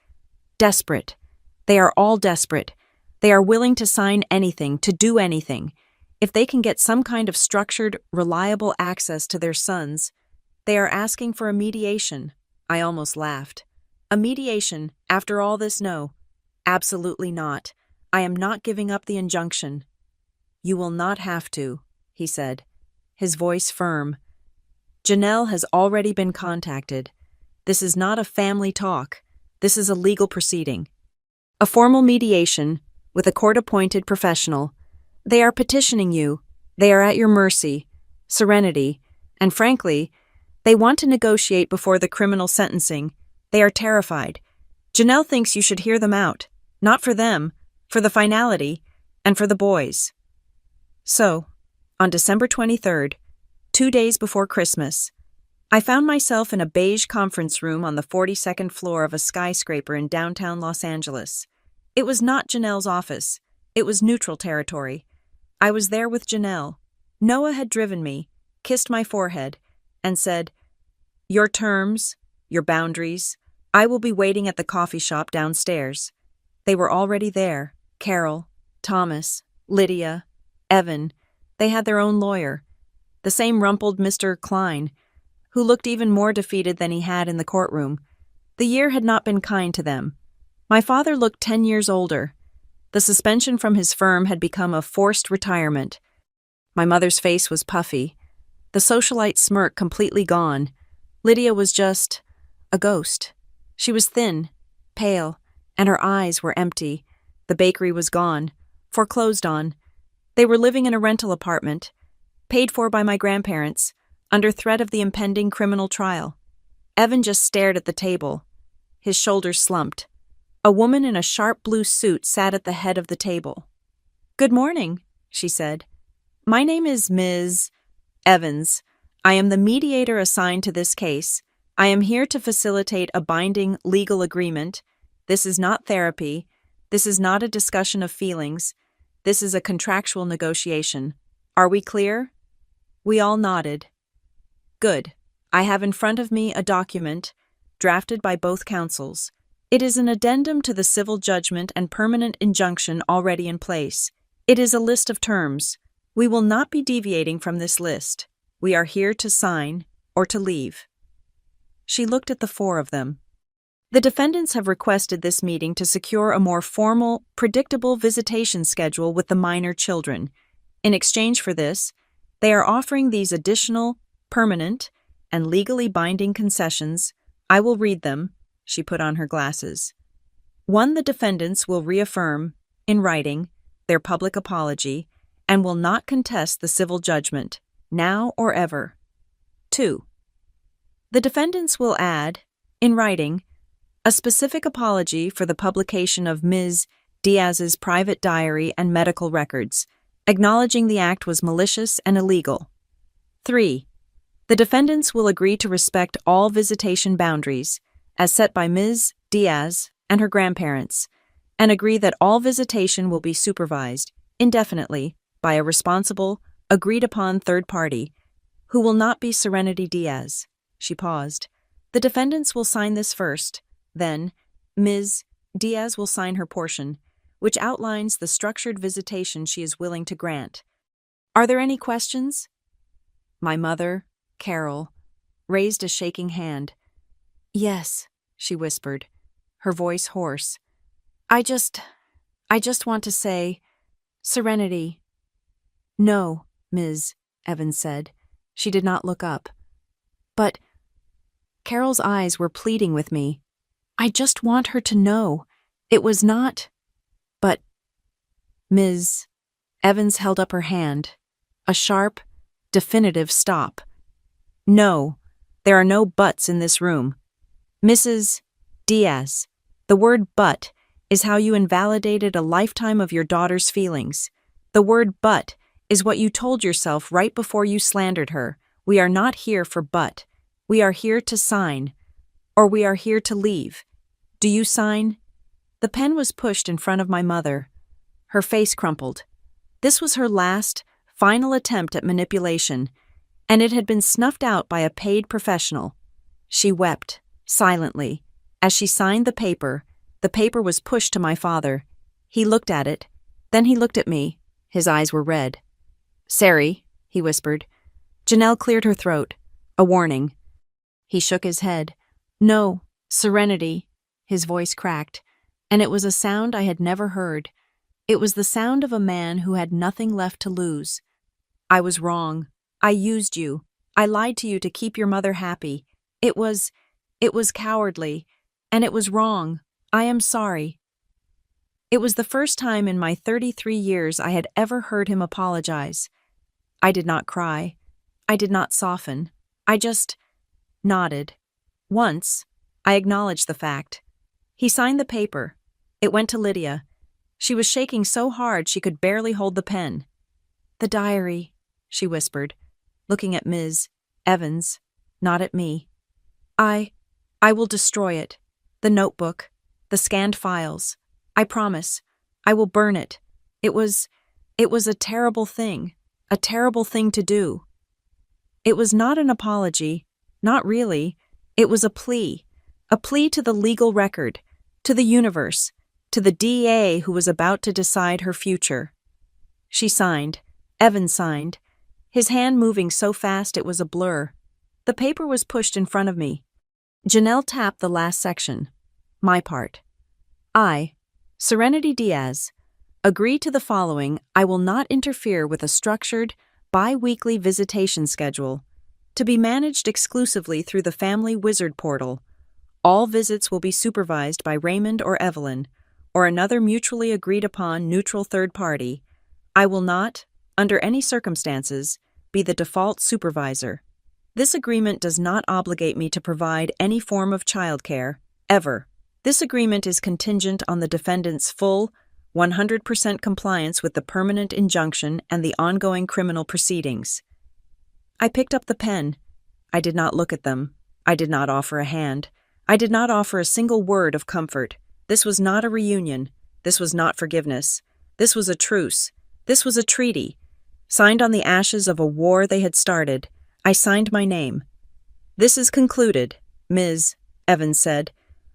desperate. They are all desperate. They are willing to sign anything, to do anything. If they can get some kind of structured, reliable access to their sons, they are asking for a mediation. I almost laughed. A mediation, after all this? No. Absolutely not. I am not giving up the injunction. You will not have to, he said, his voice firm. Janelle has already been contacted. This is not a family talk. This is a legal proceeding. A formal mediation with a court-appointed professional. They are petitioning you. They are at your mercy, Serenity, and frankly, they want to negotiate before the criminal sentencing. They are terrified. Janelle thinks you should hear them out. Not for them, for the finality, and for the boys. So, on December 23rd, 2 days before Christmas, I found myself in a beige conference room on the 42nd floor of a skyscraper in downtown Los Angeles. It was not Janelle's office. It was neutral territory. I was there with Janelle. Noah had driven me, kissed my forehead, and said, "Your terms, your boundaries, I will be waiting at the coffee shop downstairs." They were already there. Carol, Thomas, Lydia, Evan. They had their own lawyer. The same rumpled Mr. Klein, who looked even more defeated than he had in the courtroom. The year had not been kind to them. My father looked 10 years older. The suspension from his firm had become a forced retirement. My mother's face was puffy, the socialite smirk completely gone. Lydia was just a ghost. She was thin, pale, and her eyes were empty. The bakery was gone, foreclosed on. They were living in a rental apartment, paid for by my grandparents, under threat of the impending criminal trial. Evan just stared at the table. His shoulders slumped. A woman in a sharp blue suit sat at the head of the table. "Good morning," she said. "My name is Ms. Evans. I am the mediator assigned to this case. I am here to facilitate a binding legal agreement. This is not therapy. This is not a discussion of feelings. This is a contractual negotiation. Are we clear?" We all nodded. "Good. I have in front of me a document, drafted by both counsels. It is an addendum to the civil judgment and permanent injunction already in place. It is a list of terms. We will not be deviating from this list. We are here to sign or to leave." She looked at the four of them. "The defendants have requested this meeting to secure a more formal, predictable visitation schedule with the minor children. In exchange for this, they are offering these additional, permanent, and legally binding concessions. I will read them." She put on her glasses. 1. The defendants will reaffirm, in writing, their public apology and will not contest the civil judgment, now or ever. 2. The defendants will add, in writing, a specific apology for the publication of Ms. Diaz's private diary and medical records, acknowledging the act was malicious and illegal. 3. The defendants will agree to respect all visitation boundaries, as set by Ms. Diaz and her grandparents, and agree that all visitation will be supervised, indefinitely, by a responsible, agreed-upon third party, who will not be Serenity Diaz. She paused. The defendants will sign this first, then Ms. Diaz will sign her portion, which outlines the structured visitation she is willing to grant. Are there any questions? My mother, Carol, raised a shaking hand. "Yes," she whispered, her voice hoarse. I just want to say, Serenity." "No, Ms." Evans said. She did not look up. "But," Carol's eyes were pleading with me, "I just want her to know. It was not." "But," Ms. Evans held up her hand, a sharp, definitive stop. "No, there are no buts in this room. Mrs. Diaz, the word but is how you invalidated a lifetime of your daughter's feelings. The word but is what you told yourself right before you slandered her. We are not here for but. We are here to sign, or we are here to leave. Do you sign? The pen was pushed in front of my mother. Her face crumpled. This was her last, final attempt at manipulation, and it had been snuffed out by a paid professional. She wept, silently. As she signed the paper was pushed to my father. He looked at it. Then he looked at me. His eyes were red. "Sari," he whispered. Janelle cleared her throat. A warning. He shook his head. "No, Serenity." His voice cracked, and it was a sound I had never heard. It was the sound of a man who had nothing left to lose. "I was wrong. I used you. I lied to you to keep your mother happy. It was cowardly, and it was wrong. I am sorry." It was the first time in my 33 years I had ever heard him apologize. I did not cry. I did not soften. I just nodded. Once, I acknowledged the fact. He signed the paper. It went to Lydia. She was shaking so hard she could barely hold the pen. "The diary," she whispered, looking at Ms. Evans, not at me. I will destroy it. The notebook, the scanned files. I promise. I will burn it. It was a terrible thing to do." It was not an apology, not really. It was a plea to the legal record, to the universe, to the DA who was about to decide her future. She signed. Evan signed, his hand moving so fast it was a blur. The paper was pushed in front of me. Janelle tapped the last section. My part. I, Serenity Diaz, agree to the following. I will not interfere with a structured, bi-weekly visitation schedule to be managed exclusively through the Family Wizard portal. All visits will be supervised by Raymond or Evelyn, or another mutually agreed-upon neutral third party. I will not, under any circumstances, be the default supervisor. This agreement does not obligate me to provide any form of childcare, ever. This agreement is contingent on the defendant's full, 100% compliance with the permanent injunction and the ongoing criminal proceedings. I picked up the pen. I did not look at them. I did not offer a hand. I did not offer a single word of comfort. This was not a reunion. This was not forgiveness. This was a truce. This was a treaty. Signed on the ashes of a war they had started. I signed my name. "This is concluded," Ms. Evans said.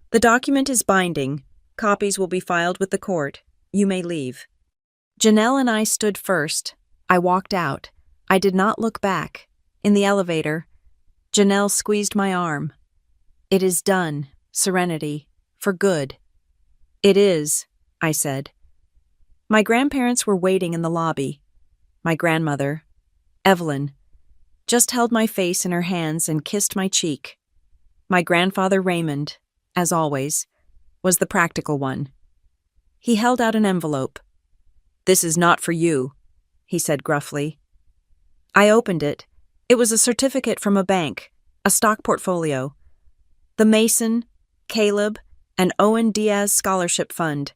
"The document is binding. Copies will be filed with the court. You may leave." Janelle and I stood first. I walked out. I did not look back. In the elevator, Janelle squeezed my arm. "It is done, Serenity, for good." "It is," I said. My grandparents were waiting in the lobby. My grandmother, Evelyn, just held my face in her hands and kissed my cheek. My grandfather Raymond, as always, was the practical one. He held out an envelope. "This is not for you," he said gruffly. I opened it. It was a certificate from a bank, a stock portfolio. The Mason, Caleb, and Owen Diaz Scholarship Fund.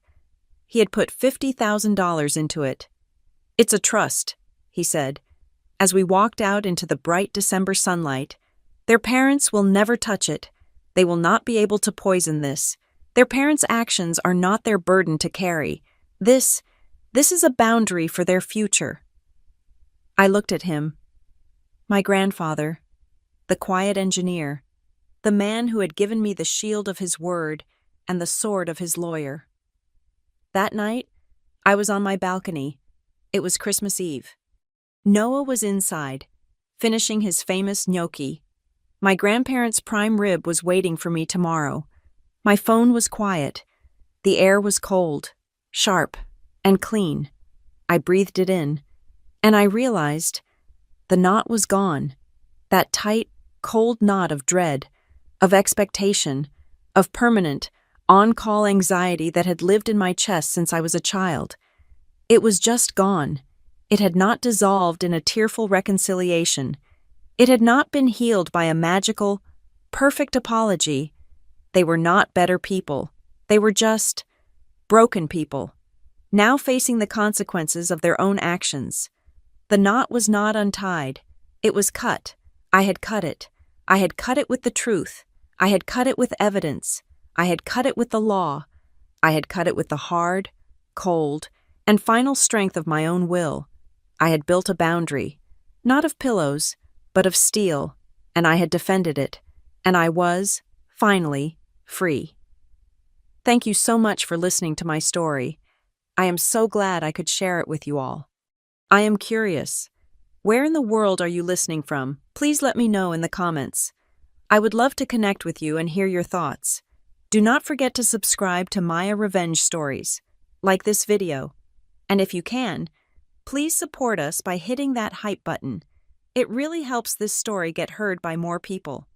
He had put $50,000 into it. "It's a trust," he said, as we walked out into the bright December sunlight. "Their parents will never touch it. They will not be able to poison this. Their parents' actions are not their burden to carry. This is a boundary for their future." I looked at him. My grandfather, the quiet engineer, the man who had given me the shield of his word and the sword of his lawyer. That night, I was on my balcony. It was Christmas Eve. Noah was inside, finishing his famous gnocchi. My grandparents' prime rib was waiting for me tomorrow. My phone was quiet. The air was cold, sharp, and clean. I breathed it in, and I realized the knot was gone. That tight, cold knot of dread, of expectation, of permanent, on-call anxiety that had lived in my chest since I was a child. It was just gone. It had not dissolved in a tearful reconciliation. It had not been healed by a magical, perfect apology. They were not better people. They were just broken people, now facing the consequences of their own actions. The knot was not untied. It was cut. I had cut it. I had cut it with the truth. I had cut it with evidence. I had cut it with the law. I had cut it with the hard, cold, and final strength of my own will. I had built a boundary, not of pillows, but of steel, and I had defended it, and I was, finally, free. Thank you so much for listening to my story. I am so glad I could share it with you all. I am curious. Where in the world are you listening from? Please let me know in the comments. I would love to connect with you and hear your thoughts. Do not forget to subscribe to Maya Revenge Stories, like this video. And if you can, please support us by hitting that hype button. It really helps this story get heard by more people.